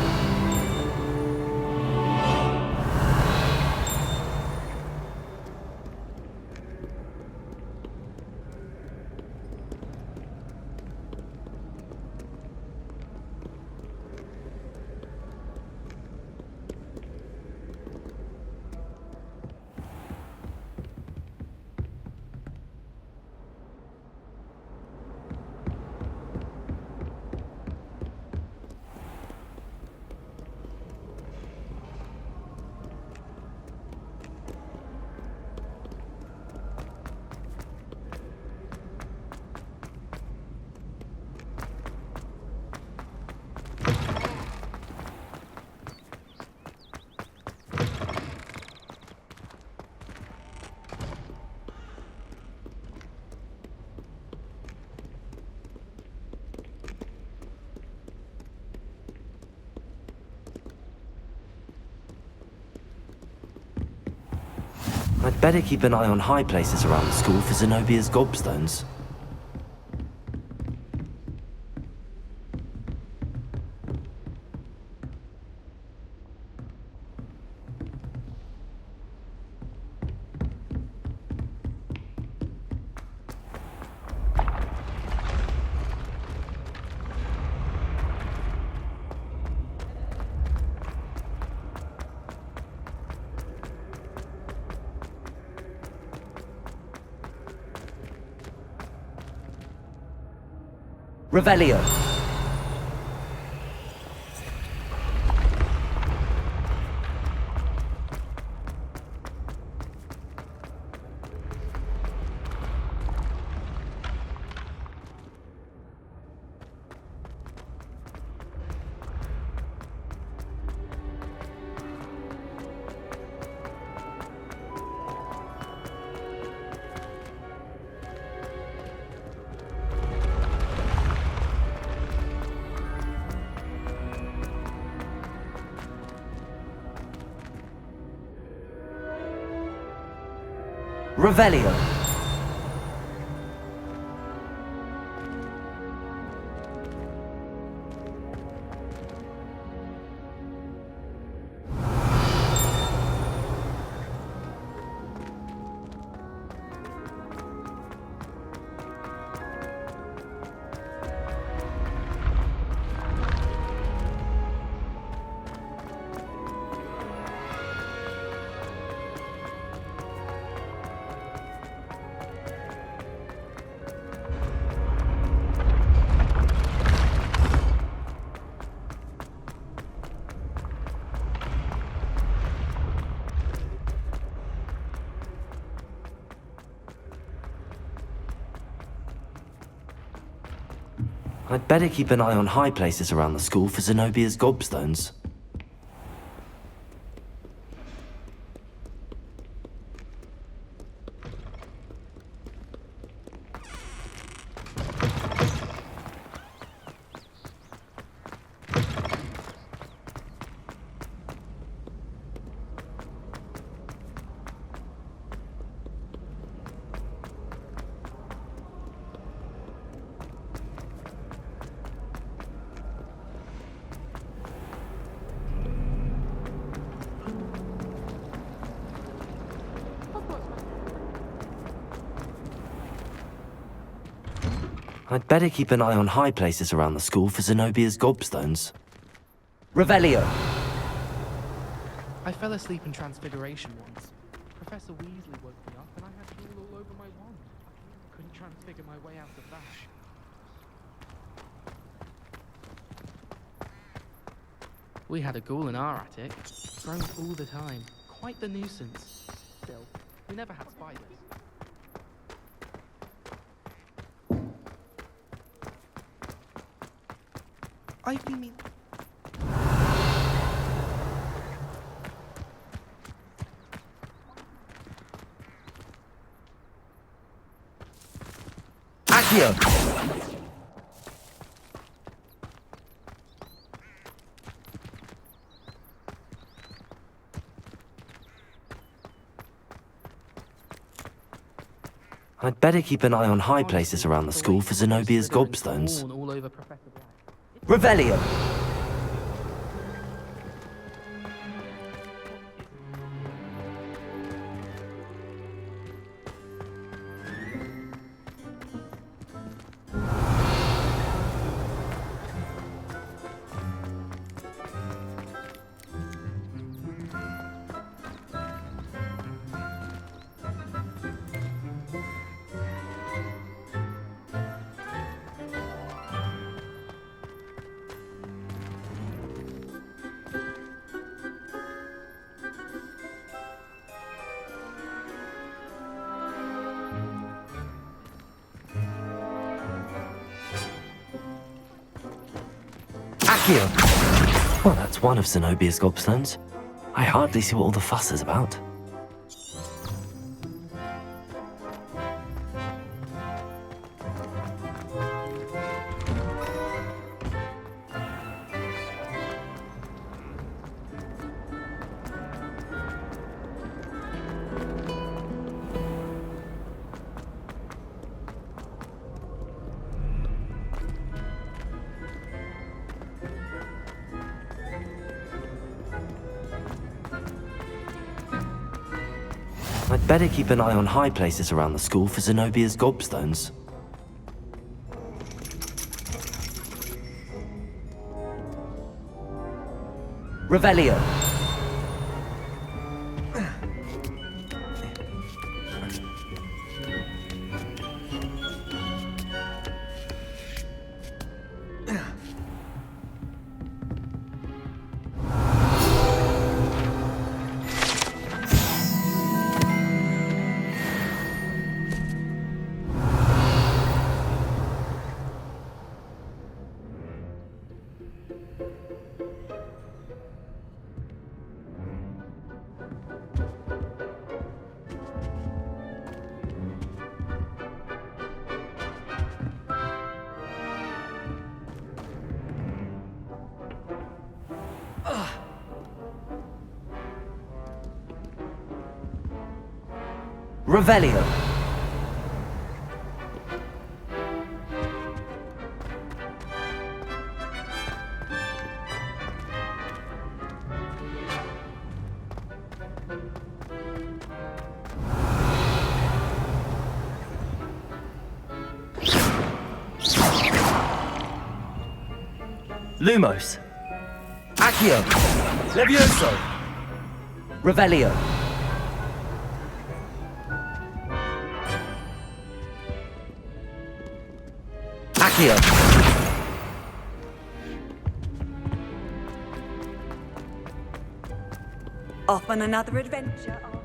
I'd better keep an eye on high places around the school for Zenobia's gobstones. Revelio. Revelio. I'd better keep an eye on high places around the school for Zenobia's gobstones. I'd better keep an eye on high places around the school for Zenobia's gobstones. Revelio. I fell asleep in Transfiguration once. Professor Weasley woke me up and I had drool all over my wand. Couldn't transfigure my way out of that. We had a ghoul in our attic. Grown all the time. Quite the nuisance. Still, we never had spiders. I've been mean... Accio! I'd better keep an eye on high places around the school for Zenobia's gobstones. Revelio! Well, that's one of Zenobia's gobstones. I hardly see what all the fuss is about. I'd better keep an eye on high places around the school for Zenobia's gobstones. Revelio! Revelio. Lumos. Accio. Levioso. Revelio. Accio. Off on another adventure, are we?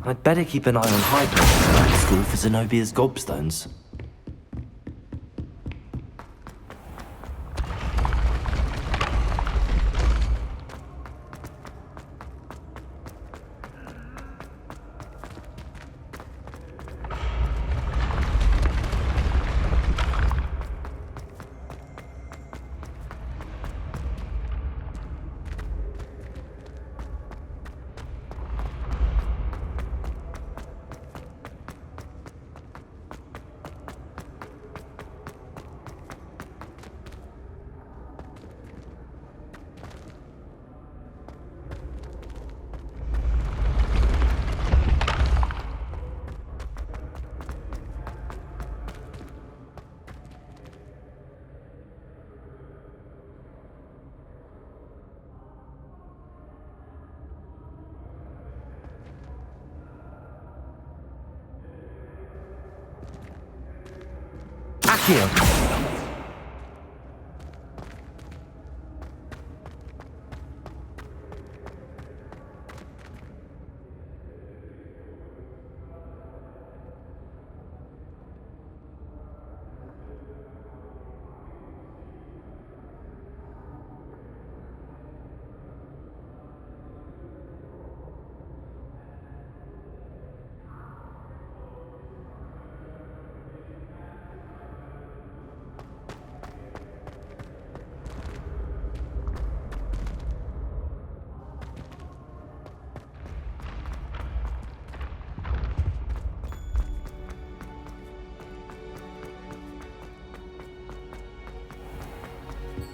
I'd better keep an eye on high places around the school for Zenobia's gobstones. Accio.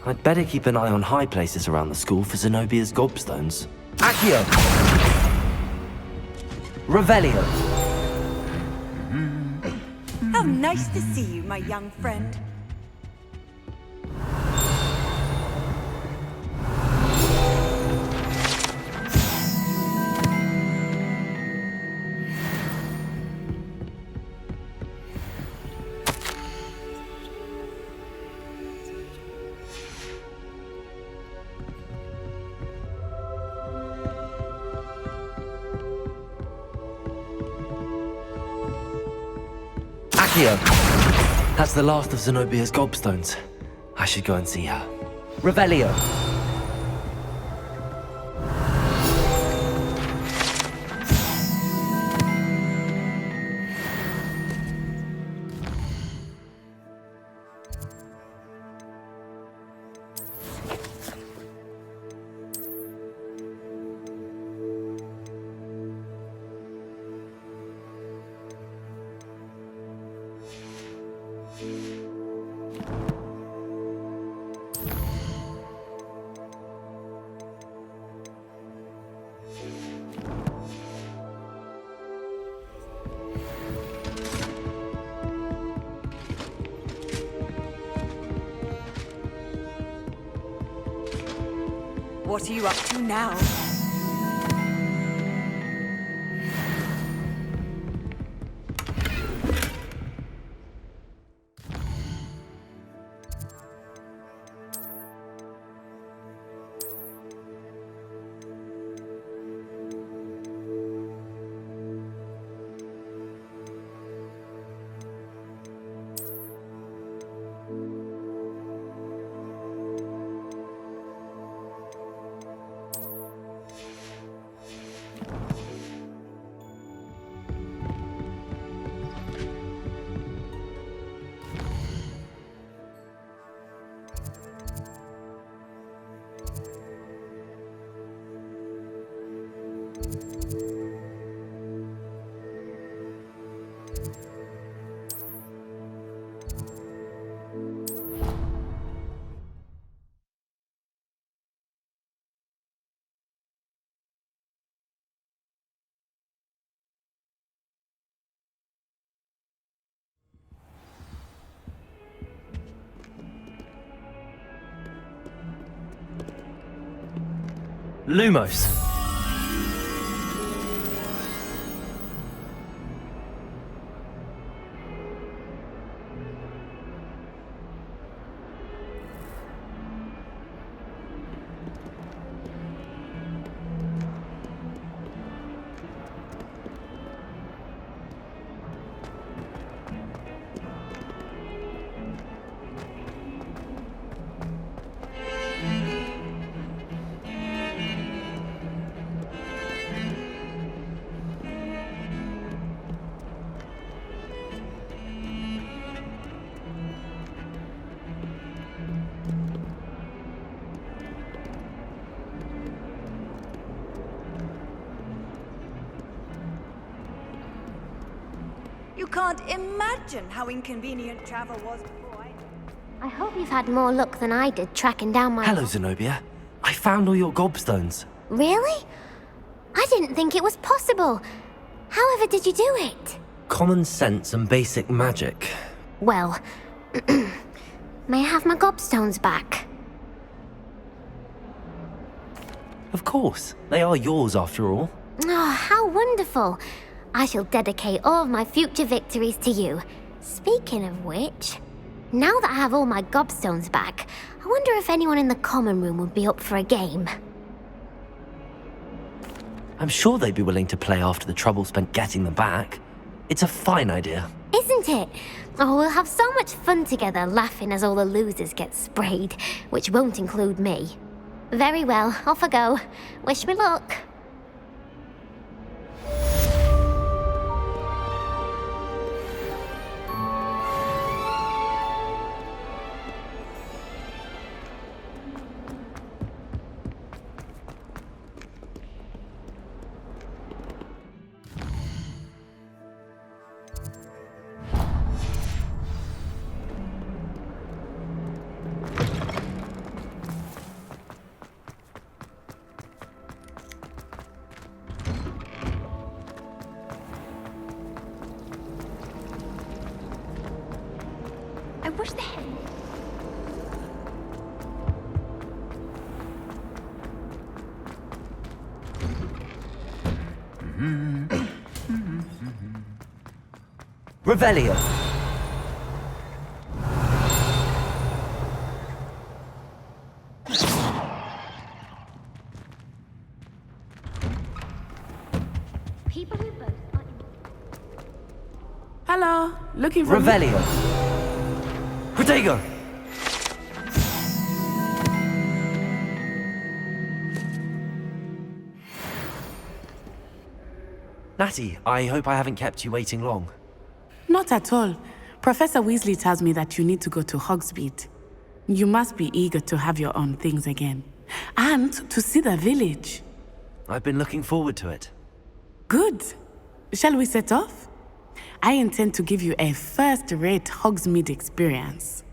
I'd better keep an eye on high places around the school for Zenobia's gobstones. Accio! Revelio! How nice to see you, my young friend. Accio! That's the last of Zenobia's gobstones. I should go and see her. Revelio! What are you up to now? Lumos. You can't imagine how inconvenient travel was before I... I hope you've had more luck than I did tracking down my... Hello, Zenobia. I found all your gobstones. Really? I didn't think it was possible. However did you do it? Common sense and basic magic. Well, may I have my gobstones back? Of course. They are yours after all. Oh, how wonderful. I shall dedicate all of my future victories to you. Speaking of which, now that I have all my gobstones back, I wonder if anyone in the common room would be up for a game. I'm sure they'd be willing to play after the trouble spent getting them back. It's a fine idea. Isn't it? Oh, we'll have so much fun together laughing as all the losers get sprayed, which won't include me. Very well, off I go. Wish me luck. I wish they had... Revelio. People who both are... Hello, looking for Revelio. Protego. Natty, I hope I haven't kept you waiting long. Not at all. Professor Weasley tells me that you need to go to Hogsmeade. You must be eager to have your own things again. And to see the village. I've been looking forward to it. Good. Shall we set off? I intend to give you a first-rate Hogsmeade experience.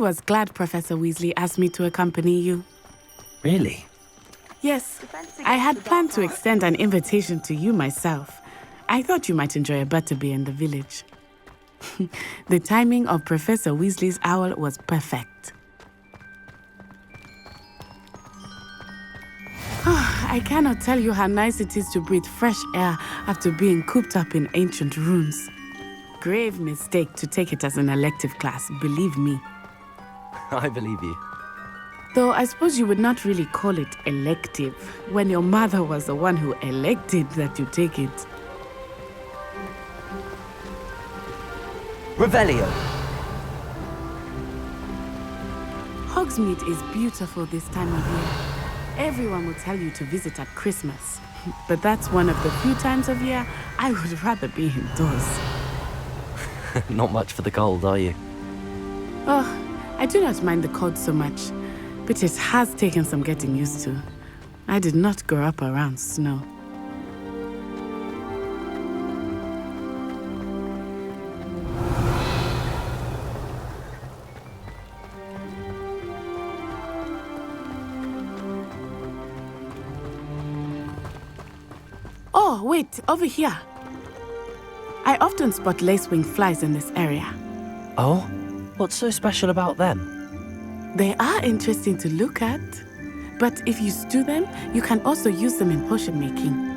was glad Professor Weasley asked me to accompany you. Really? Yes, I had planned to extend an invitation to you myself. I thought you might enjoy a butterbeer in the village. The timing of Professor Weasley's owl was perfect. I cannot tell you how nice it is to breathe fresh air after being cooped up in ancient rooms. Grave mistake to take it as an elective class, believe me. I believe you. Though I suppose you would not really call it elective when your mother was the one who elected that you take it. Revelio. Hogsmeade is beautiful this time of year. Everyone will tell you to visit at Christmas. But that's one of the few times of year I would rather be indoors. Not much for the cold, are you? Oh, I do not mind the cold so much, but it has taken some getting used to. I did not grow up around snow. Oh, wait, over here. I often spot lacewing flies in this area. Oh? What's so special about them? They are interesting to look at, but if you stew them, you can also use them in potion making.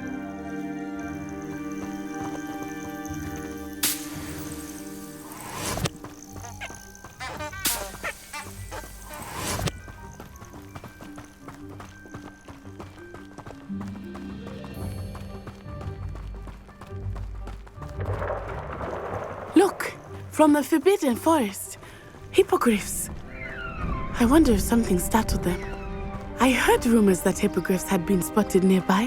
Look, from the Forbidden Forest, hippogriffs. I wonder if something startled them. I heard rumors that hippogriffs had been spotted nearby.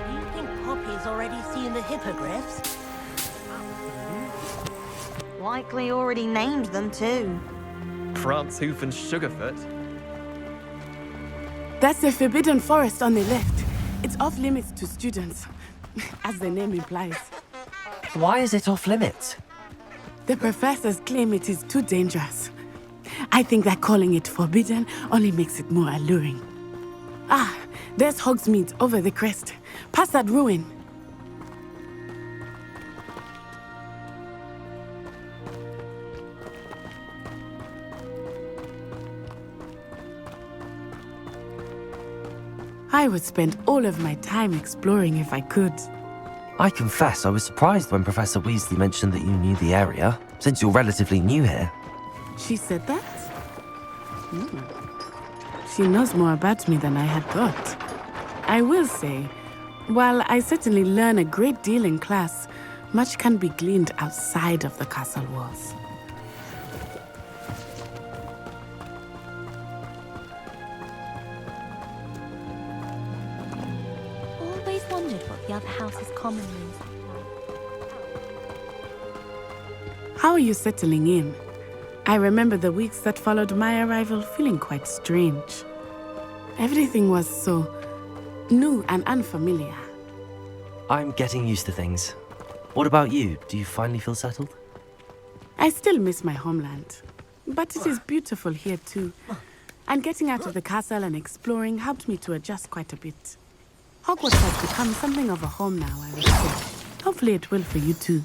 Do you think Poppy's already seen the hippogriffs? Likely already named them too. Prancehoof and Sugarfoot. That's the Forbidden Forest on the left. It's off limits to students, as the name implies. Why is it off limits? The professors claim it is too dangerous. I think that calling it forbidden only makes it more alluring. Ah, there's Hogsmeade over the crest. Past that ruin. I would spend all of my time exploring if I could. I confess I was surprised when Professor Weasley mentioned that you knew the area, since you're relatively new here. She said that? She knows more about me than I had thought. I will say, while I certainly learn a great deal in class, much can be gleaned outside of the castle walls. Always wondered what the other house's common rooms are. How are you settling in? I remember the weeks that followed my arrival feeling quite strange. Everything was so new and unfamiliar. I'm getting used to things. What about you? Do you finally feel settled? I still miss my homeland, but it is beautiful here too. And getting out of the castle and exploring helped me to adjust quite a bit. Hogwarts has become something of a home now, I would say. Hopefully it will for you too.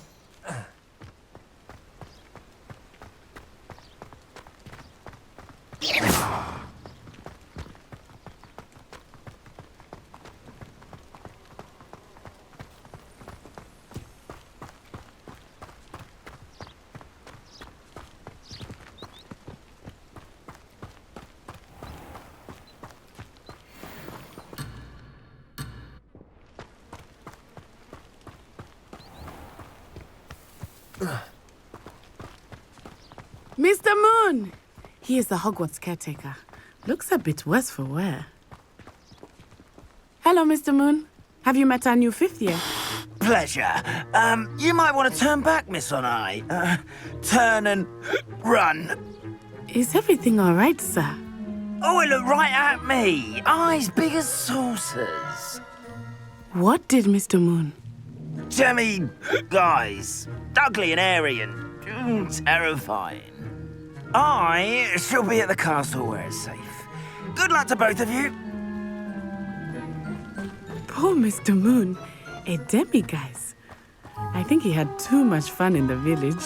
Mr. Moon! He is the Hogwarts caretaker. Looks a bit worse for wear. Hello, Mr. Moon. Have you met our new fifth year? Pleasure. You might want to turn back, Miss Onai. Turn and run. Is everything all right, sir? Oh, it looked right at me. Eyes big as saucers. What did Mr. Moon? Jemmy guys. Ugly and airy and Terrifying. I shall be at the castle where it's safe. Good luck to both of you. Poor Mr. Moon, a demiguise. I think he had too much fun in the village.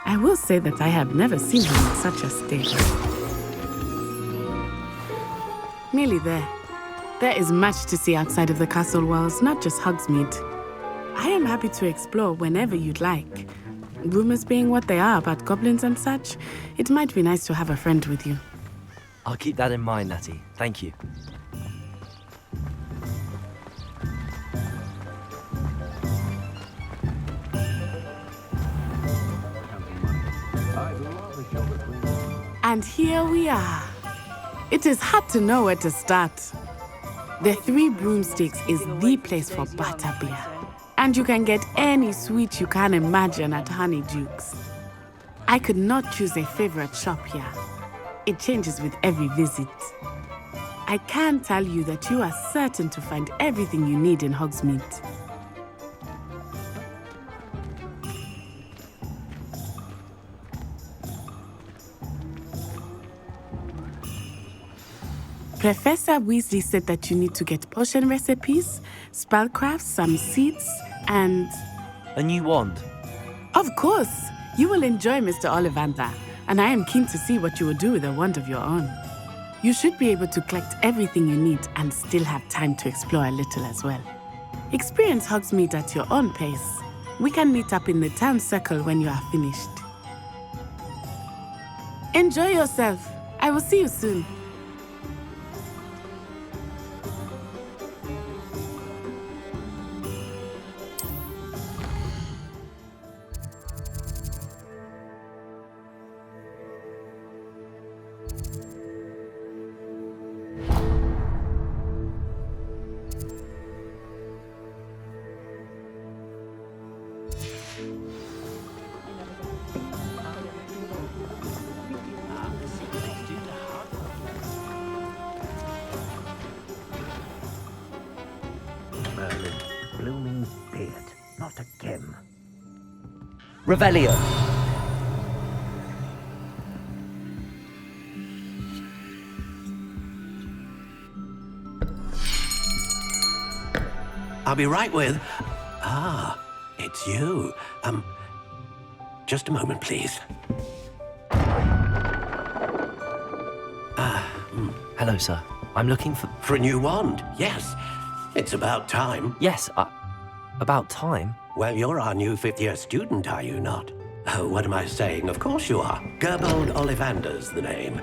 I will say that I have never seen him in such a state. Nearly there. There is much to see outside of the castle walls, not just Hogsmeade. I am happy to explore whenever you'd like. Rumors being what they are about goblins and such, it might be nice to have a friend with you. I'll keep that in mind, Natty. Thank you. And here we are. It is hard to know where to start. The Three Broomsticks is the place for butterbeer. And you can get any sweet you can imagine at Honeydukes. I could not choose a favorite shop here. It changes with every visit. I can tell you that you are certain to find everything you need in Hogsmeade. Professor Weasley said that you need to get potion recipes, spellcrafts, some seeds, and... a new wand. Of course! You will enjoy Mr. Ollivander, and I am keen to see what you will do with a wand of your own. You should be able to collect everything you need and still have time to explore a little as well. Experience Hogsmeade at your own pace. We can meet up in the town circle when you are finished. Enjoy yourself. I will see you soon. Blooming beard, not again. Revelio. I'll be right with... Ah, it's you. Just a moment, please. Hello, sir. I'm looking for... For a new wand, yes. It's about time. Yes, about time? Well, you're our new fifth-year student, are you not? Oh, what am I saying? Of course you are. Gerbold Ollivander's the name.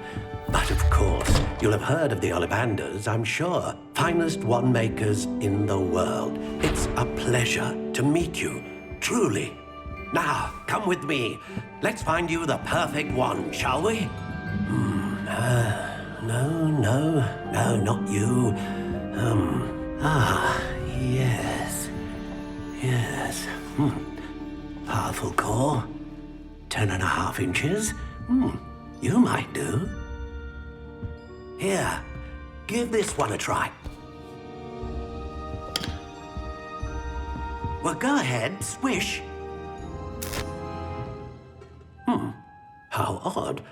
But of course, you'll have heard of the Ollivanders, I'm sure. Finest wand makers in the world. It's a pleasure to meet you, truly. Now, come with me. Let's find you the perfect wand, shall we? No, not you. Yes. Powerful core. 10.5 inches. You might do. Here, give this one a try. Well, go ahead, swish. How odd.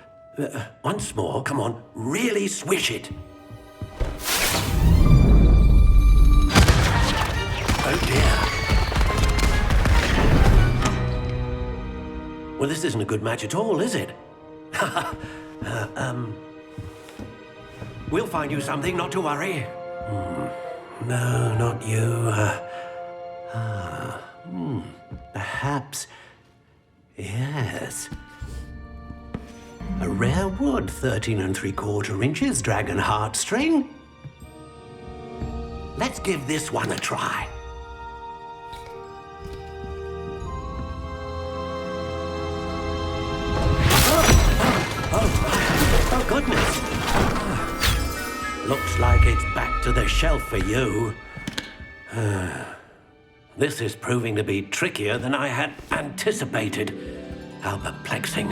Once more, come on, really swish it. Oh dear. Well, this isn't a good match at all, is it? We'll find you something, not to worry. No, not you. Perhaps. Yes. A rare wood, 13 3/4 inches, dragon heartstring. Let's give this one a try. Oh, goodness. Looks like it's back to the shelf for you. This is proving to be trickier than I had anticipated. How perplexing.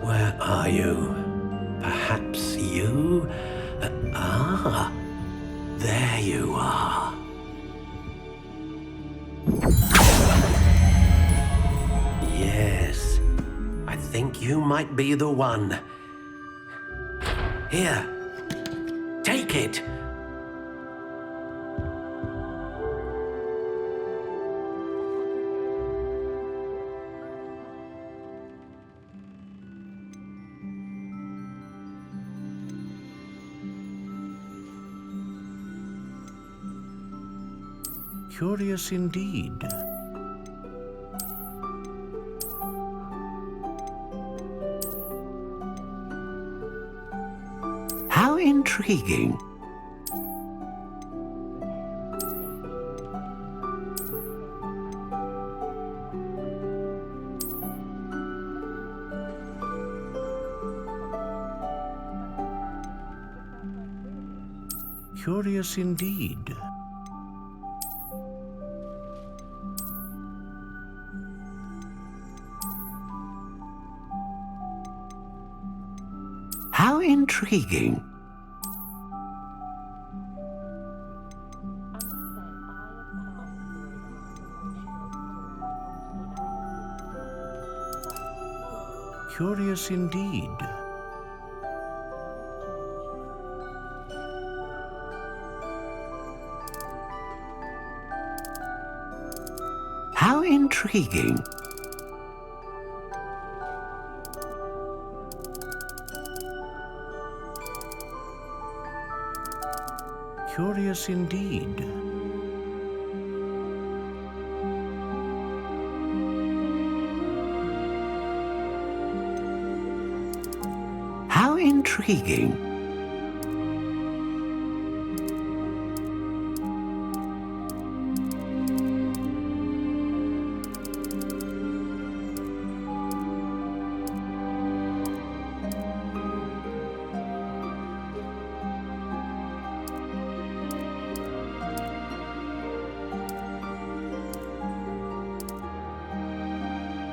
Where are you? Perhaps you? There you are. think you might be the one. Here, take it. Curious indeed. How intriguing. Curious indeed. How intriguing. Curious indeed. How intriguing. Curious indeed. How intriguing.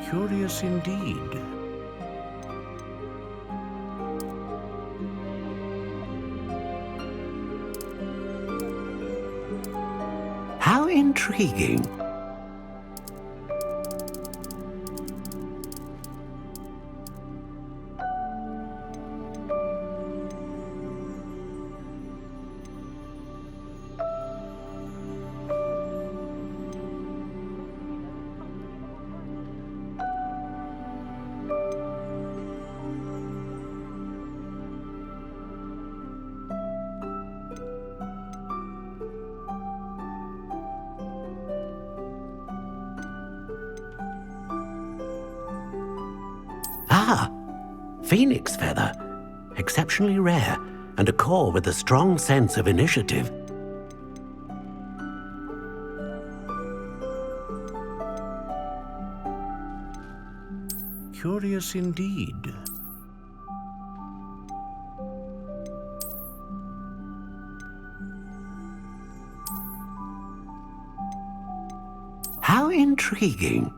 Curious indeed. How intriguing. Ah, phoenix feather. Exceptionally rare, and a core with a strong sense of initiative. Curious indeed. How intriguing.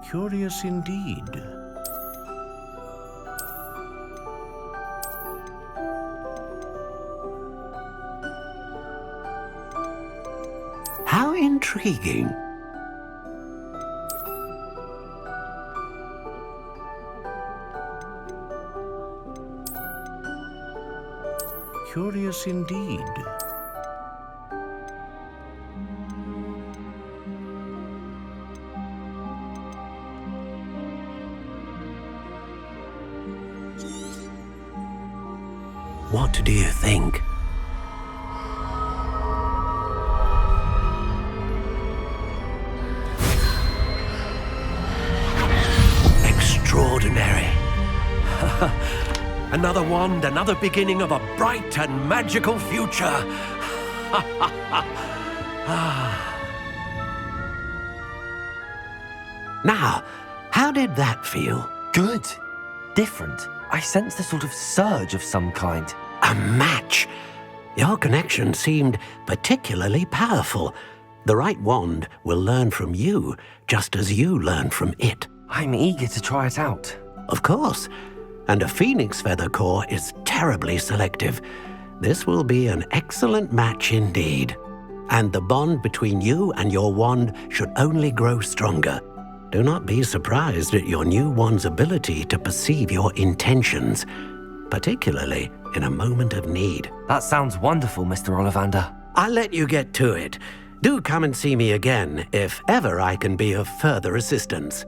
Curious indeed. How intriguing. Curious indeed. What do you think? Extraordinary. Another wand, another beginning of a bright and magical future. Now, how did that feel? Good. Different. I sensed a sort of surge of some kind. A match. Your connection seemed particularly powerful. The right wand will learn from you, just as you learn from it. I'm eager to try it out. Of course. And a phoenix feather core is terribly selective. This will be an excellent match indeed. And the bond between you and your wand should only grow stronger. Do not be surprised at your new wand's ability to perceive your intentions, particularly in a moment of need. That sounds wonderful, Mr. Ollivander. I'll let you get to it. Do come and see me again if ever I can be of further assistance.